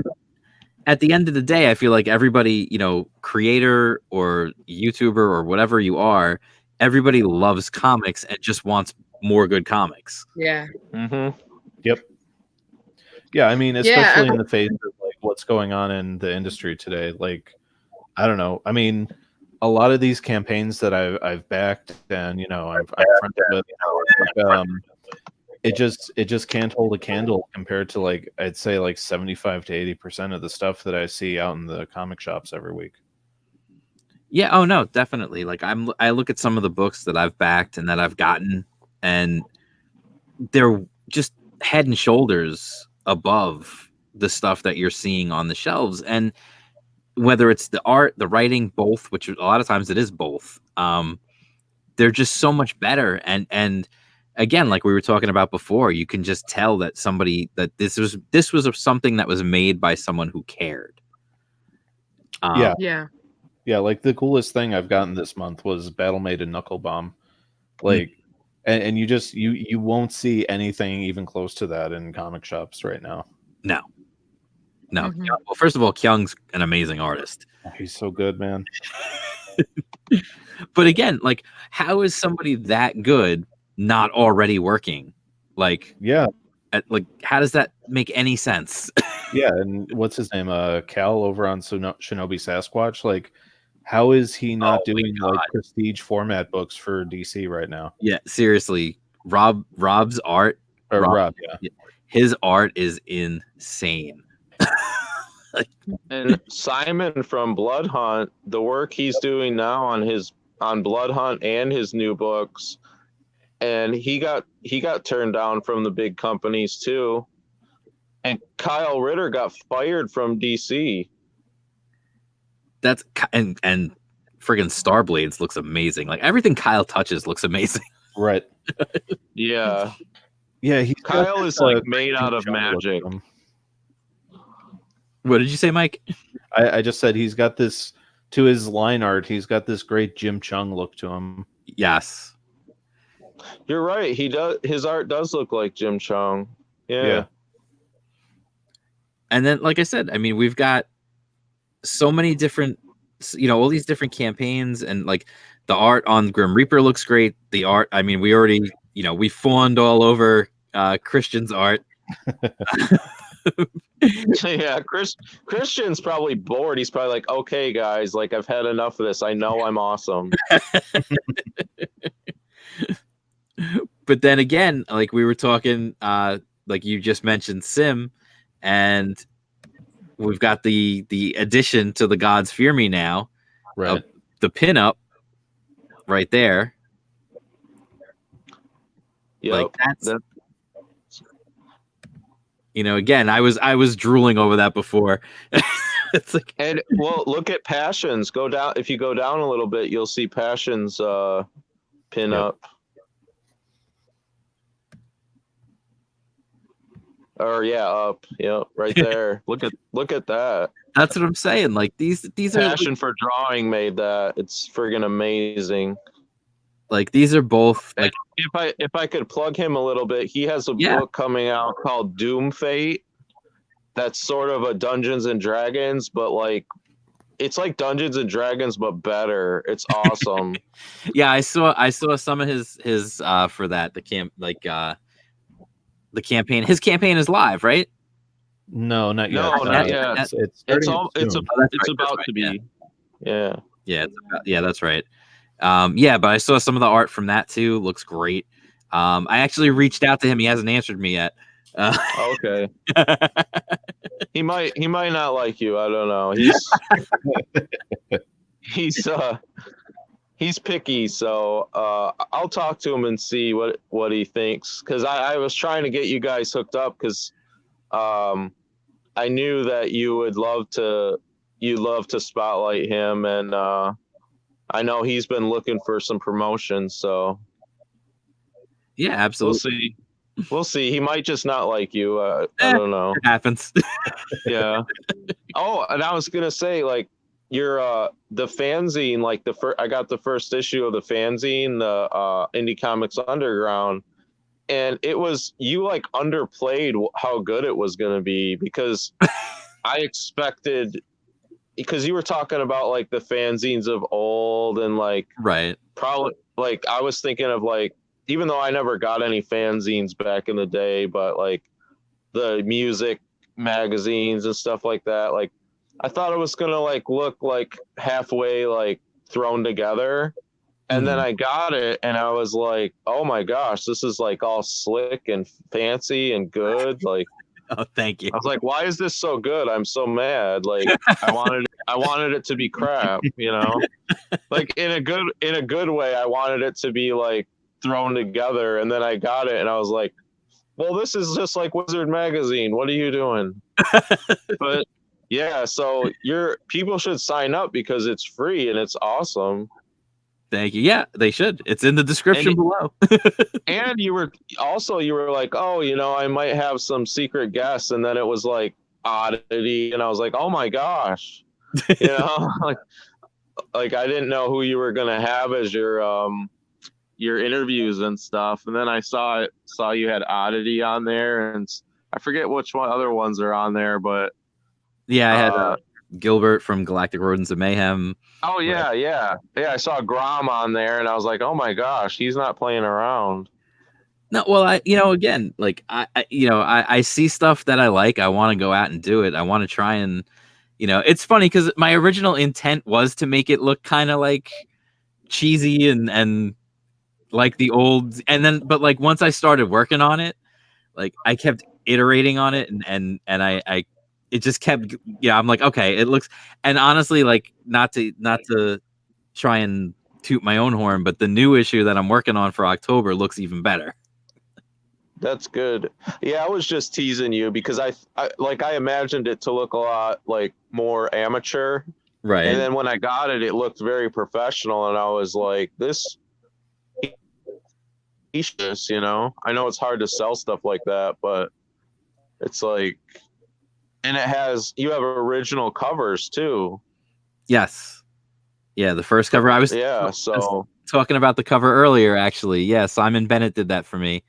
at the end of the day, I feel like everybody, you know, creator or YouTuber or whatever you are, everybody loves comics and just wants more good comics. Yeah. Yep. Yeah, I mean, especially in the face of like what's going on in the industry today. Like, I don't know. I mean, a lot of these campaigns that I've backed and, you know, I'm friends with, like, it just can't hold a candle compared to, like, I'd say like 75 to 80% of the stuff that I see out in the comic shops every week. Yeah, oh no, definitely. Like I look at some of the books that I've backed and that I've gotten, and they're just head and shoulders above the stuff that you're seeing on the shelves. And whether it's the art, the writing, both, which a lot of times it is both, they're just so much better. And again, like we were talking about before, you can just tell that this was something that was made by someone who cared. Yeah, like the coolest thing I've gotten this month was Battle Maiden Knuckle Bomb. Like, and you just you won't see anything even close to that in comic shops right now. No. Well, first of all, Kyung's an amazing artist. He's so good, man. But again, like, how is somebody that good not already working? Like, like, how does that make any sense? Yeah, and what's his name? Cal over on Shinobi Sasquatch. Like, how is he not doing like prestige format books for DC right now? Yeah, seriously. Rob's art. Rob, his art is insane. And Simon from Blood Hunt, the work he's doing now on Blood Hunt and his new books, and he got turned down from the big companies too. And Kyle Ritter got fired from DC. That's and friggin' Starblades looks amazing. Like everything Kyle touches looks amazing. Right. Yeah. Yeah, Kyle is like made out of magic. What did you say, Mike? I just said he's got this, to his line art, he's got this great Jim Chung look to him. Yes. You're right. He does. His art does look like Jim Chung. Yeah. And then, like I said, I mean, we've got so many different, you know, all these different campaigns, and like the art on Grim Reaper looks great. The art, I mean, we already, you know, we fawned all over Christian's art. Yeah, Christian's probably bored. He's probably like, okay, guys, like I've had enough of this. I know I'm awesome. But then again, like we were talking, like you just mentioned Sim, and we've got the addition to the Gods Fear Me now, right? The pinup right there. Yeah, like that's you know, again, I was drooling over that before. It's like, and well, look at Passions. Go down. If you go down a little bit, you'll see Passions pin up. Or up. Yep, right there. look at that. That's what I'm saying. Like these are Passion for Drawing made that. It's friggin' amazing. Like these are both like, if I could plug him a little bit, he has a book coming out called Doom Fate. That's sort of a Dungeons and Dragons, but like it's like Dungeons and Dragons but better. It's awesome. Yeah, I saw some of his for that the campaign. His campaign is live, right? No, not yet. No, not yet. It's about to be. Yeah, that's right. But I saw some of the art from that too. Looks great. I actually reached out to him. He hasn't answered me yet. Okay. He might not like you. I don't know. He's picky, so I'll talk to him and see what he thinks. Because I was trying to get you guys hooked up because I knew that you would love to spotlight him, and I know he's been looking for some promotion. So yeah, absolutely. We'll see. We'll see. He might just not like you. I Eh. don't know. It happens. Yeah. Oh, and I was gonna say, like, your the fanzine, like I got the first issue of the fanzine, the Indie Comics Underground, and it was, you like underplayed how good it was gonna be, because I expected, because you were talking about like the fanzines of old, and like Right. probably, like, I was thinking of, like, even though I never got any fanzines back in the day, but like the music magazines and stuff like that, like I thought it was gonna like look like halfway like thrown together, and then I got it and I was like, oh my gosh, this is like all slick and fancy and good. Like, Oh, thank you. I was like, why is this so good? I'm so mad. Like, I wanted it to be crap, you know? Like, in a good way, I wanted it to be like thrown together, and then I got it and I was like, well, this is just like Wizard Magazine. What are you doing? But yeah, so people should sign up because it's free and it's awesome. Thank you. Yeah, they should. It's in the description below. And you were like, oh, you know, I might have some secret guests, and then it was like Oddity, and I was like, oh my gosh, you know, like I didn't know who you were gonna have as your interviews and stuff, and then I saw you had Oddity on there, and I forget which other ones are on there, but yeah, I had Gilbert from Galactic Rodents of Mayhem. Oh yeah. I saw Grom on there, and I was like, oh my gosh, he's not playing around. No, well, again, like I see stuff that I like. I want to go out and do it. I want to try and, it's funny because my original intent was to make it look kind of like cheesy and like the old, and then, but like once I started working on it, like I kept iterating on it, and I it just kept, I'm like, okay, it looks, and honestly, like not to try and toot my own horn, but the new issue that I'm working on for October looks even better. That's good. Yeah, I was just teasing you because I imagined it to look a lot like more amateur. Right. And then when I got it, it looked very professional, and I was like, this, you know, I know it's hard to sell stuff like that, but it's like, and you have original covers too. Yes. Yeah, the first cover I was talking about the cover earlier, actually. Yeah, Simon Bennett did that for me.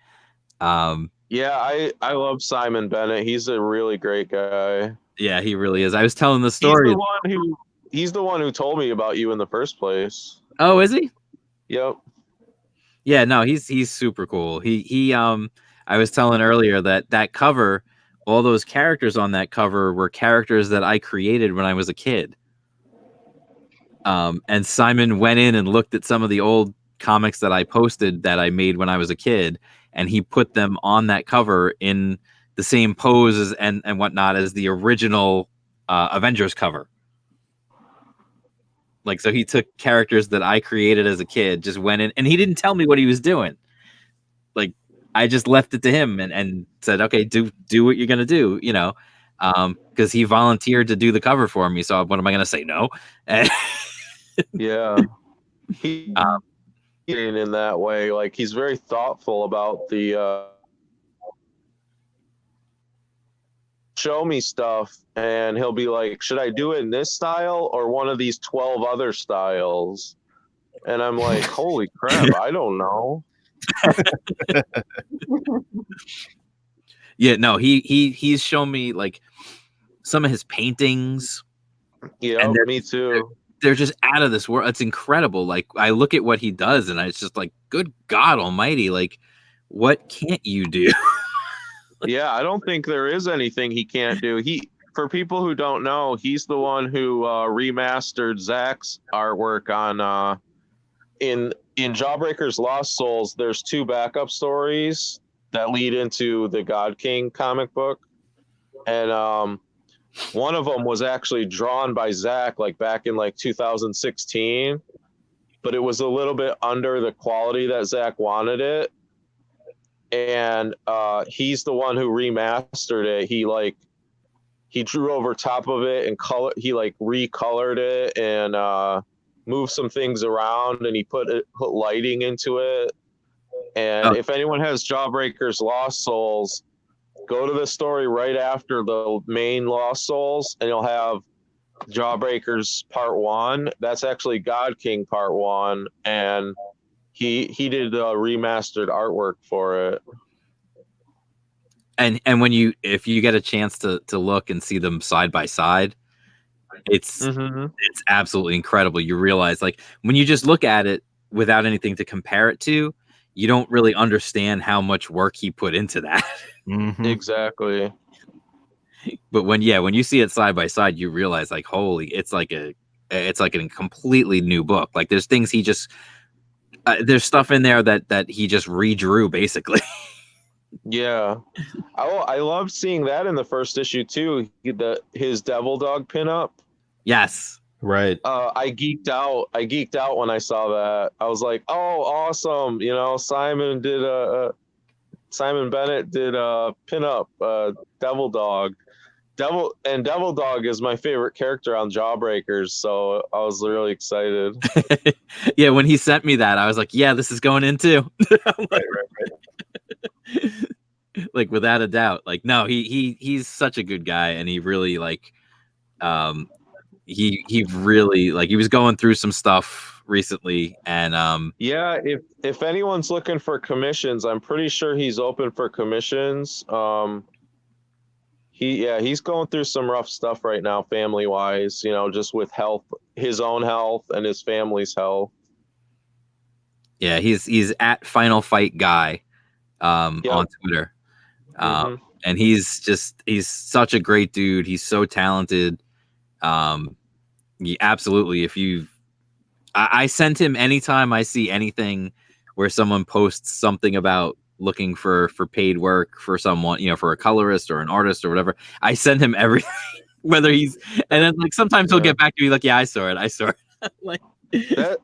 Yeah, I love Simon Bennett. He's a really great guy. Yeah, he really is. I was telling the story. He's the one who told me about you in the first place. Oh, is he? Yep. Yeah, no, he's super cool. He I was telling earlier that cover, all those characters on that cover were characters that I created when I was a kid. And Simon went in and looked at some of the old comics that I posted that I made when I was a kid, and he put them on that cover in the same poses and whatnot as the original Avengers cover. Like, so he took characters that I created as a kid, just went in, and he didn't tell me what he was doing. Like, I just left it to him and said, okay, do what you're going to do, because he volunteered to do the cover for me. So what am I going to say? No. Yeah. He in that way, like, he's very thoughtful about the show me stuff, and he'll be like, should I do it in this style or one of these 12 other styles? And I'm like, holy crap, I don't know. Yeah, no, he's shown me like some of his paintings. Yeah, me too. They're just out of this world. It's incredible. Like, I look at what he does, and it's just like, good God Almighty! Like, what can't you do? Yeah, I don't think there is anything he can't do. For people who don't know, he's the one who remastered Zach's artwork on in Jawbreaker's Lost Souls. There's 2 backup stories that lead into the God King comic book, and one of them was actually drawn by Zach like back in like 2016, but it was a little bit under the quality that Zach wanted it. And he's the one who remastered it. He drew over top of it and recolored it and moved some things around, and he put lighting into it. And if anyone has Jawbreaker's Lost Souls, go to the story right after the main Lost Souls, and you'll have Jawbreakers Part 1. That's actually God King Part 1, and he did remastered artwork for it. And if you get a chance to look and see them side by side, it's absolutely incredible. You realize, like, when you just look at it without anything to compare it to, you don't really understand how much work he put into that. Exactly. But when you see it side by side, you realize, like, holy, it's like a completely new book. Like, there's things he just there's stuff in there that he just redrew, basically. Yeah, I loved seeing that in the first issue too. His Devil Dog pinup. Yes. Right. I geeked out. I geeked out when I saw that. I was like, "Oh, awesome!" You know, Simon Bennett did a pinup, Devil Dog. Devil Dog is my favorite character on Jawbreakers, so I was really excited. Yeah, when he sent me that, I was like, "Yeah, this is going in too." Right. Like, without a doubt. Like, no, he's such a good guy, and he really, like, he really, like, he was going through some stuff recently, and yeah, if anyone's looking for commissions, I'm pretty sure he's open for commissions. He's going through some rough stuff right now, family wise, you know, just with health, his own health and his family's health. Yeah, he's at Final Fight Guy on Twitter. And he's such a great dude. He's so talented. Absolutely. I sent him, anytime I see anything where someone posts something about looking for paid work for someone, you know, for a colorist or an artist or whatever, I send him everything. Whether and then, like, sometimes he'll get back to me like, "Yeah, I saw it." Like,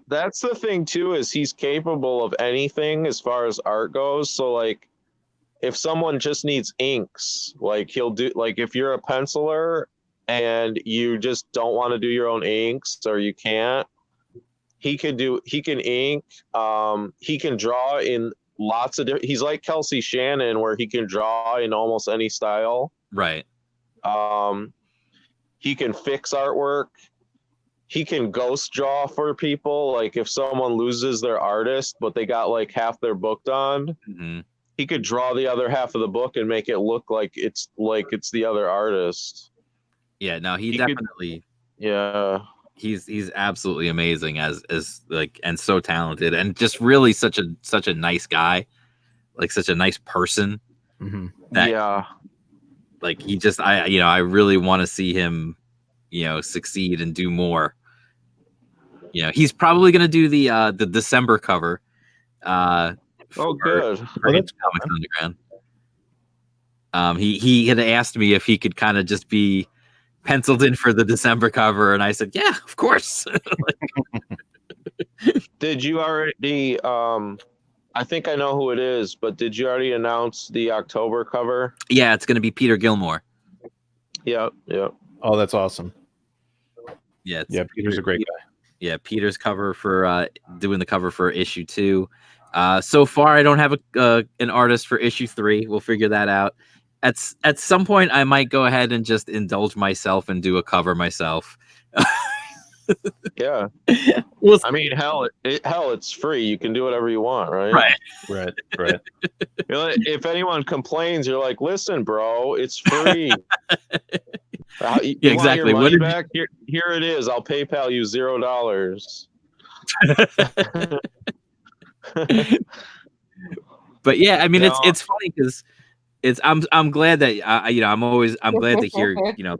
that's the thing too, is he's capable of anything as far as art goes. So, like, if someone just needs inks, like, he'll do, like, if you're a penciler and you just don't want to do your own inks, or you can't, he can ink, he can draw in lots of different, he's like Kelsey Shannon, where he can draw in almost any style. Right. He can fix artwork. He can ghost draw for people. Like, if someone loses their artist, but they got like half their book done, he could draw the other half of the book and make it look like it's the other artist. Yeah, no, he definitely. He's absolutely amazing as like, and so talented, and just really such a nice guy, like, such a nice person. Like, he just, I really want to see him, you know, succeed and do more. You know, he's probably going to do the December cover. Good. For Comics Underground. He had asked me if he could kind of just be penciled in for the December cover, and I said, "Yeah, of course." Did you already? I think I know who it is, but did you already announce the October cover? Yeah, it's going to be Peter Gilmore. Yeah. Oh, that's awesome. Yeah, Peter's a great guy. Yeah, Peter's cover for doing the cover for issue 2. So far, I don't have an artist for issue 3. We'll figure that out. At some point, I might go ahead and just indulge myself and do a cover myself. Yeah. I mean, hell, it's free. You can do whatever you want, right? Right. If anyone complains, you're like, "Listen, bro, it's free." Exactly. Want your money back? Here it is. I'll PayPal you $0. But yeah, I mean, it's funny because I'm glad that I'm glad to hear, you know,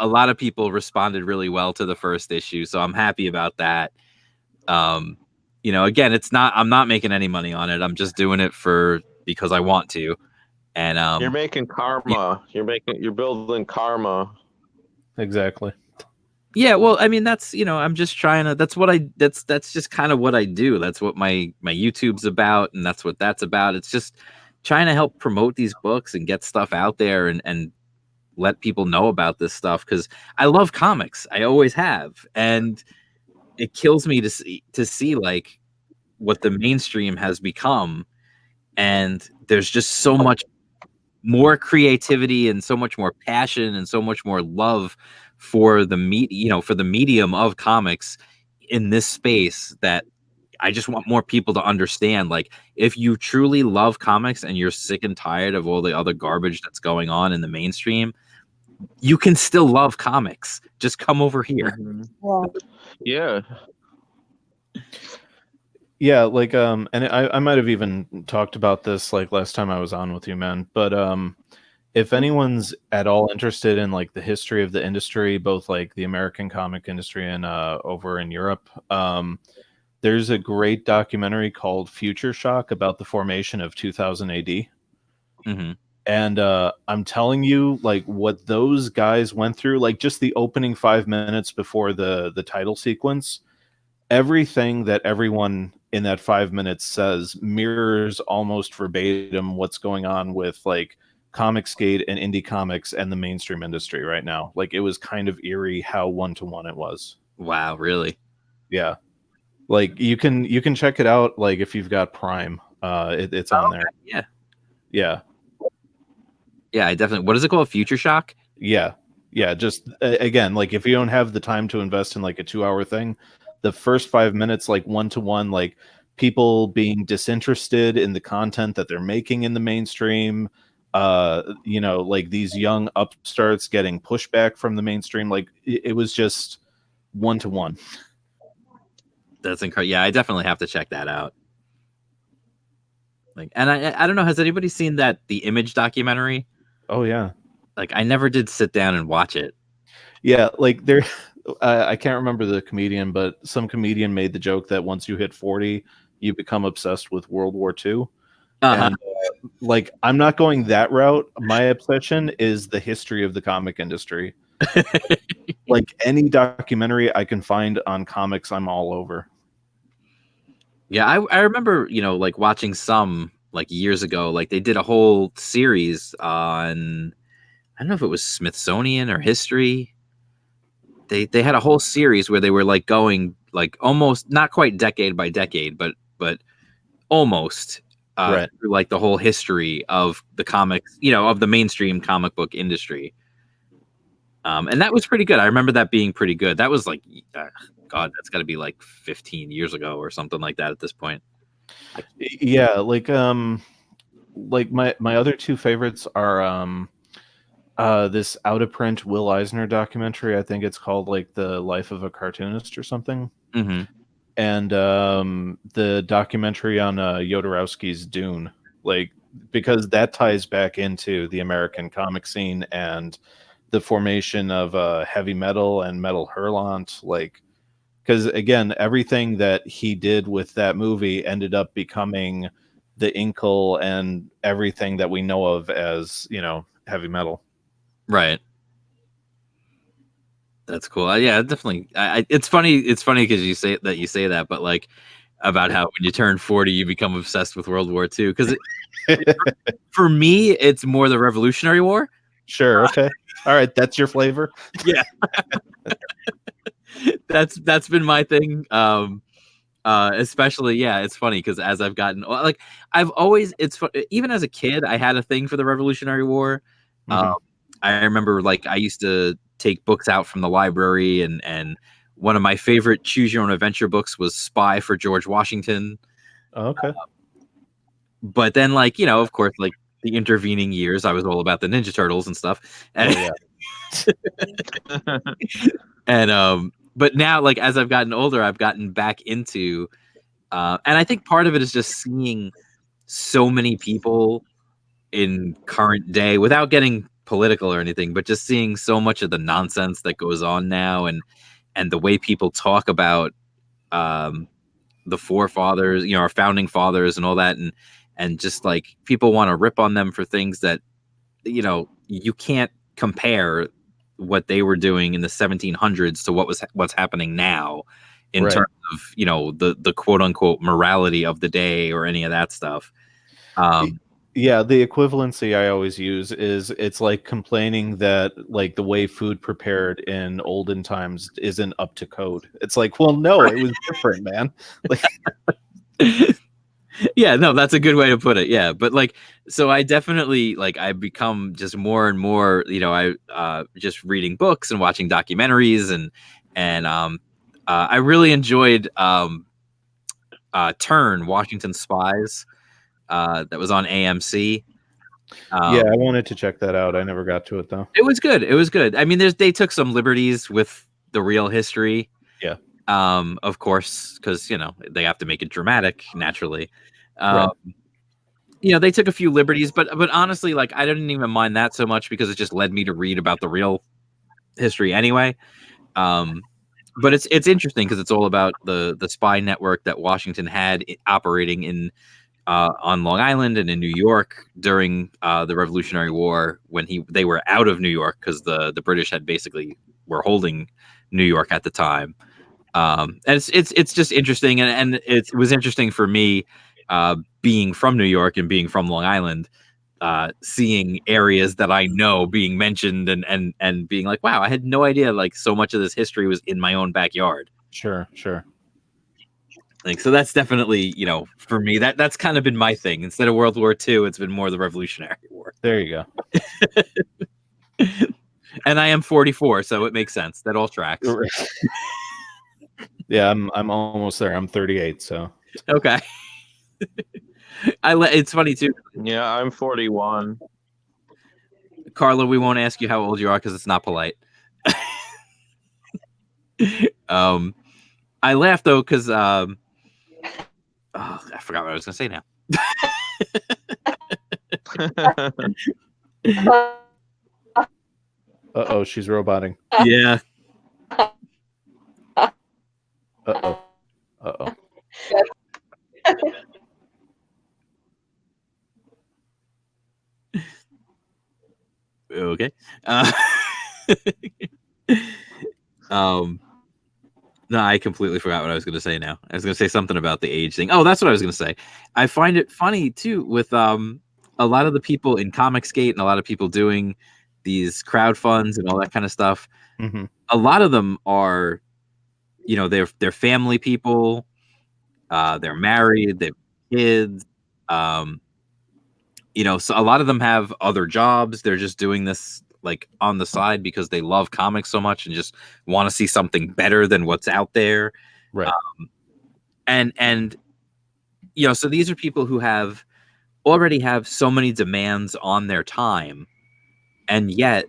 a lot of people responded really well to the first issue, so I'm happy about that. You know, again, I'm not making any money on it. I'm just doing it because I want to. And you're making karma. You're building karma. Exactly. Yeah, well, I mean, that's, you know, I'm just trying to, that's just kind of what I do. That's what my YouTube's about, and that's what that's about. It's just trying to help promote these books and get stuff out there and let people know about this stuff, because I love comics. I always have. And it kills me to see like what the mainstream has become, and there's just so much more creativity and so much more passion and so much more love for the for the medium of comics in this space, that I just want more people to understand, like, if you truly love comics and you're sick and tired of all the other garbage that's going on in the mainstream, you can still love comics. Just come over here. Yeah. Yeah, like and I might have even talked about this like last time I was on with you, man. But if anyone's at all interested in like the history of the industry, both like the American comic industry and over in Europe, there's a great documentary called Future Shock about the formation of 2000 AD. Mm-hmm. And I'm telling you, like, what those guys went through, like just the opening 5 minutes before the title sequence, everything that everyone in that 5 minutes says mirrors almost verbatim what's going on with like Comicsgate and indie comics and the mainstream industry right now. Like, it was kind of eerie how one-to-one it was. Wow, really? Yeah. Like, you can check it out, like, if you've got Prime. It's on there. Yeah. Yeah. Yeah, I definitely. What is it called? Future Shock? Yeah. Just again, like, if you don't have the time to invest in like a 2-hour thing, the first 5 minutes, like one-to-one, like people being disinterested in the content that they're making in the mainstream, like these young upstarts getting pushback from the mainstream, like it was just one-to-one. That's incredible. Yeah, I definitely have to check that out. Like, and I don't know, has anybody seen the Image documentary? Oh yeah. Like, I never did sit down and watch it. Yeah, like there, I can't remember the comedian, but some comedian made the joke that once you hit 40, you become obsessed with World War II. And like, I'm not going that route. My obsession is the history of the comic industry. Like, any documentary I can find on comics, I'm all over. Yeah, I remember, like watching some like years ago, like they did a whole series on, I don't know if it was Smithsonian or history. They had a whole series where they were like going like almost not quite decade by decade, but almost Right. through like the whole history of the comics, of the mainstream comic book industry. And that was pretty good. I remember that being pretty good. That was like, God, that's got to be like 15 years ago or something like that at this point. Yeah, like my other two favorites are this out of print Will Eisner documentary. I think it's called like The Life of a Cartoonist or something. Mm-hmm. And the documentary on Jodorowsky's Dune, like, because that ties back into the American comic scene and the formation of heavy metal and metal hurlant, like, because again, everything that he did with that movie ended up becoming the inkle and everything that we know of as, heavy metal. Right. That's cool. Yeah, definitely. It's funny. It's funny because you say that, but like about how when you turn 40, you become obsessed with World War II. Because for me, it's more the Revolutionary War. Sure. Okay. All right. That's your flavor. Yeah. That's been my thing. Especially, yeah, it's funny because as I've gotten, like, I've always, even as a kid, I had a thing for the Revolutionary War. Mm-hmm. I remember, like, I used to take books out from the library, and one of my favorite choose your own adventure books was Spy for George Washington. Okay. But then, like, of course, like the intervening years, I was all about the Ninja Turtles and stuff. And, and but now, like, as I've gotten older, I've gotten back into, and I think part of it is just seeing so many people in current day, without getting political or anything, but just seeing so much of the nonsense that goes on now, and the way people talk about the forefathers, our founding fathers and all that, and just like people want to rip on them for things that you can't compare what they were doing in the 1700s to what's happening now in terms of the quote unquote morality of the day or any of that stuff. Yeah, the equivalency I always use is it's like complaining that like the way food prepared in olden times isn't up to code. It's like, well, no, it was different, man. Like, Yeah, no, that's a good way to put it. Yeah, but like, so I definitely like I've become just more and more, I just reading books and watching documentaries and I really enjoyed Turn, Washington Spies, that was on AMC. Yeah, I wanted to check that out. I never got to it though. It was good. It was good. I mean, they took some liberties with the real history. Yeah. Of course, because they have to make it dramatic naturally. Right. They took a few liberties, but honestly, like I didn't even mind that so much because it just led me to read about the real history anyway. But it's interesting because it's all about the spy network that Washington had operating in on Long Island and in New York during the Revolutionary War when they were out of New York because the British had basically were holding New York at the time. And it's just interesting, and it was interesting for me being from New York and being from Long Island, seeing areas that I know being mentioned and being like, wow, I had no idea like so much of this history was in my own backyard. Sure. Like, so that's definitely, for me, that's kind of been my thing. Instead of World War II, it's been more the Revolutionary War. There you go. And I am 44, so it makes sense. That all tracks. Yeah, I'm almost there. I'm 38, so. Okay. It's funny too. Yeah, I'm 41. Carla, we won't ask you how old you are because it's not polite. I laugh though because I forgot what I was gonna say now. Uh-oh, she's roboting. Yeah. Uh-oh. Okay. No, I completely forgot what I was going to say now. I was going to say something about the age thing. Oh, that's what I was going to say. I find it funny too with a lot of the people in Comicsgate and a lot of people doing these crowd funds and all that kind of stuff. Mm-hmm. A lot of them are, they're family people. They're married. They have kids. So a lot of them have other jobs. They're just doing this like on the side because they love comics so much and just want to see something better than what's out there. Right. And so these are people who already have so many demands on their time, and yet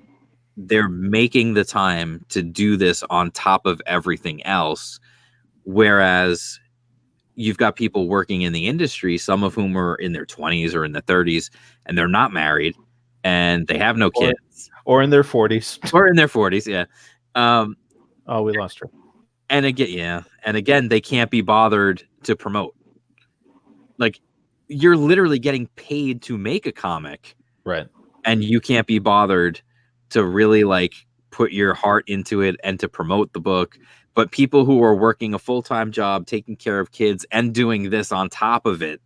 they're making the time to do this on top of everything else. Whereas you've got people working in the industry, some of whom are in their 20s or in their 30s, and they're not married and they have no kids. Or in their 40s. Or in their 40s, yeah. Oh, we lost her. And again, they can't be bothered to promote. Like, you're literally getting paid to make a comic. Right. And you can't be bothered to really, like, put your heart into it and to promote the book. But people who are working a full-time job, taking care of kids, and doing this on top of it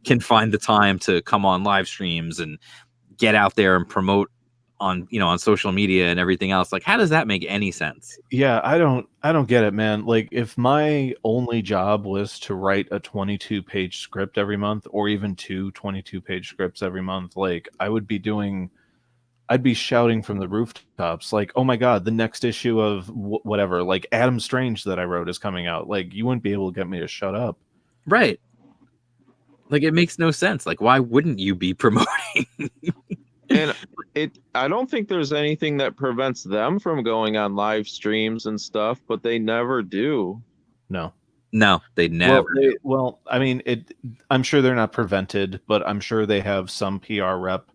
can find the time to come on live streams and get out there and promote on social media and everything else. Like, how does that make any sense? Yeah, I don't get it, man. Like, if my only job was to write a 22-page script every month, or even 2 22-page scripts every month, like, I'd be shouting from the rooftops, like, oh my God, the next issue of whatever, like Adam Strange that I wrote is coming out. Like, you wouldn't be able to get me to shut up. Right. Like, it makes no sense. Like, why wouldn't you be promoting? And I don't think there's anything that prevents them from going on live streams and stuff, but they never do. No, they never. Well, I mean, I'm sure they're not prevented, but I'm sure they have some PR rep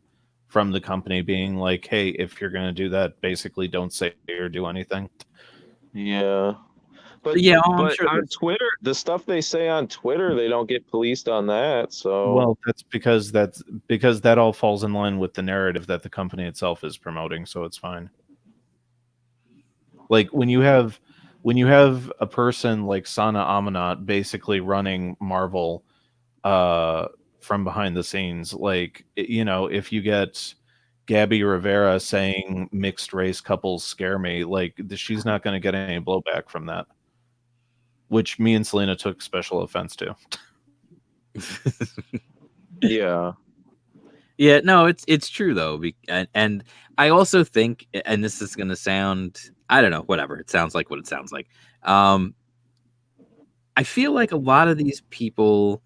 from the company being like, hey, if you're going to do that, basically don't say or do anything. Yeah. But I'm sure on Twitter, the stuff they say on Twitter, they don't get policed on that. So well, that's because that all falls in line with the narrative that the company itself is promoting, so it's fine. Like, when you have a person like Sana Amanat basically running Marvel from behind the scenes, like, if you get Gabby Rivera saying mixed race couples scare me, like, she's not going to get any blowback from that. Which me and Selena took special offense to. Yeah. Yeah, no, it's true though, and I also think, and this is gonna sound, I don't know, whatever. It sounds like what it sounds like. I feel like a lot of these people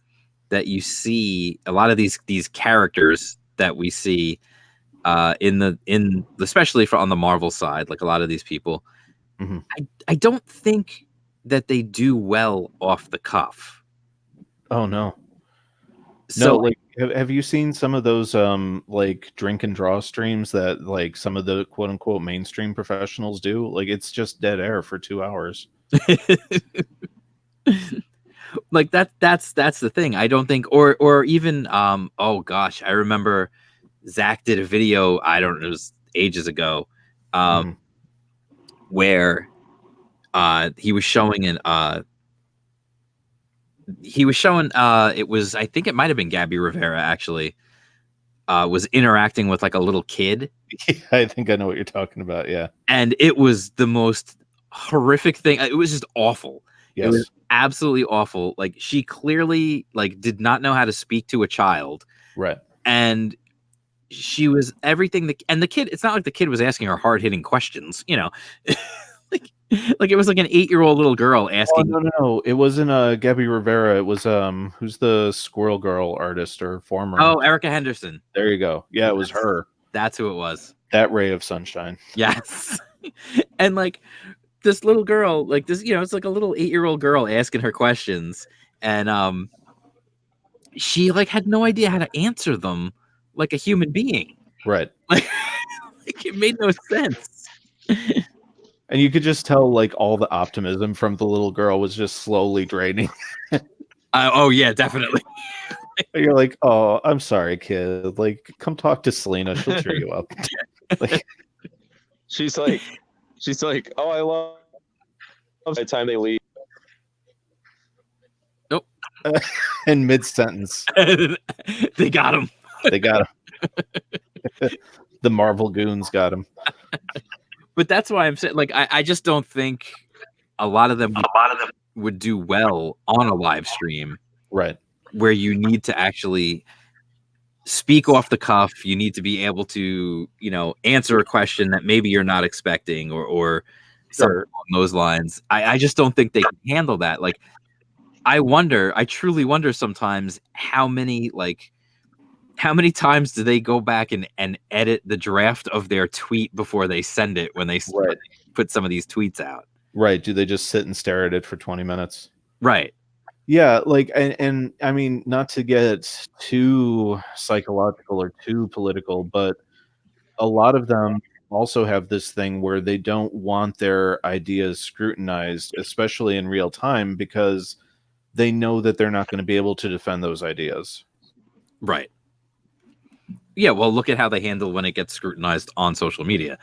that you see, a lot of these characters that we see, in especially on the Marvel side, like a lot of these people, Mhm. I don't think that they do well off the cuff. Oh no. So No, like have you seen some of those like drink and draw streams that like some of the quote unquote mainstream professionals do? Like it's just dead air for 2 hours. like that's the thing. I don't think, or even oh gosh, I remember Zach did a video, I don't know, it was ages ago, Mhm. where he was showing it was, I think it might have been Gabby Rivera actually, was interacting with like a little kid, I think I know what you're talking about. Yeah. and it was the most horrific thing. It was just awful. It was Yes. absolutely awful. Like she clearly like did not know how to speak to a child, Right. and she was everything and the kid, it's not like the kid was asking her hard-hitting questions, like it was like an 8-year-old little girl Oh asking. no. It wasn't Gabby Rivera. It was who's the Squirrel Girl artist or former? Oh, Erica Henderson. There you go. Yeah, it was Yes. her. That's who it was. That ray of sunshine. Yes. And like this little girl, like this, it's like a little 8-year-old girl asking her questions, and she like had no idea how to answer them like a human being. Right. Like it made no sense. And you could just tell like all the optimism from the little girl was just slowly draining. Oh yeah, definitely. You're like, oh, I'm sorry, kid. Like, come talk to Selena. She'll cheer you up. Like, She's like, oh, I love by the time they leave. in mid sentence, They got him. they got him. The Marvel goons got him. But that's why I'm saying, like, I just don't think a lot of them would do well on a live stream, Right. where you need to actually speak off the cuff. You need to be able to, answer a question that maybe you're not expecting, or something along those lines. I just don't think they can handle that. Like, I truly wonder sometimes how many times do they go back and edit the draft of their tweet before they send it, when they put some of these tweets out. Right. Do they just sit and stare at it for 20 minutes? Right. Yeah, like, and I mean, not to get too psychological or too political, but a lot of them also have this thing where they don't want their ideas scrutinized, especially in real time, because they know that they're not going to be able to defend those ideas. Right. Yeah, well, look at how they handle when it gets scrutinized on social media.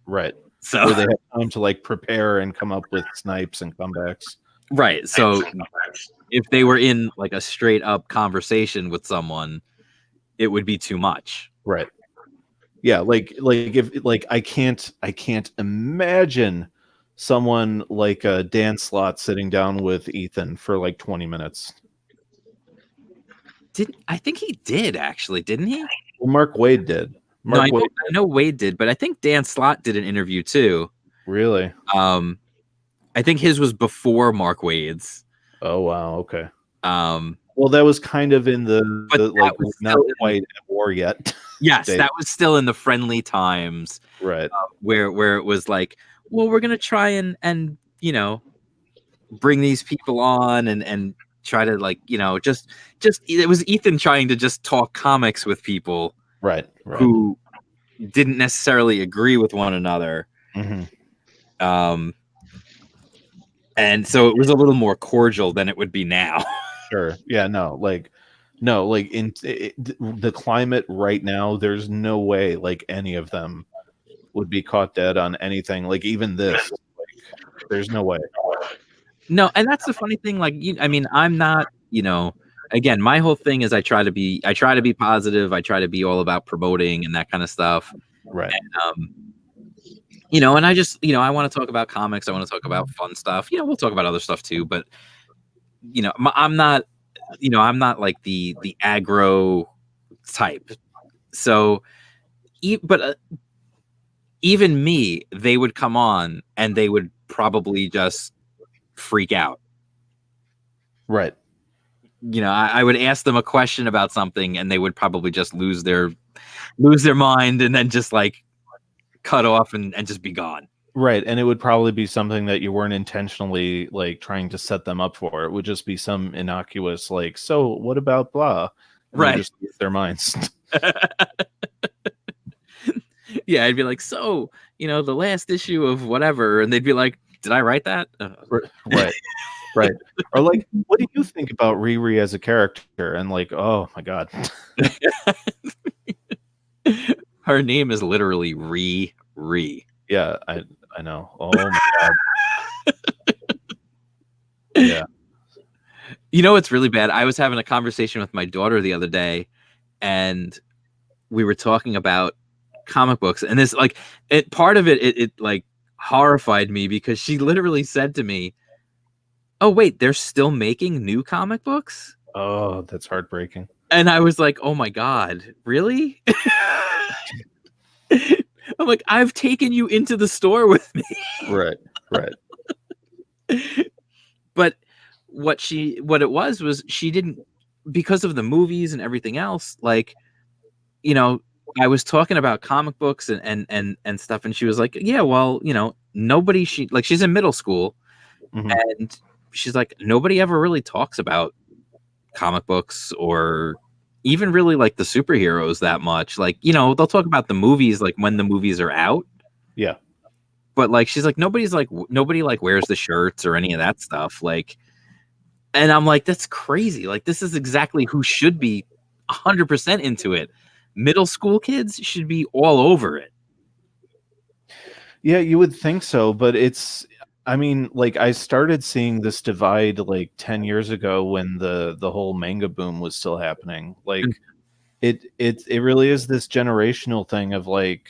Right. So where they have time to like prepare and come up with snipes and comebacks. Right. So if they were in like a straight up conversation with someone, it would be too much. Right. Yeah, like if I can't imagine someone like Dan Slott sitting down with Ethan for like 20 minutes. I think he did, actually, didn't he? Well, Mark Waid did. I know Wade did, but I think Dan Slott did an interview too. Really? I think his was before Mark Wade's. Oh wow, okay. Well, that was kind of in the like not quite at war yet. Yes, that was still in the friendly times, right? Where it was like, well, we're gonna try and bring these people on and try to like just it was Ethan trying to just talk comics with people, right. who didn't necessarily agree with one another. Mm-hmm. And so it was a little more cordial than it would be now. Sure. Yeah. No. In the climate right now, there's no way like any of them would be caught dead on anything. Like even this, like, there's no way. No, and that's the funny thing. Like, I mean, I'm not. Again, my whole thing is I try to be positive. I try to be all about promoting and that kind of stuff. Right. And, and I just, I want to talk about comics. I want to talk about fun stuff. We'll talk about other stuff too, but I'm not I'm not like the aggro type. So, but even me, they would come on and they would probably just freak out. Right. I would ask them a question about something and they would probably just lose their mind and then just like cut off and just be gone. Right. And it would probably be something that you weren't intentionally like trying to set them up for. It would just be some innocuous, like, so what about blah? And right. Just lose their minds. Yeah. I'd be like, so, the last issue of whatever. And they'd be like, did I write that? Right. Right. Or like, what do you think about Riri as a character? And like, oh my God. Her name is literally Riri. Yeah, I know. Oh my God. Yeah. It's really bad. I was having a conversation with my daughter the other day, and we were talking about comic books, and this like part of it like horrified me because she literally said to me, oh wait, they're still making new comic books? Oh, that's heartbreaking. And I was like, oh my God, really? I'm like, I've taken you into the store with me. Right. But what it was she didn't, because of the movies and everything else, like, I was talking about comic books and stuff, and she was like, yeah, well, she's in middle school, mm-hmm. and she's like, nobody ever really talks about comic books or even really like the superheroes that much. Like, they'll talk about the movies, like when the movies are out. Yeah. But like, she's like, nobody like wears the shirts or any of that stuff. Like, and I'm like, that's crazy. Like, this is exactly who should be 100% into it. Middle school kids should be all over it. Yeah, you would think so, but like I started seeing this divide like 10 years ago when the whole manga boom was still happening. Like it really is this generational thing of like,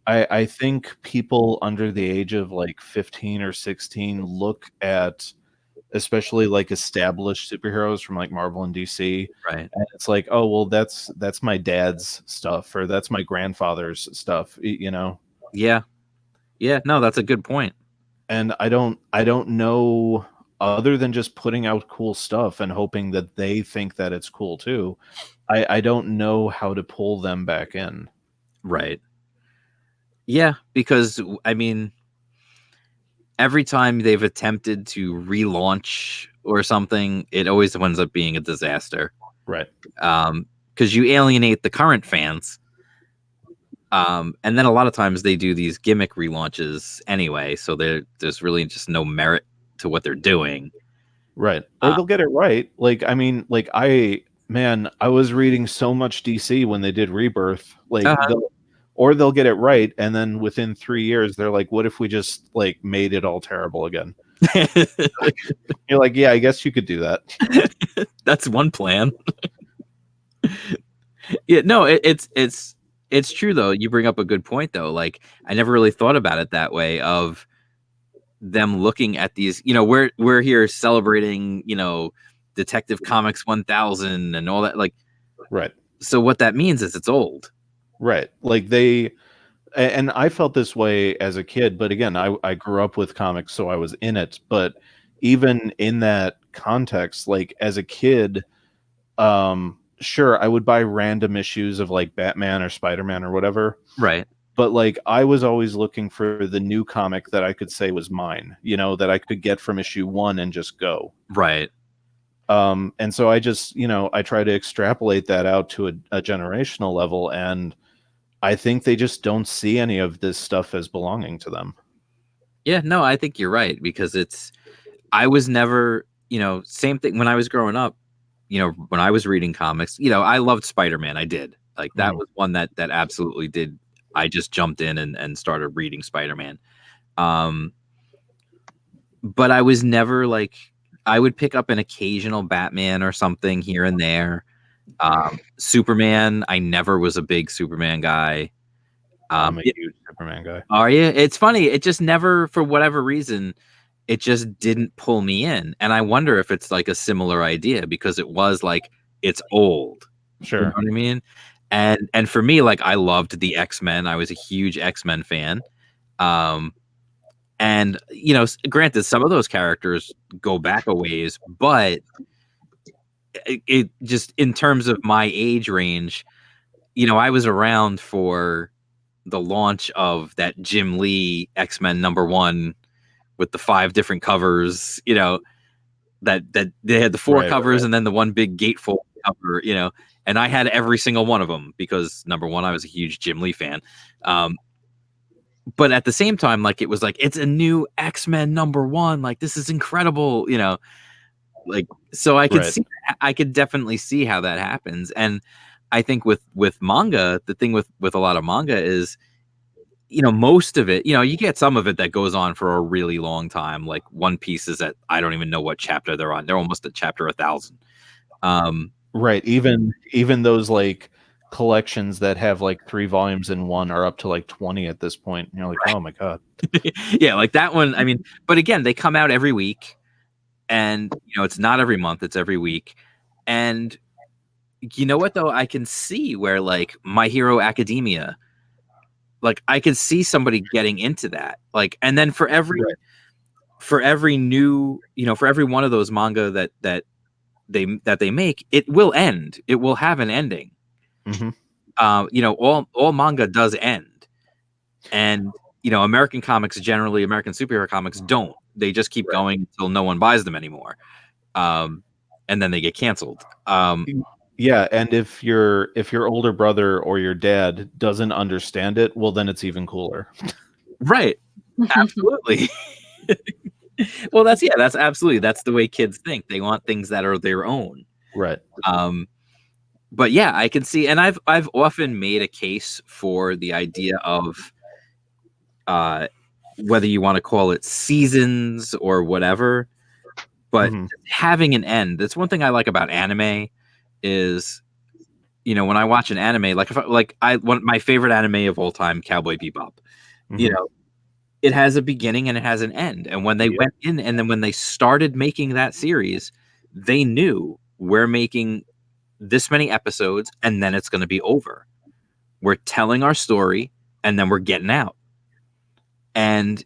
I think people under the age of like 15 or 16 look at especially like established superheroes from like Marvel and DC. Right. And it's like, oh, well, that's my dad's stuff or that's my grandfather's stuff, Yeah. Yeah. No, that's a good point. And I don't know, other than just putting out cool stuff and hoping that they think that it's cool too. I don't know how to pull them back in. Right. Yeah, because I mean, every time they've attempted to relaunch or something, it always ends up being a disaster. Right. Because you alienate the current fans. And then a lot of times they do these gimmick relaunches anyway, so there's really just no merit to what they're doing. Right. Or they'll get it right. Like, I mean, like I was reading so much DC when they did Rebirth. Like, they'll get it right, and then within 3 years, they're like, what if we just like made it all terrible again? You're like, yeah, I guess you could do that. That's one plan. Yeah, no, it's true though. You bring up a good point though. Like, I never really thought about it that way of them looking at these, we're here celebrating, Detective Comics 1000 and all that. Like, right. So what that means is it's old. Right. Like and I felt this way as a kid, but again, I grew up with comics, so I was in it. But even in that context, like as a kid, sure, I would buy random issues of like Batman or Spider-Man or whatever. Right. But like I was always looking for the new comic that I could say was mine, that I could get from issue 1 and just go. Right. And so I just, I try to extrapolate that out to a generational level, and I think they just don't see any of this stuff as belonging to them. Yeah, no, I think you're right, because I was never, same thing when I was growing up, when I was reading comics, I loved Spider-Man. I did. Like that was one that absolutely did. I just jumped in and started reading Spider-Man. But I was never like, I would pick up an occasional Batman or something here and there. Superman, I never was a big Superman guy. I'm a huge Superman guy. Are you? It's funny. It just never, for whatever reason, it just didn't pull me in. And I wonder if it's like a similar idea, because it was like, it's old. Sure. You know what I mean? And for me, like, I loved the X-Men. I was a huge X-Men fan. And, you know, granted, some of those characters go back a ways, but it just, in terms of my age range, you know, I was around for the launch of that Jim Lee X-Men #1 with the 5 different covers, you know, that they had the 4 covers and then the one big gatefold cover, you know, and I had every single one of them because, #1, I was a huge Jim Lee fan. But at the same time, like, it was like, it's a new X-Men #1, like, this is incredible, you know, like, so I could see, I could definitely see how that happens. And I think with manga, the thing with a lot of manga is, you know, most of it, you know, you get some of it that goes on for a really long time. Like One Piece is at, I don't even know what chapter they're on. They're almost at chapter 1000. Right. Even those like collections that have like 3 volumes in one are up to like 20 at this point. You're like, oh my God. Yeah, like that one. I mean, but again, they come out every week, and, you know, it's not every month, it's every week. And you know what, though? I can see where, like, My Hero Academia, like, I could see somebody getting into that. Like, and then for every new, you know, for every one of those manga that they make, it will end. It will have an ending. Mm-hmm. You know, all manga does end. And, you know, American comics generally, American superhero comics don't. They just keep going until no one buys them anymore. And then they get canceled. Yeah, and if your older brother or your dad doesn't understand it, well, then it's even cooler. Right. Absolutely. Well, that's absolutely, that's the way kids think. They want things that are their own. Right. But yeah, I can see, and I've often made a case for the idea of whether you want to call it seasons or whatever, but having an end. That's one thing I like about anime is, you know, when I watch an anime, like my favorite anime of all time, Cowboy Bebop, you know, it has a beginning and it has an end. And when they went in, and then when they started making that series, they knew, we're making this many episodes and then it's going to be over. We're telling our story and then we're getting out. And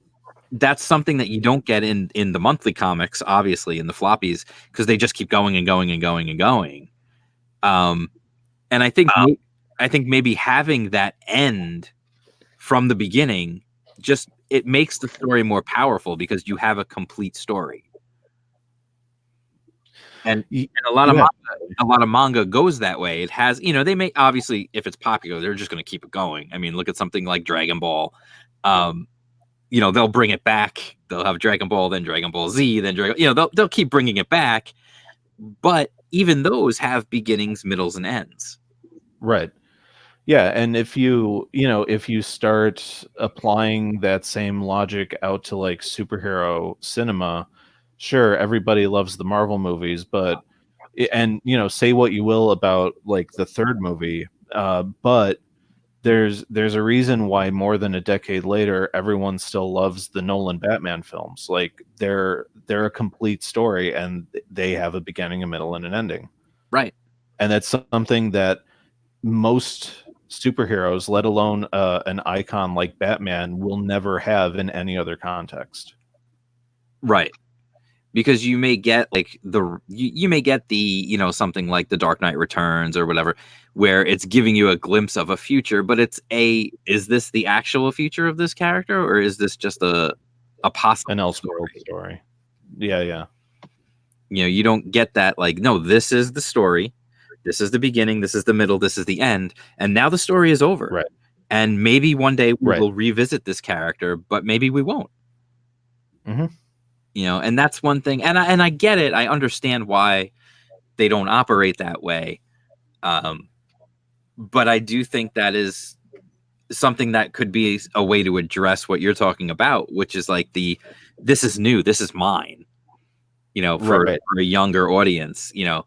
that's something that you don't get in the monthly comics, obviously, in the floppies, because they just keep going and going and going and going. And I think maybe having that end from the beginning, just, it makes the story more powerful because you have a complete story. And a lot of manga goes that way. It has, you know, they may, obviously, if it's popular, they're just going to keep it going. I mean, look at something like Dragon Ball. You know, they'll bring it back. They'll have Dragon Ball, then Dragon Ball Z, then you know, they'll keep bringing it back. But even those have beginnings, middles, and ends. Right. Yeah, and if you start applying that same logic out to like superhero cinema, sure, everybody loves the Marvel movies, but, and, you know, say what you will about like the third movie, but there's a reason why more than a decade later everyone still loves the Nolan Batman films. Like, they're a complete story and they have a beginning, a middle, and an ending. Right. And that's something that most superheroes, let alone an icon like Batman, will never have in any other context. Right. Because you may get like you may get the, you know, something like The Dark Knight Returns or whatever, where it's giving you a glimpse of a future, but is this the actual future of this character, or is this just a possible story? Yeah. You know, you don't get that, like, no, this is the story, this is the beginning, this is the middle, this is the end, and now the story is over. Right. And maybe one day we will revisit this character, but maybe we won't. Mm-hmm. You know, and that's one thing. And I get it. I understand why they don't operate that way. But I do think that is something that could be a way to address what you're talking about, which is like this is new, this is mine, you know, for a younger audience, you know,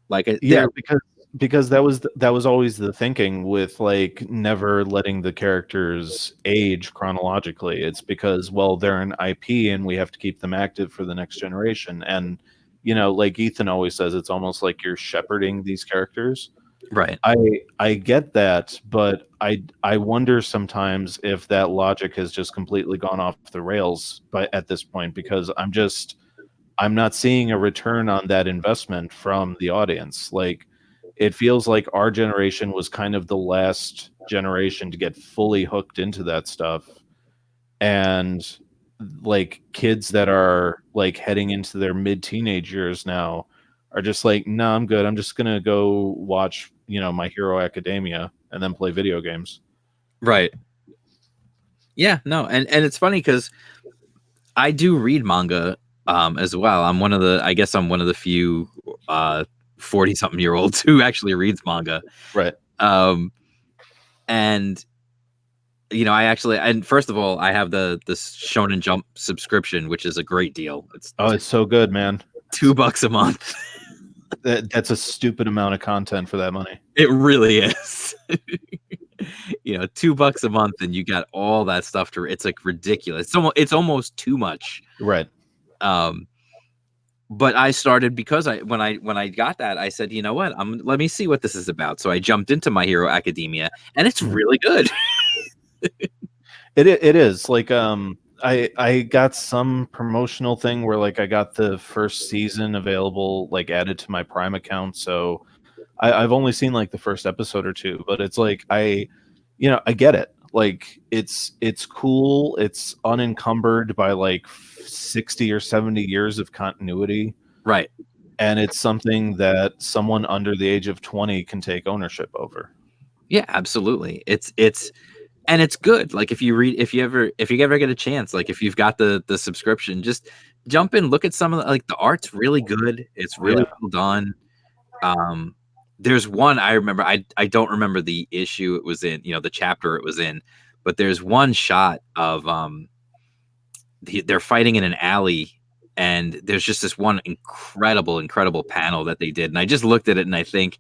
like, because because that was always the thinking with like never letting the characters age chronologically. It's because, well, they're an IP and we have to keep them active for the next generation. And like Ethan always says, it's almost like you're shepherding these characters. Right. I get that, but I wonder sometimes if that logic has just completely gone off the rails at this point, because I'm not seeing a return on that investment from the audience. Like, it feels like our generation was kind of the last generation to get fully hooked into that stuff. And like kids that are like heading into their mid-teenage years now are just like, no, I'm good. I'm just going to go watch, My Hero Academia and then play video games. Right. Yeah, no. And it's funny because I do read manga as well. I'm one of the few 40-something-year-olds who actually reads manga. Right. And and first of all, I have the Shonen Jump subscription, which is a great deal. It's so good, man. $2 a month. That's a stupid amount of content for that money. It really is. $2 a month and you got all that stuff it's like ridiculous. It's almost too much. Right. But I started because when I got that, I said, you know what? Let me see what this is about. So I jumped into My Hero Academia, and it's really good. It is like I got some promotional thing where like I got the first season available, like added to my Prime account. So I've only seen like the first episode or two, but it's like I get it. Like it's cool. It's unencumbered by like 60 or 70 years of continuity. Right. And it's something that someone under the age of 20 can take ownership over. Yeah, absolutely. It's good. Like if you ever get a chance, like if you've got the subscription, just jump in, look at some of the art's really good. It's really well done. There's one I remember. I don't remember the issue it was in, the chapter it was in, but there's one shot of they're fighting in an alley, and there's just this one incredible panel that they did, and I just looked at it and I think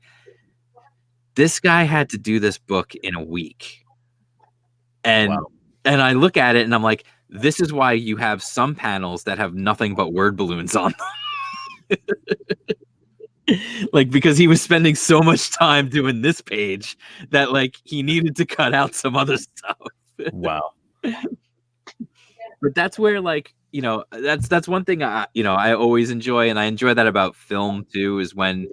this guy had to do this book in a week. And wow. And I look at it and I'm like, this is why you have some panels that have nothing but word balloons on them. Like, because he was spending so much time doing this page that like he needed to cut out some other stuff. Wow. But that's where that's one thing I always enjoy, and I enjoy that about film too, is when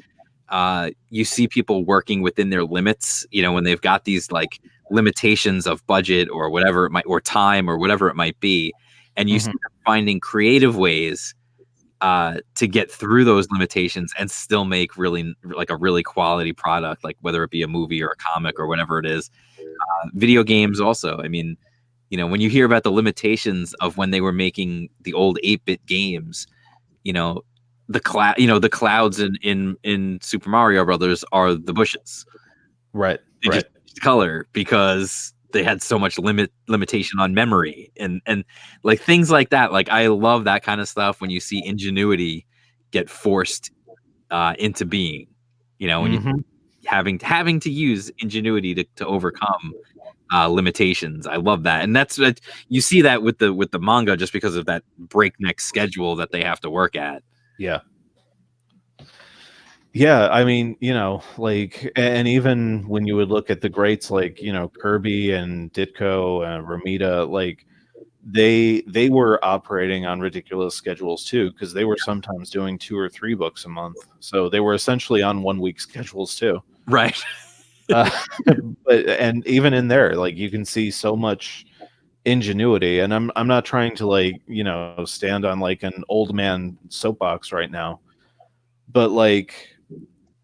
you see people working within their limits, when they've got these like limitations of budget or whatever it might, or time or whatever it might be, and you see them finding creative ways to get through those limitations and still make really like a really quality product, like whether it be a movie or a comic or whatever it is. Video games also. I mean, when you hear about the limitations of when they were making the old 8-bit games, the clouds in Super Mario Brothers are the bushes. Right. They just changed color because they had so much limitation on memory and like things like that. Like I love that kind of stuff when you see ingenuity get forced into being, when you having to use ingenuity to overcome limitations. I love that. And that's what you see that with the manga, just because of that breakneck schedule that they have to work at. Yeah. Yeah, I mean, like, and even when you would look at the greats like, Kirby and Ditko and Romita, like they were operating on ridiculous schedules too, because they were sometimes doing 2 or 3 books a month. So they were essentially on 1 week schedules too. Right. And even in there, like you can see so much ingenuity, and I'm not trying to like, stand on like an old man soapbox right now, but like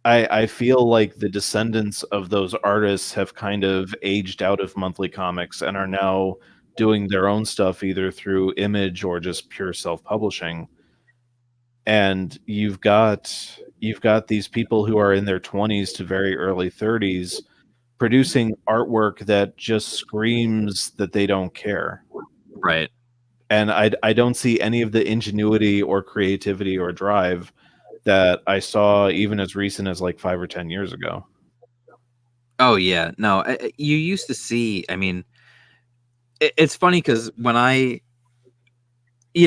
I feel like the descendants of those artists have kind of aged out of monthly comics and are now doing their own stuff either through Image or just pure self-publishing. And you've got these people who are in their 20s to very early 30s producing artwork that just screams that they don't care. Right. And I don't see any of the ingenuity or creativity or drive that I saw even as recent as like 5 or 10 years ago. Oh yeah, no, you used to see. I mean, it's funny because when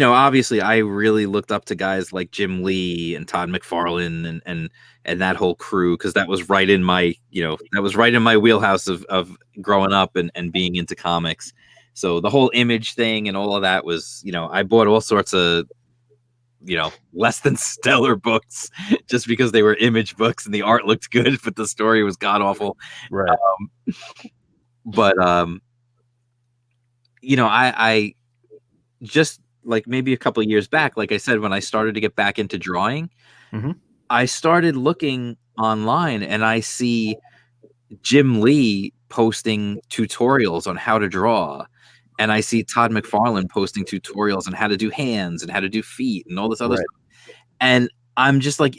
obviously I really looked up to guys like Jim Lee and Todd McFarlane and that whole crew, because that was right in my wheelhouse of growing up and being into comics. So the whole Image thing and all of that was, I bought all sorts of less than stellar books just because they were Image books and the art looked good, but the story was god awful. Right. I just like maybe a couple of years back, like I said, when I started to get back into drawing, I started looking online and I see Jim Lee posting tutorials on how to draw. And I see Todd McFarlane posting tutorials on how to do hands and how to do feet and all this other stuff. And I'm just like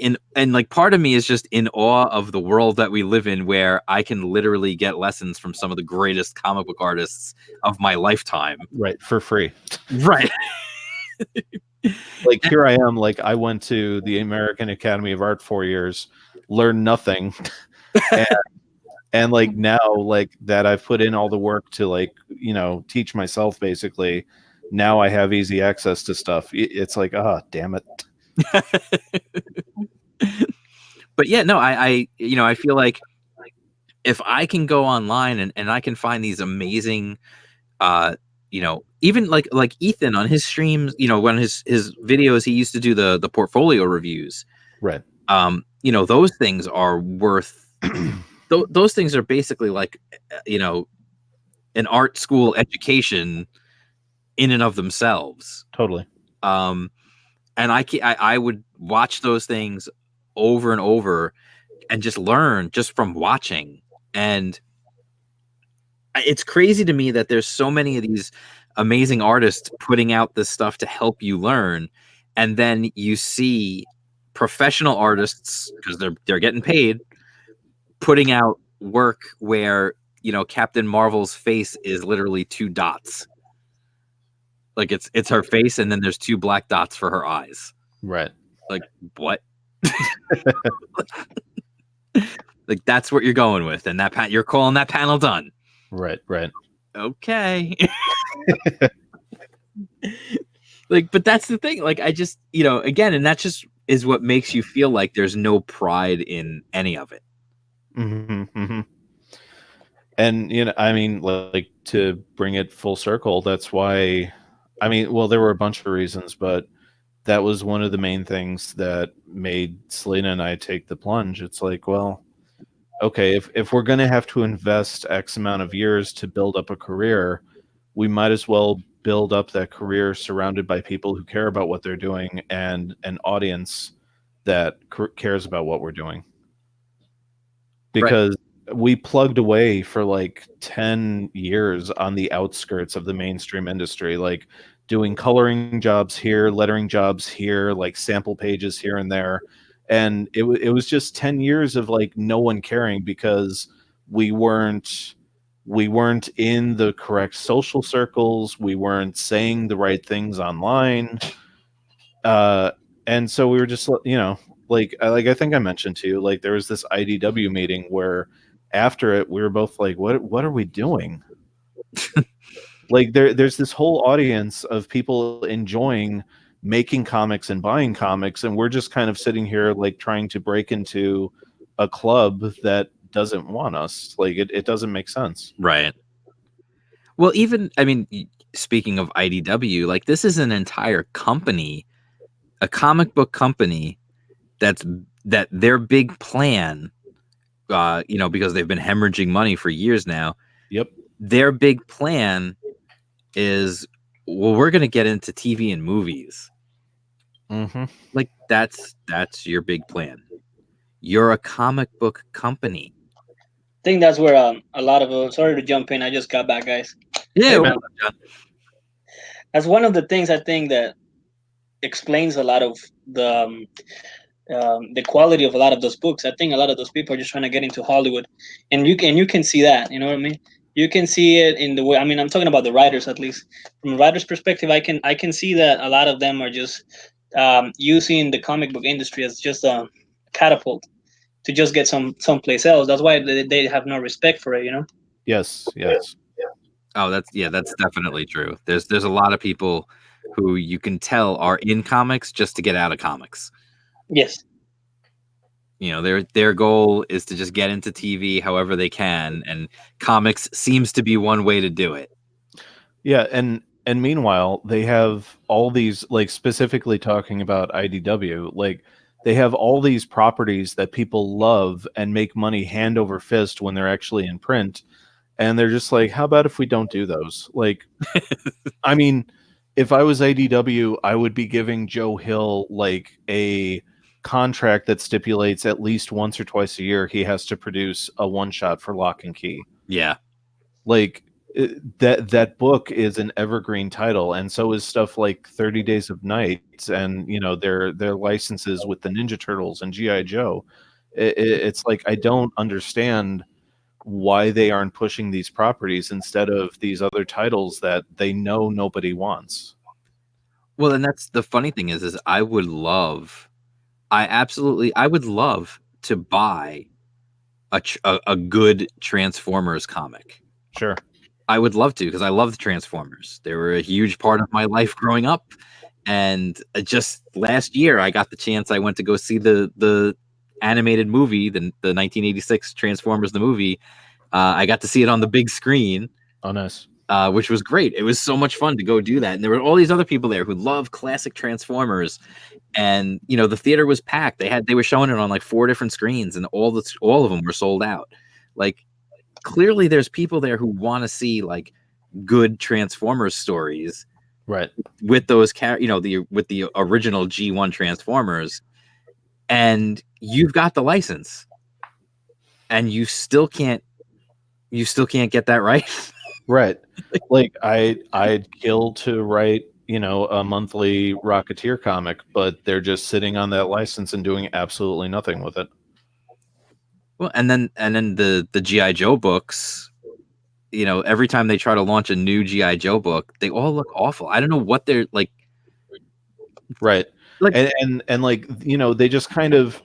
part of me is just in awe of the world that we live in, where I can literally get lessons from some of the greatest comic book artists of my lifetime. Right. For free. Right. Like here I am, like I went to the American Academy of Art 4 years, learned nothing. And like now, like that I've put in all the work to like, teach myself basically. Now I have easy access to stuff. It's like, damn it. But yeah, no, I feel like if I can go online and I can find these amazing, even like Ethan on his streams, when his videos, he used to do the portfolio reviews. Right. Those things are worth those things are basically like, an art school education in and of themselves. Totally. And I would watch those things over and over and just learn just from watching. And it's crazy to me that there's so many of these amazing artists putting out this stuff to help you learn. And then you see professional artists, because they're getting paid, putting out work where Captain Marvel's face is literally 2 dots. Like it's her face and then there's 2 black dots for her eyes. Right. Like what? Like that's what you're going with, and that you're calling that panel done. Right. Okay. Like, but that's the thing. Like I just, again, and that just is what makes you feel like there's no pride in any of it. And I mean, like to bring it full circle, that's why there were a bunch of reasons, but that was one of the main things that made Selena and I take the plunge. It's like, well, okay, if we're going to have to invest X amount of years to build up a career, we might as well build up that career surrounded by people who care about what they're doing and an audience that cares about what we're doing. Because we plugged away for like 10 years on the outskirts of the mainstream industry, like doing coloring jobs here, lettering jobs here, like sample pages here and there. And it was just 10 years of like no one caring because we weren't in the correct social circles. We weren't saying the right things online. And so we were just, like I think I mentioned to you, like there was this IDW meeting where after it we were both like, what are we doing? Like there's this whole audience of people enjoying making comics and buying comics, and we're just kind of sitting here like trying to break into a club that doesn't want us. Like it doesn't make sense. Right. Well, even, I mean, speaking of IDW, like this is an entire company, a comic book company that their big plan, because they've been hemorrhaging money for years now. Yep. Their big plan is, well, we're going to get into TV and movies. Like that's your big plan. You're a comic book company. I think that's where a lot of sorry to jump in. I just got back, guys. Yeah. That's one of the things I think that explains a lot of the quality of a lot of those books. I think a lot of those people are just trying to get into Hollywood, and you can see that. You know what I mean? You can see it in the way. I mean, I'm talking about the writers, at least from a writer's perspective. I can see that a lot of them are just using the comic book industry as just a catapult to just get someplace else. That's why they have no respect for it, you know. Yes, yes. Oh, that's definitely true. There's a lot of people who you can tell are in comics just to get out of comics. Yes. You know, their goal is to just get into TV however they can, and comics seems to be one way to do it. Yeah, and meanwhile, they have all these, like, specifically talking about IDW, like, they have all these properties that people love and make money hand over fist when they're actually in print, and they're just like, how about if we don't do those? Like, I mean, if I was IDW, I would be giving Joe Hill like a contract that stipulates at least once or twice a year he has to produce a one shot for Lock and Key. Yeah, like that book is an evergreen title, and so is stuff like 30 Days of Night, and you know their licenses with the Ninja Turtles and GI Joe. It's like, I don't understand why they aren't pushing these properties instead of these other titles that they know nobody wants. Well, and that's the funny thing is I would love to buy a good Transformers comic. Sure. I would love to, because I love the Transformers. They were a huge part of my life growing up. And just last year, I got the chance. I went to go see the animated movie, the 1986 Transformers the movie. I got to see it on the big screen. Oh, nice. Which was great. It was so much fun to go do that. And there were all these other people there who love classic Transformers. And, you know, the theater was packed. They were showing it on like 4 different screens, and all of them were sold out. Like, clearly there's people there who want to see like good Transformers stories. Right. With those with the original G1 Transformers. And you've got the license. And you still can't get that right. Right. Like, I'd kill to write, you know, a monthly Rocketeer comic, but they're just sitting on that license and doing absolutely nothing with it. Well, and then the GI Joe books, you know, every time they try to launch a new GI Joe book, they all look awful. I don't know what they're like. Right. Like, and like, you know, they just kind of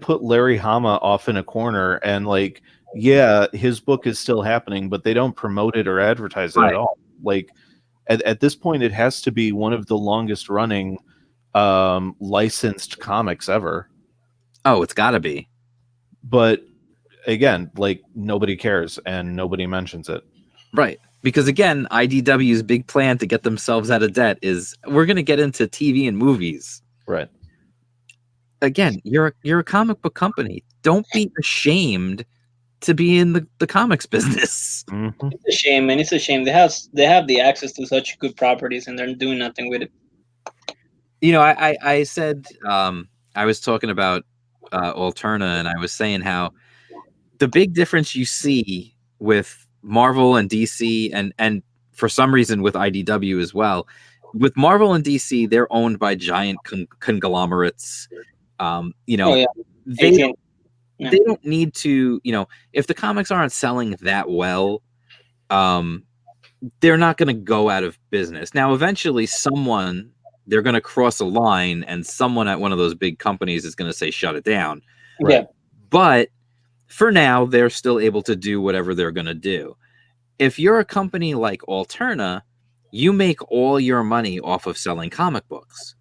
put Larry Hama off in a corner, and like, yeah, his book is still happening, but they don't promote it or advertise it at all. Like, at this point, it has to be one of the longest running licensed comics ever. Oh, it's got to be. But again, like, nobody cares and nobody mentions it. Right. Because again, IDW's big plan to get themselves out of debt is, we're going to get into TV and movies. Right. Again, you're a comic book company. Don't be ashamed to be in the comics business. Mm-hmm. It's a shame, man. It's a shame. They have the access to such good properties, and they're doing nothing with it. You know, I said, I was talking about Alterna, and I was saying how the big difference you see with Marvel and DC, and for some reason with IDW as well. With Marvel and DC, they're owned by giant conglomerates. You know, they don't need to, you know, if the comics aren't selling that well, they're not going to go out of business. Now, eventually they're going to cross a line, and someone at one of those big companies is going to say, shut it down. Right. Yeah. But for now, they're still able to do whatever they're going to do. If you're a company like Alterna, you make all your money off of selling comic books.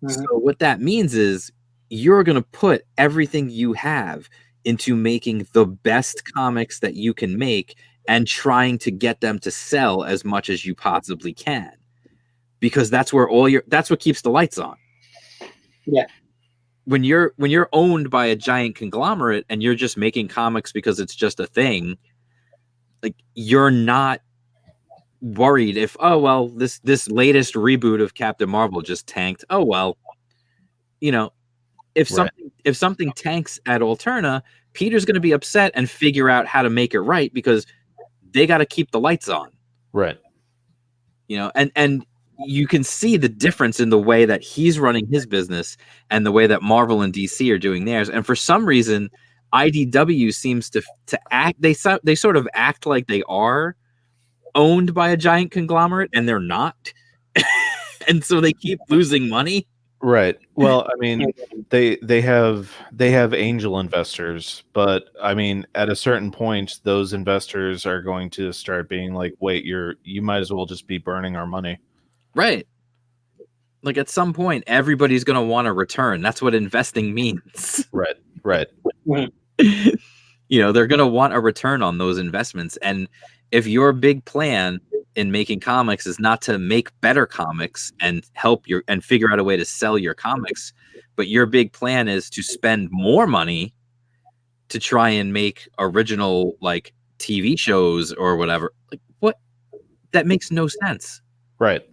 Mm-hmm. So what that means is you're going to put everything you have into making the best comics that you can make and trying to get them to sell as much as you possibly can. Because that's where that's what keeps the lights on. Yeah. When you're owned by a giant conglomerate and you're just making comics because it's just a thing, like, you're not worried if, oh well, this latest reboot of Captain Marvel just tanked. Oh well. You know, if something tanks at Alterna, Peter's going to be upset and figure out how to make it right, because they got to keep the lights on. Right. You know, and you can see the difference in the way that he's running his business and the way that Marvel and DC are doing theirs. And for some reason, IDW seems to act, they sort of act like they are owned by a giant conglomerate, and they're not. And so they keep losing money. Right. Well, I mean, they have angel investors, but I mean, at a certain point, those investors are going to start being like, "Wait, you might as well just be burning our money." Right. Like at some point, everybody's going to want a return. That's what investing means. Right. Right. You know, they're going to want a return on those investments. And if your big plan in making comics is not to make better comics and and figure out a way to sell your comics, but your big plan is to spend more money to try and make original like TV shows or whatever, like what? That makes no sense. Right.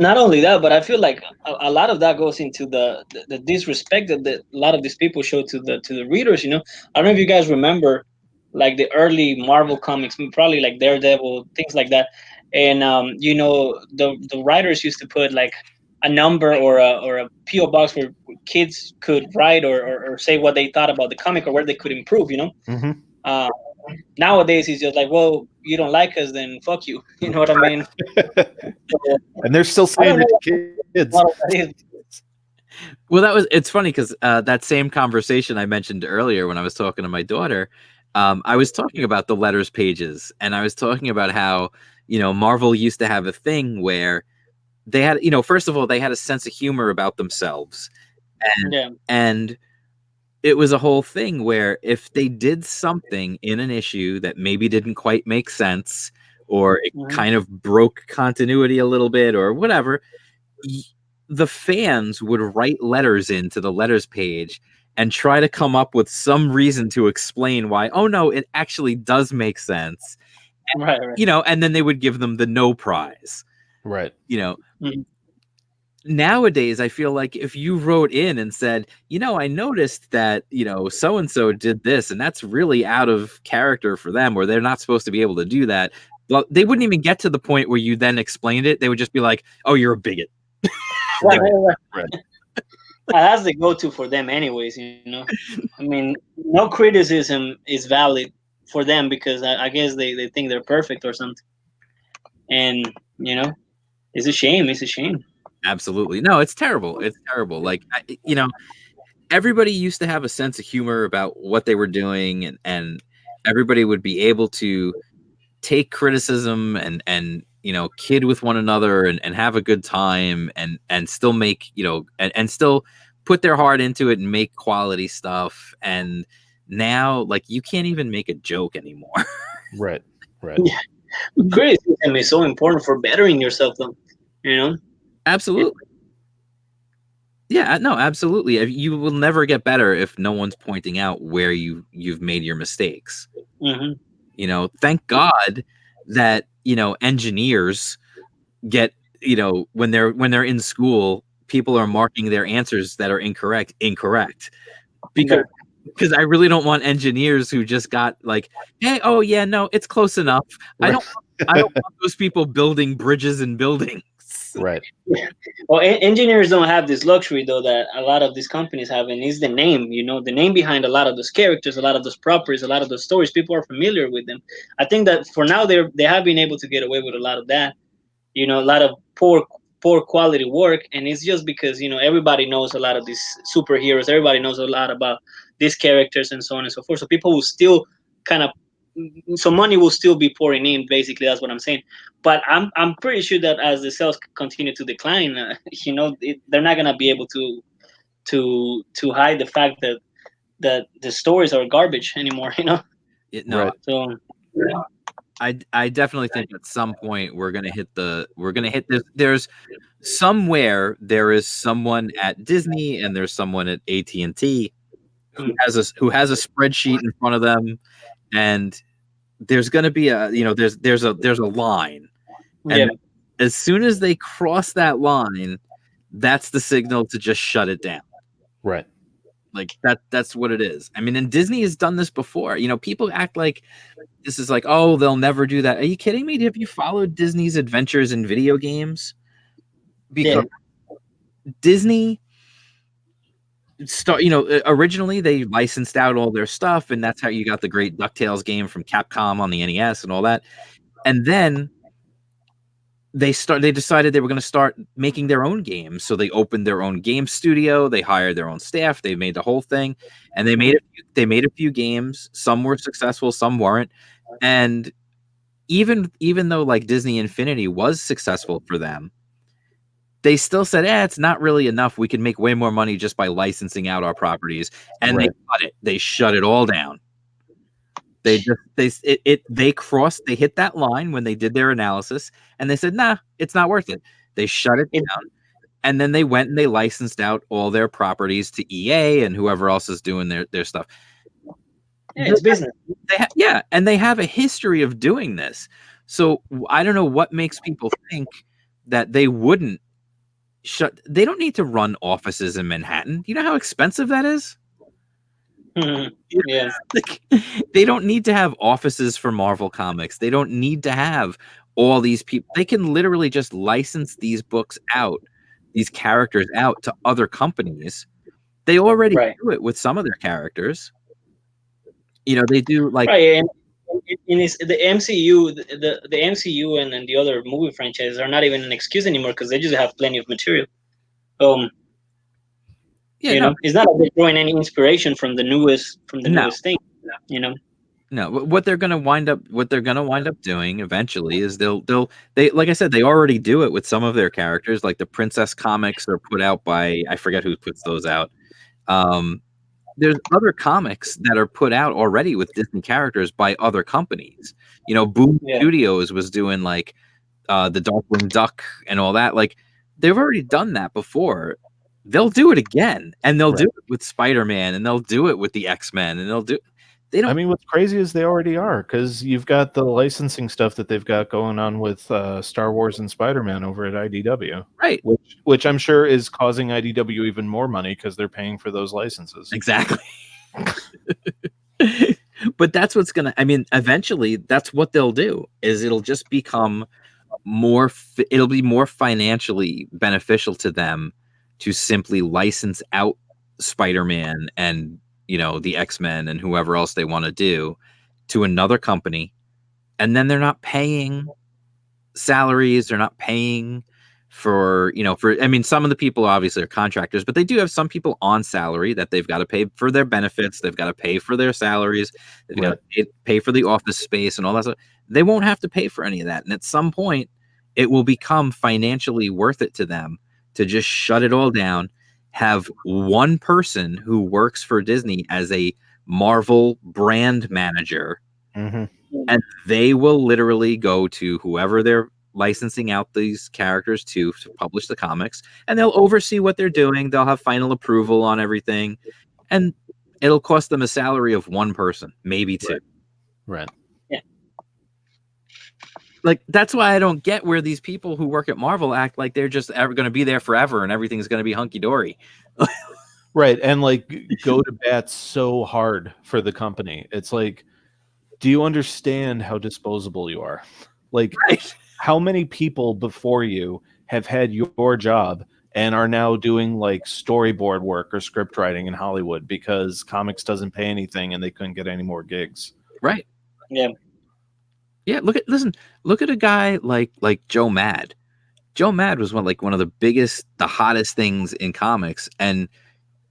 Not only that, but I feel like a lot of that goes into the disrespect that a lot of these people show to the readers. You know, I don't know if you guys remember, like the early Marvel comics, probably like Daredevil, things like that. And you know, the writers used to put like a number or a PO box where kids could write or say what they thought about the comic or where they could improve. You know. Mm-hmm. Nowadays, he's just like, well, you don't like us, then fuck you. You know what I mean? And they're still saying it to kids. Well, it's funny because that same conversation I mentioned earlier when I was talking to my daughter, I was talking about the letters pages, and I was talking about how, you know, Marvel used to have a thing where they had, you know, first of all, they had a sense of humor about themselves. And it was a whole thing where if they did something in an issue that maybe didn't quite make sense, or it kind of broke continuity a little bit or whatever, the fans would write letters into the letters page and try to come up with some reason to explain why, oh no, it actually does make sense. And, right. You know, and then they would give them the no prize. Right. You know, nowadays I feel like if you wrote in and said, you know, I noticed that, you know, so and so did this and that's really out of character for them, or they're not supposed to be able to do that, well, they wouldn't even get to the point where you then explained it. They would just be like, oh, you're a bigot. Right. That's the go-to for them anyways, you know. I mean, no criticism is valid for them because I guess they think they're perfect or something. And, you know, it's a shame. Absolutely. No, it's terrible. It's terrible. Like, you know, everybody used to have a sense of humor about what they were doing, and everybody would be able to take criticism and you know, kid with one another and have a good time and still make, you know, and still put their heart into it and make quality stuff. And now, like, you can't even make a joke anymore. Right. Yeah. Criticism is so important for bettering yourself, though, you know. Absolutely. Yeah, no, absolutely. You will never get better if no one's pointing out where you've made your mistakes. You know, thank God that, you know, engineers get, you know, when they're in school, people are marking their answers that are incorrect, because I really don't want engineers who just got like, hey, oh yeah, no, it's close enough. Right. I don't want those people building bridges and buildings. Right. Well, engineers don't have this luxury though that a lot of these companies have, and it's the name. You know, the name behind a lot of those characters, a lot of those properties, a lot of those stories. People are familiar with them. I think that for now they have been able to get away with a lot of that. You know, a lot of poor quality work, and it's just because, you know, everybody knows a lot of these superheroes. Everybody knows a lot about these characters and so on and so forth. So people will still so money will still be pouring in. Basically, that's what I'm saying. But I'm pretty sure that as the sales continue to decline, you know, they're not gonna be able to hide the fact that the stories are garbage anymore. You know. No. Right. So. Yeah. I definitely think at some point we're gonna hit this. There's somewhere there is someone at Disney and there's someone at AT&T who has a spreadsheet in front of them, and there's gonna be there's a line, and as soon as they cross that line, that's the signal to just shut it down. Right. Like that's what it is. I mean, and Disney has done this before. You know, people act like this is like, oh, they'll never do that. Are you kidding me? Have you followed Disney's adventures in video games? Because Disney originally they licensed out all their stuff, and that's how you got the great DuckTales game from Capcom on the NES and all that. And then they decided they were going to start making their own games. So they opened their own game studio. They hired their own staff. They made the whole thing, and they made a few games. Some were successful, some weren't. And even though like Disney Infinity was successful for them, they still said, it's not really enough. We can make way more money just by licensing out our properties. And Right. they cut it. They shut it all down. They hit that line when they did their analysis, and they said, nah, it's not worth it. They shut it down. And then they went and they licensed out all their properties to EA and whoever else is doing their stuff. Yeah, it's business. And they have a history of doing this. So I don't know what makes people think that they wouldn't they don't need to run offices in Manhattan. You know how expensive that is? Yeah. Like, they don't need to have offices for Marvel Comics. They don't need to have all these people. They can literally just license these books out, these characters out to other companies. They already do it with some of their characters. You know, they do like and the MCU, the MCU and the other movie franchises are not even an excuse anymore because they just have plenty of material. You know, it's not like they're drawing any inspiration from the newest thing. You know. No, what they're gonna wind up doing eventually is they like I said, they already do it with some of their characters. Like the Princess comics are put out by, I forget who puts those out. There's other comics that are put out already with Disney characters by other companies. You know, Boom Studios was doing like the Darkwing Duck and all that. Like they've already done that before. They'll do it again, and they'll do it with Spider-Man, and they'll do it with the X-Men, and I mean, what's crazy is they already are, because you've got the licensing stuff that they've got going on with Star Wars and Spider-Man over at IDW, right? Which I'm sure is causing IDW even more money because they're paying for those licenses. Exactly. But that's what's gonna. I mean, eventually, that's what they'll do. Is it'll just become more. It'll be more financially beneficial to them to simply license out Spider-Man and, you know, the X-Men and whoever else they want to do to another company. And then they're not paying salaries. They're not paying for, you know, I mean, some of the people obviously are contractors, but they do have some people on salary that they've got to pay for their benefits. They've got to pay for their salaries. They've got to pay for the office space and all that stuff. They won't have to pay for any of that. And at some point, it will become financially worth it to them to just shut it all down, have one person who works for Disney as a Marvel brand manager, and they will literally go to whoever they're licensing out these characters to publish the comics, and they'll oversee what they're doing. They'll have final approval on everything, and it'll cost them a salary of one person, maybe two. Right. Like, that's why I don't get where these people who work at Marvel act like they're just ever going to be there forever and everything's going to be hunky-dory. Right. And like go to bat so hard for the company. It's like, do you understand how disposable you are? Like, how many people before you have had your job and are now doing like storyboard work or script writing in Hollywood because comics doesn't pay anything and they couldn't get any more gigs? Right. Yeah. Yeah, look at a guy like Joe Mad. Joe Mad was one of the biggest, the hottest things in comics, and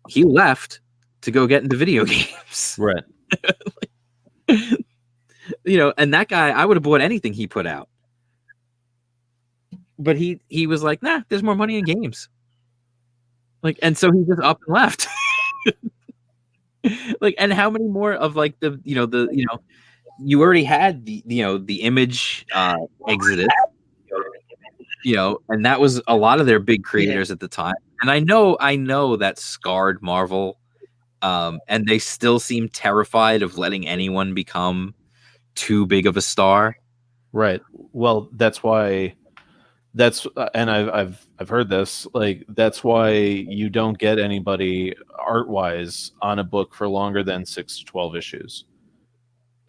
he left to go get into video games. Right. You know, and that guy, I would have bought anything he put out. But he was like, nah, there's more money in games. Like, and so he just up and left. Like, and how many more of like you already had the Image Exodus, you know, and that was a lot of their big creators at the time. And I know that scarred Marvel, and they still seem terrified of letting anyone become too big of a star. Right. Well, that's why. And I've heard this. Like, that's why you don't get anybody art-wise on a book for longer than 6 to 12 issues.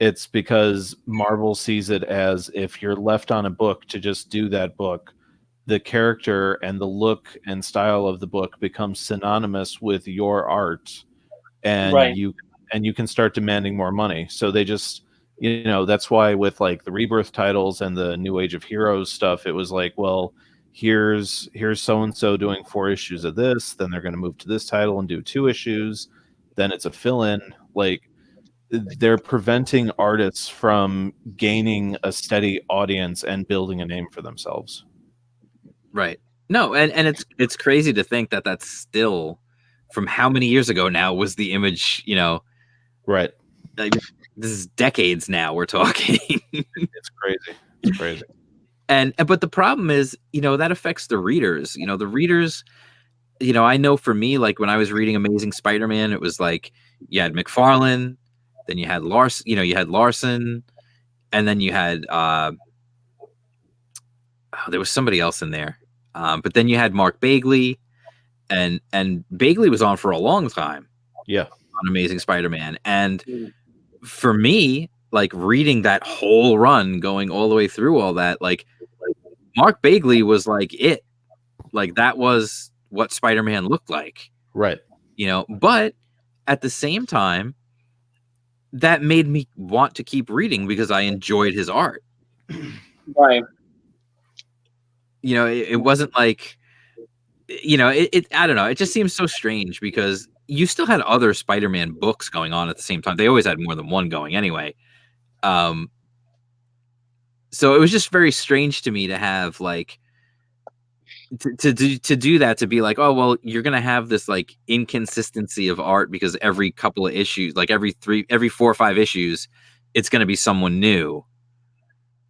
It's because Marvel sees it as, if you're left on a book to just do that book, the character and the look and style of the book becomes synonymous with your art, and you can start demanding more money. So they just You know, that's why with like the Rebirth titles and the New Age of Heroes stuff, it was like, well, here's so and so doing 4 issues of this, then they're going to move to this title and do 2 issues, then it's a fill-in. Like, they're preventing artists from gaining a steady audience and building a name for themselves. Right. No, and it's crazy to think that that's still, from how many years ago now was the Image, you know. Right. Like, this is decades now we're talking. It's crazy. It's crazy. But the problem is, you know, that affects the readers. You know, the readers, you know, I know for me, like when I was reading Amazing Spider-Man, it was like you had McFarlane, then you had Larson, and then you had there was somebody else in there. But then you had Mark Bagley, and Bagley was on for a long time. Yeah. On Amazing Spider-Man. And for me, like reading that whole run, going all the way through all that, like Mark Bagley was like it. Like that was what Spider-Man looked like. Right. You know, but at the same time, that made me want to keep reading because I enjoyed his art. Right. You know, it wasn't like, you know, it I don't know. It just seems so strange because you still had other Spider-Man books going on at the same time. They always had more than one going anyway. So it was just very strange to me to have like to do that, to be like, oh well, you're gonna have this like inconsistency of art because every couple of issues, like every 4 or 5 issues, it's gonna be someone new.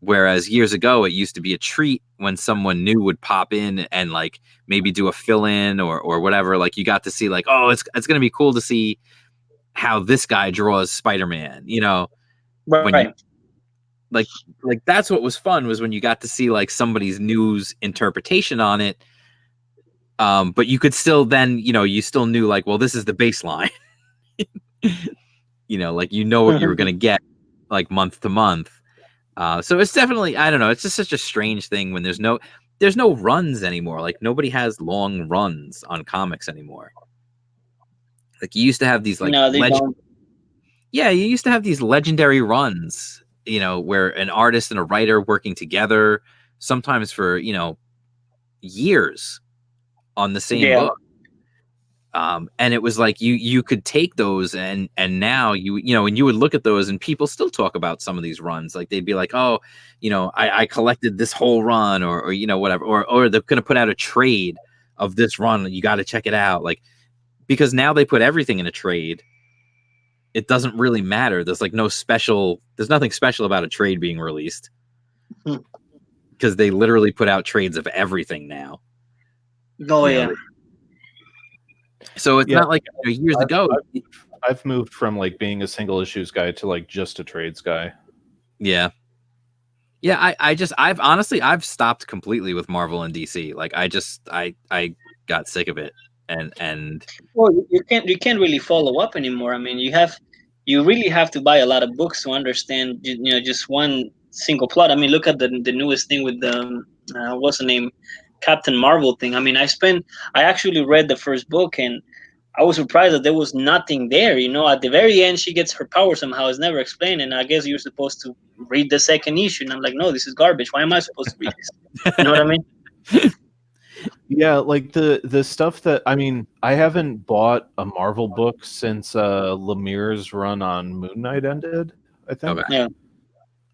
Whereas years ago, it used to be a treat when someone new would pop in and like maybe do a fill-in or whatever. Like you got to see like, oh, it's gonna be cool to see how this guy draws Spider-Man. You know, Right. Like that's what was fun, was when you got to see like somebody's news interpretation on it. But you could still then, you know, you still knew like, well, this is the baseline. You know, like you know what you were gonna get like month to month. So it's definitely, I don't know, it's just such a strange thing when there's no runs anymore. Like nobody has long runs on comics anymore. Like you used to have these like No, they don't. Yeah, you used to have these legendary runs, you know, where an artist and a writer working together, sometimes for, you know, years on the same book. And it was like you could take those and now you know, and you would look at those and people still talk about some of these runs. Like they'd be like, oh, you know, I collected this whole run or you know, whatever, or they're going to put out a trade of this run. You got to check it out. Like, because now they put everything in a trade. It doesn't really matter. There's nothing special about a trade being released because they literally put out trades of everything now. Oh, you yeah. know? So it's not like years ago. I've moved from like being a single issues guy to like just a trades guy. Yeah. Yeah. I've stopped completely with Marvel and DC. Like I got sick of it. And well, you can't really follow up anymore. I mean, you really have to buy a lot of books to understand, you know, just one single plot. I mean, look at the newest thing with the what's the name, Captain Marvel thing. I mean, I actually read the first book and I was surprised that there was nothing there. You know, at the very end, she gets her power somehow. It's never explained, and I guess you're supposed to read the second issue. And I'm like, no, this is garbage. Why am I supposed to read this? You know what I mean? Yeah, like the stuff that, I mean, I haven't bought a Marvel book since Lemire's run on Moon Knight ended, I think. Okay.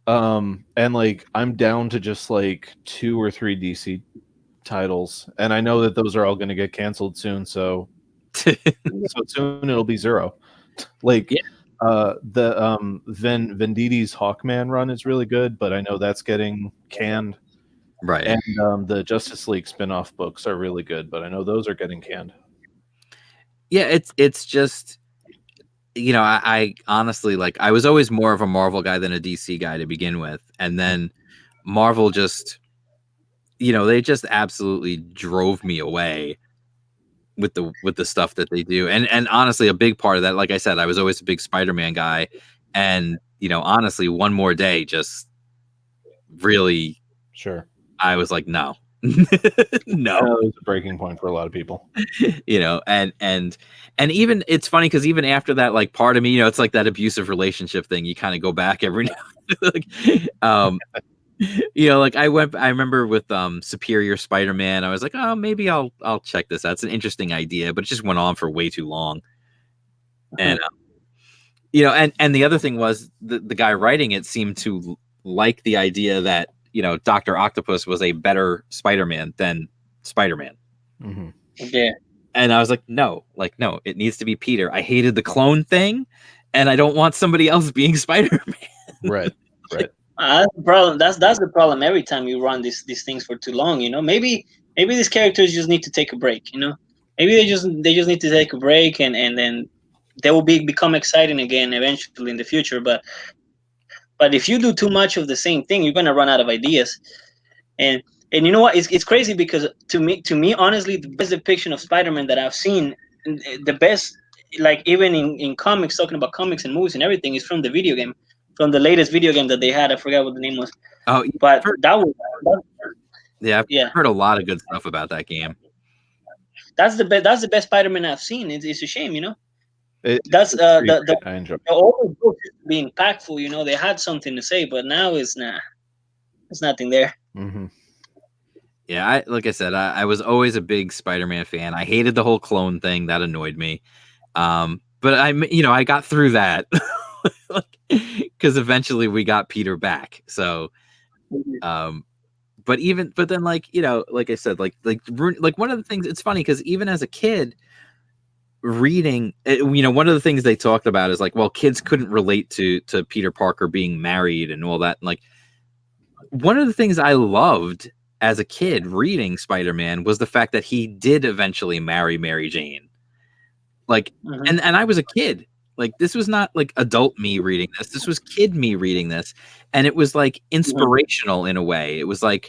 Yeah. And like I'm down to just like 2 or 3 DC titles, and I know that those are all going to get canceled soon, so soon it'll be 0. Like the Vendidi's Hawkman run is really good, but I know that's getting canned. Right. And the Justice League spin-off books are really good, but I know those are getting canned. Yeah, it's just, you know, I honestly, like, I was always more of a Marvel guy than a DC guy to begin with. And then Marvel just, you know, they just absolutely drove me away with the stuff that they do. And honestly, a big part of that, like I said, I was always a big Spider-Man guy. And, you know, honestly, One More Day just really, sure, I was like, no, No. That was a breaking point for a lot of people. You know, and even it's funny because even after that, like part of me, you know, it's like that abusive relationship thing. You kind of go back every now, like, you know, like I remember with Superior Spider-Man, I was like, oh, maybe I'll check this out. It's an interesting idea, but it just went on for way too long. And you know, and the other thing was the guy writing it seemed to like the idea that, you know, Dr. Octopus was a better Spider-Man than Spider-Man. Mm-hmm. Yeah. And I was like, no, it needs to be Peter. I hated the clone thing, and I don't want somebody else being Spider-Man. Right. That's the problem. That's the problem. Every time you run these things for too long, you know, maybe these characters just need to take a break. You know, maybe they just need to take a break, and then they will become exciting again eventually in the future. But if you do too much of the same thing, you're gonna run out of ideas. And you know what? It's crazy because to me, honestly, the best depiction of Spider-Man that I've seen, the best, like even in comics, talking about comics and movies and everything, is from the video game, from the latest video game that they had. I forgot what the name was. Oh, but that was I've heard a lot of good stuff about that game. That's the best. That's the best Spider-Man I've seen. It's a shame, you know. I enjoy. The old books being impactful. You know, they had something to say, but now it's nothing there. Mm-hmm. Yeah, like I said, I was always a big Spider-Man fan. I hated the whole clone thing; that annoyed me. But I got through that because eventually we got Peter back. So, but then, like, you know, like I said, like one of the things, it's funny because even as a kid reading, you know, one of the things they talked about is like, well, kids couldn't relate to Peter Parker being married and all that. And like, one of the things I loved as a kid reading Spider-Man was the fact that he did eventually marry Mary Jane. Like, and I was a kid. Like, this was not like adult me reading this. This was kid me reading this. And it was like inspirational in a way. It was like,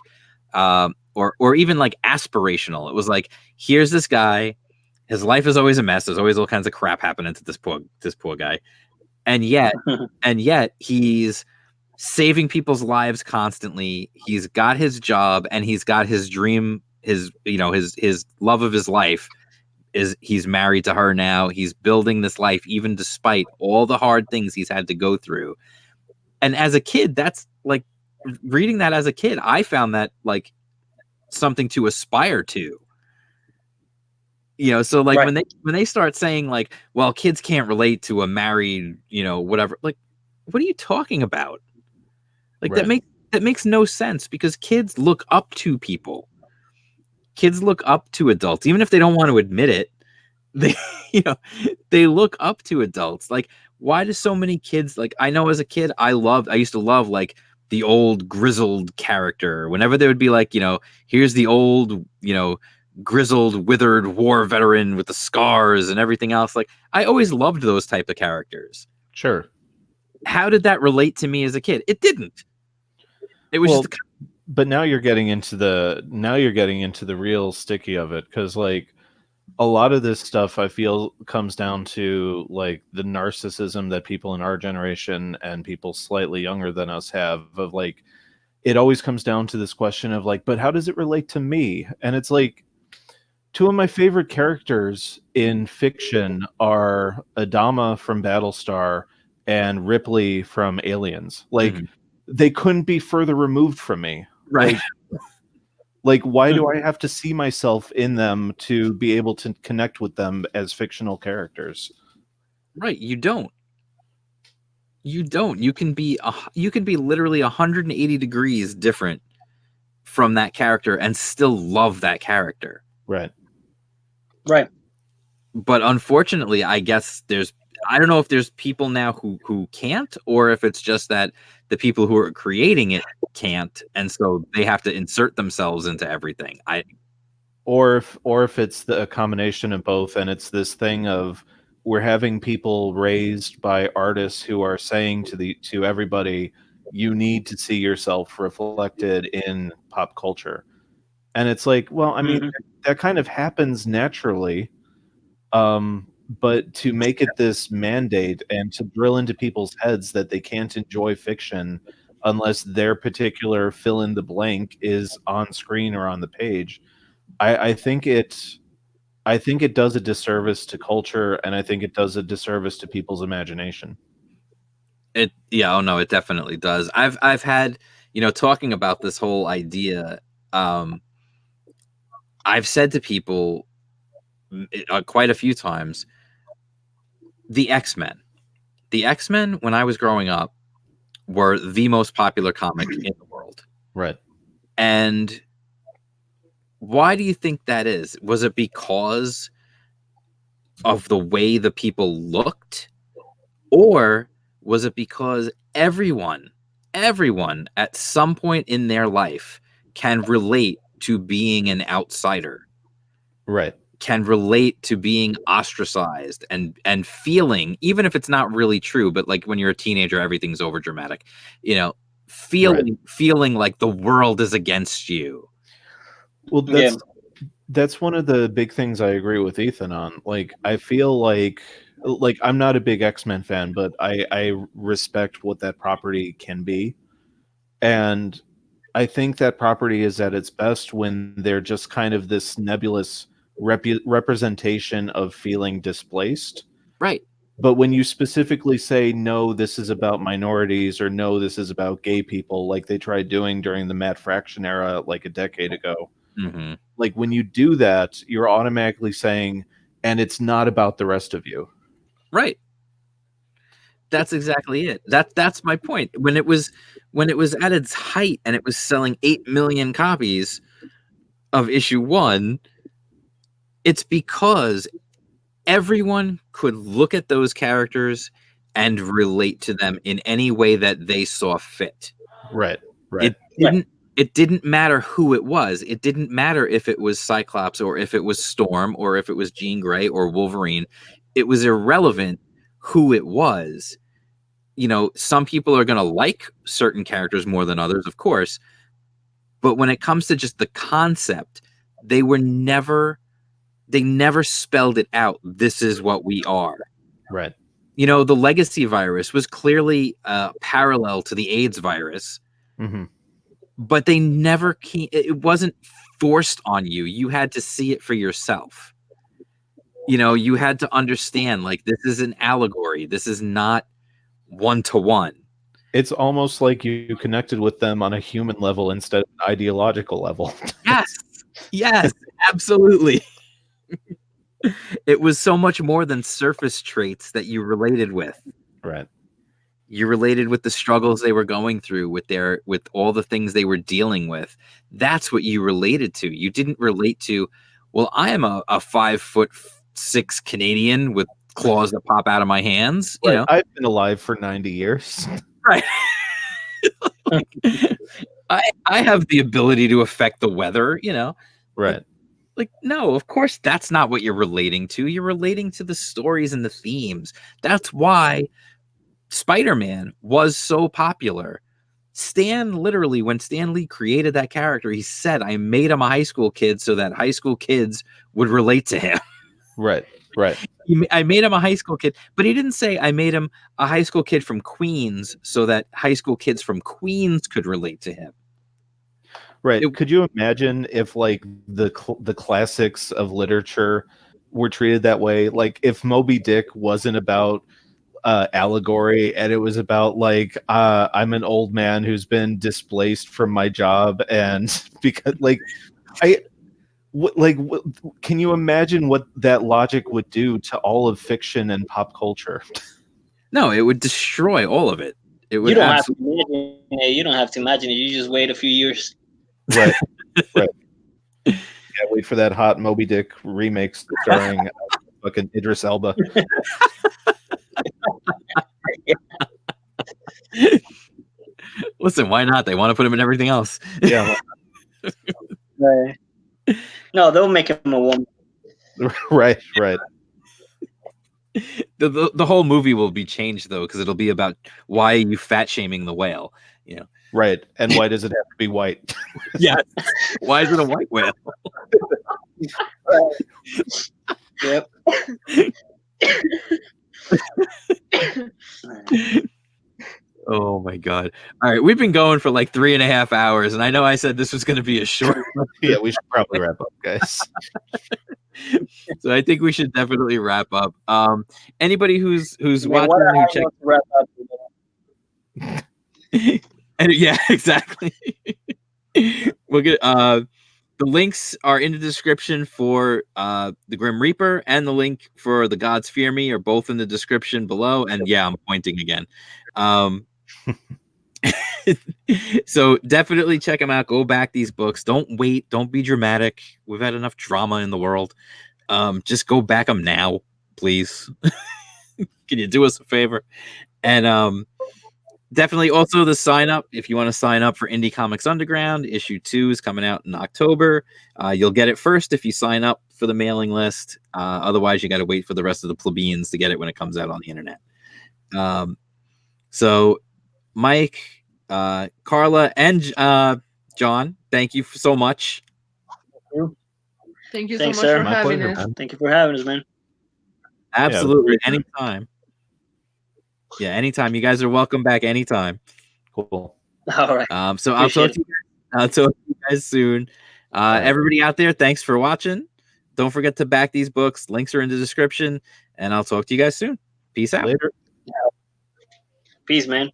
or even like aspirational. It was like, here's this guy. His life is always a mess. There's always all kinds of crap happening to this poor guy. And yet he's saving people's lives constantly. He's got his job and he's got his dream, his love of his life. He's married to her now. He's building this life even despite all the hard things he's had to go through. And as a kid, that's like, reading that as a kid, I found that like something to aspire to. You know, so like when they start saying like, well, kids can't relate to a married, you know, whatever, like, what are you talking about? Like, that makes no sense, because kids look up to people. Kids look up to adults, even if they don't want to admit it. They look up to adults. Like, why do so many kids, like, I know as a kid, I used to love like the old grizzled character. Whenever there would be like, you know, here's the old, you know, grizzled, withered war veteran with the scars and everything else. Like, I always loved those type of characters. Sure. How did that relate to me as a kid? It didn't. It was but now you're getting into the real sticky of it, because like a lot of this stuff I feel comes down to like the narcissism that people in our generation and people slightly younger than us have, of like, it always comes down to this question of like, but how does it relate to me? And it's like, two of my favorite characters in fiction are Adama from Battlestar and Ripley from Aliens. Like, they couldn't be further removed from me. Right. Like, why do I have to see myself in them to be able to connect with them as fictional characters? Right. You don't. You can be literally 180 degrees different from that character and still love that character. Right. But unfortunately, I guess I don't know if there's people now who can't, or if it's just that the people who are creating it can't, and so they have to insert themselves into everything. Or if it's a combination of both, and it's this thing of, we're having people raised by artists who are saying to everybody, you need to see yourself reflected in pop culture. And it's like, well, I mean, that kind of happens naturally. But to make it this mandate and to drill into people's heads that they can't enjoy fiction unless their particular fill in the blank is on screen or on the page. I think it does a disservice to culture, and I think it does a disservice to people's imagination. It definitely does. I've had, talking about this whole idea, I've said to people quite a few times, the X-Men when I was growing up were the most popular comic in the world. Right. And why do you think that is? Was it because of the way the people looked? Or was it because everyone at some point in their life can relate to being an outsider? Right. Can relate to being ostracized and feeling, even if it's not really true, but like when you're a teenager, everything's over dramatic, feeling like the world is against you. Well, that's one of the big things I agree with Ethan on. Like, I feel like I'm not a big X-Men fan, but I respect what that property can be. And I think that property is at its best when they're just kind of this nebulous representation of feeling displaced. Right. But when you specifically say, no, this is about minorities, or no, this is about gay people, like they tried doing during the Matt Fraction era like a decade ago, like when you do that, you're automatically saying, and it's not about the rest of you. Right. That's exactly it. That's my point. When it was at its height and it was selling 8 million copies of issue 1, it's because everyone could look at those characters and relate to them in any way that they saw fit. Right. It didn't matter who it was. It didn't matter if it was Cyclops or if it was Storm or if it was Jean Grey or Wolverine. It was irrelevant who it was. Some people are going to like certain characters more than others, of course. But when it comes to just the concept, they never spelled it out. This is what we are. Right. The legacy virus was clearly parallel to the AIDS virus. But they never it wasn't forced on you. You had to see it for yourself. You had to understand, like, this is an allegory. This is not one-to-one. It's almost like you connected with them on a human level instead of an ideological level. Yes, absolutely. It was so much more than surface traits that you related with. Right. You related with the struggles they were going through, with all the things they were dealing with. That's what you related to. You didn't relate to, well, I am a 5'6" Canadian with claws that pop out of my hands. Right. I've been alive for 90 years. Right. I have the ability to affect the weather, Right. Like, no, of course that's not what you're relating to. You're relating to the stories and the themes. That's why Spider-Man was so popular. Literally, when Stan Lee created that character, he said, I made him a high school kid so that high school kids would relate to him. Right. I made him a high school kid, but he didn't say I made him a high school kid from Queens so that high school kids from Queens could relate to him. Right. Could you imagine if, like, the classics of literature were treated that way? Like, if Moby Dick wasn't about allegory and it was about, like, I'm an old man who's been displaced from my job, and because, like, can you imagine what that logic would do to all of fiction and pop culture? No, it would destroy all of it. It would. You don't have to imagine it. You don't have to imagine it. You just wait a few years. Right. Yeah, wait for that hot Moby Dick remake starring fucking Idris Elba. Listen, why not? They want to put him in everything else. Yeah. Right. No, they'll make him a woman. Right. The whole movie will be changed, though, because it'll be about why are you fat shaming the whale, Right. And why does it have to be white? Yeah. Why is it a white whale? Yep. Oh my god! All right, we've been going for like 3.5 hours, and I know I said this was going to be a short. Yeah, we should probably wrap up, guys. So I think we should definitely wrap up. Anybody who's Man, watching, what a who high check, note to wrap up with. and yeah, exactly. We'll get the links are in the description for the Grim Reaper, and the link for The Gods Fear Me are both in the description below. And yeah, I'm pointing again. So definitely check them out. Go back these books. Don't wait. Don't be dramatic. We've had enough drama in the world. Just go back them now, please. Can you do us a favor? And definitely also the sign up. If you want to sign up for Indie Comics Underground, issue 2 is coming out in October. You'll get it first if you sign up for the mailing list. Otherwise, you got to wait for the rest of the plebeians to get it when it comes out on the internet. So Mike, Carla, and John, thank you so much. Thank you Thanks, so much sir. for My having pleasure, us. man. Thank you for having us, man. Absolutely, great. anytime. Yeah, anytime. You guys are welcome back anytime. Cool. All right. So I'll talk Appreciate to I'll talk to you guys soon. Everybody out there, thanks for watching. Don't forget to back these books. Links are in the description, and I'll talk to you guys soon. Peace out. Later. Peace, man.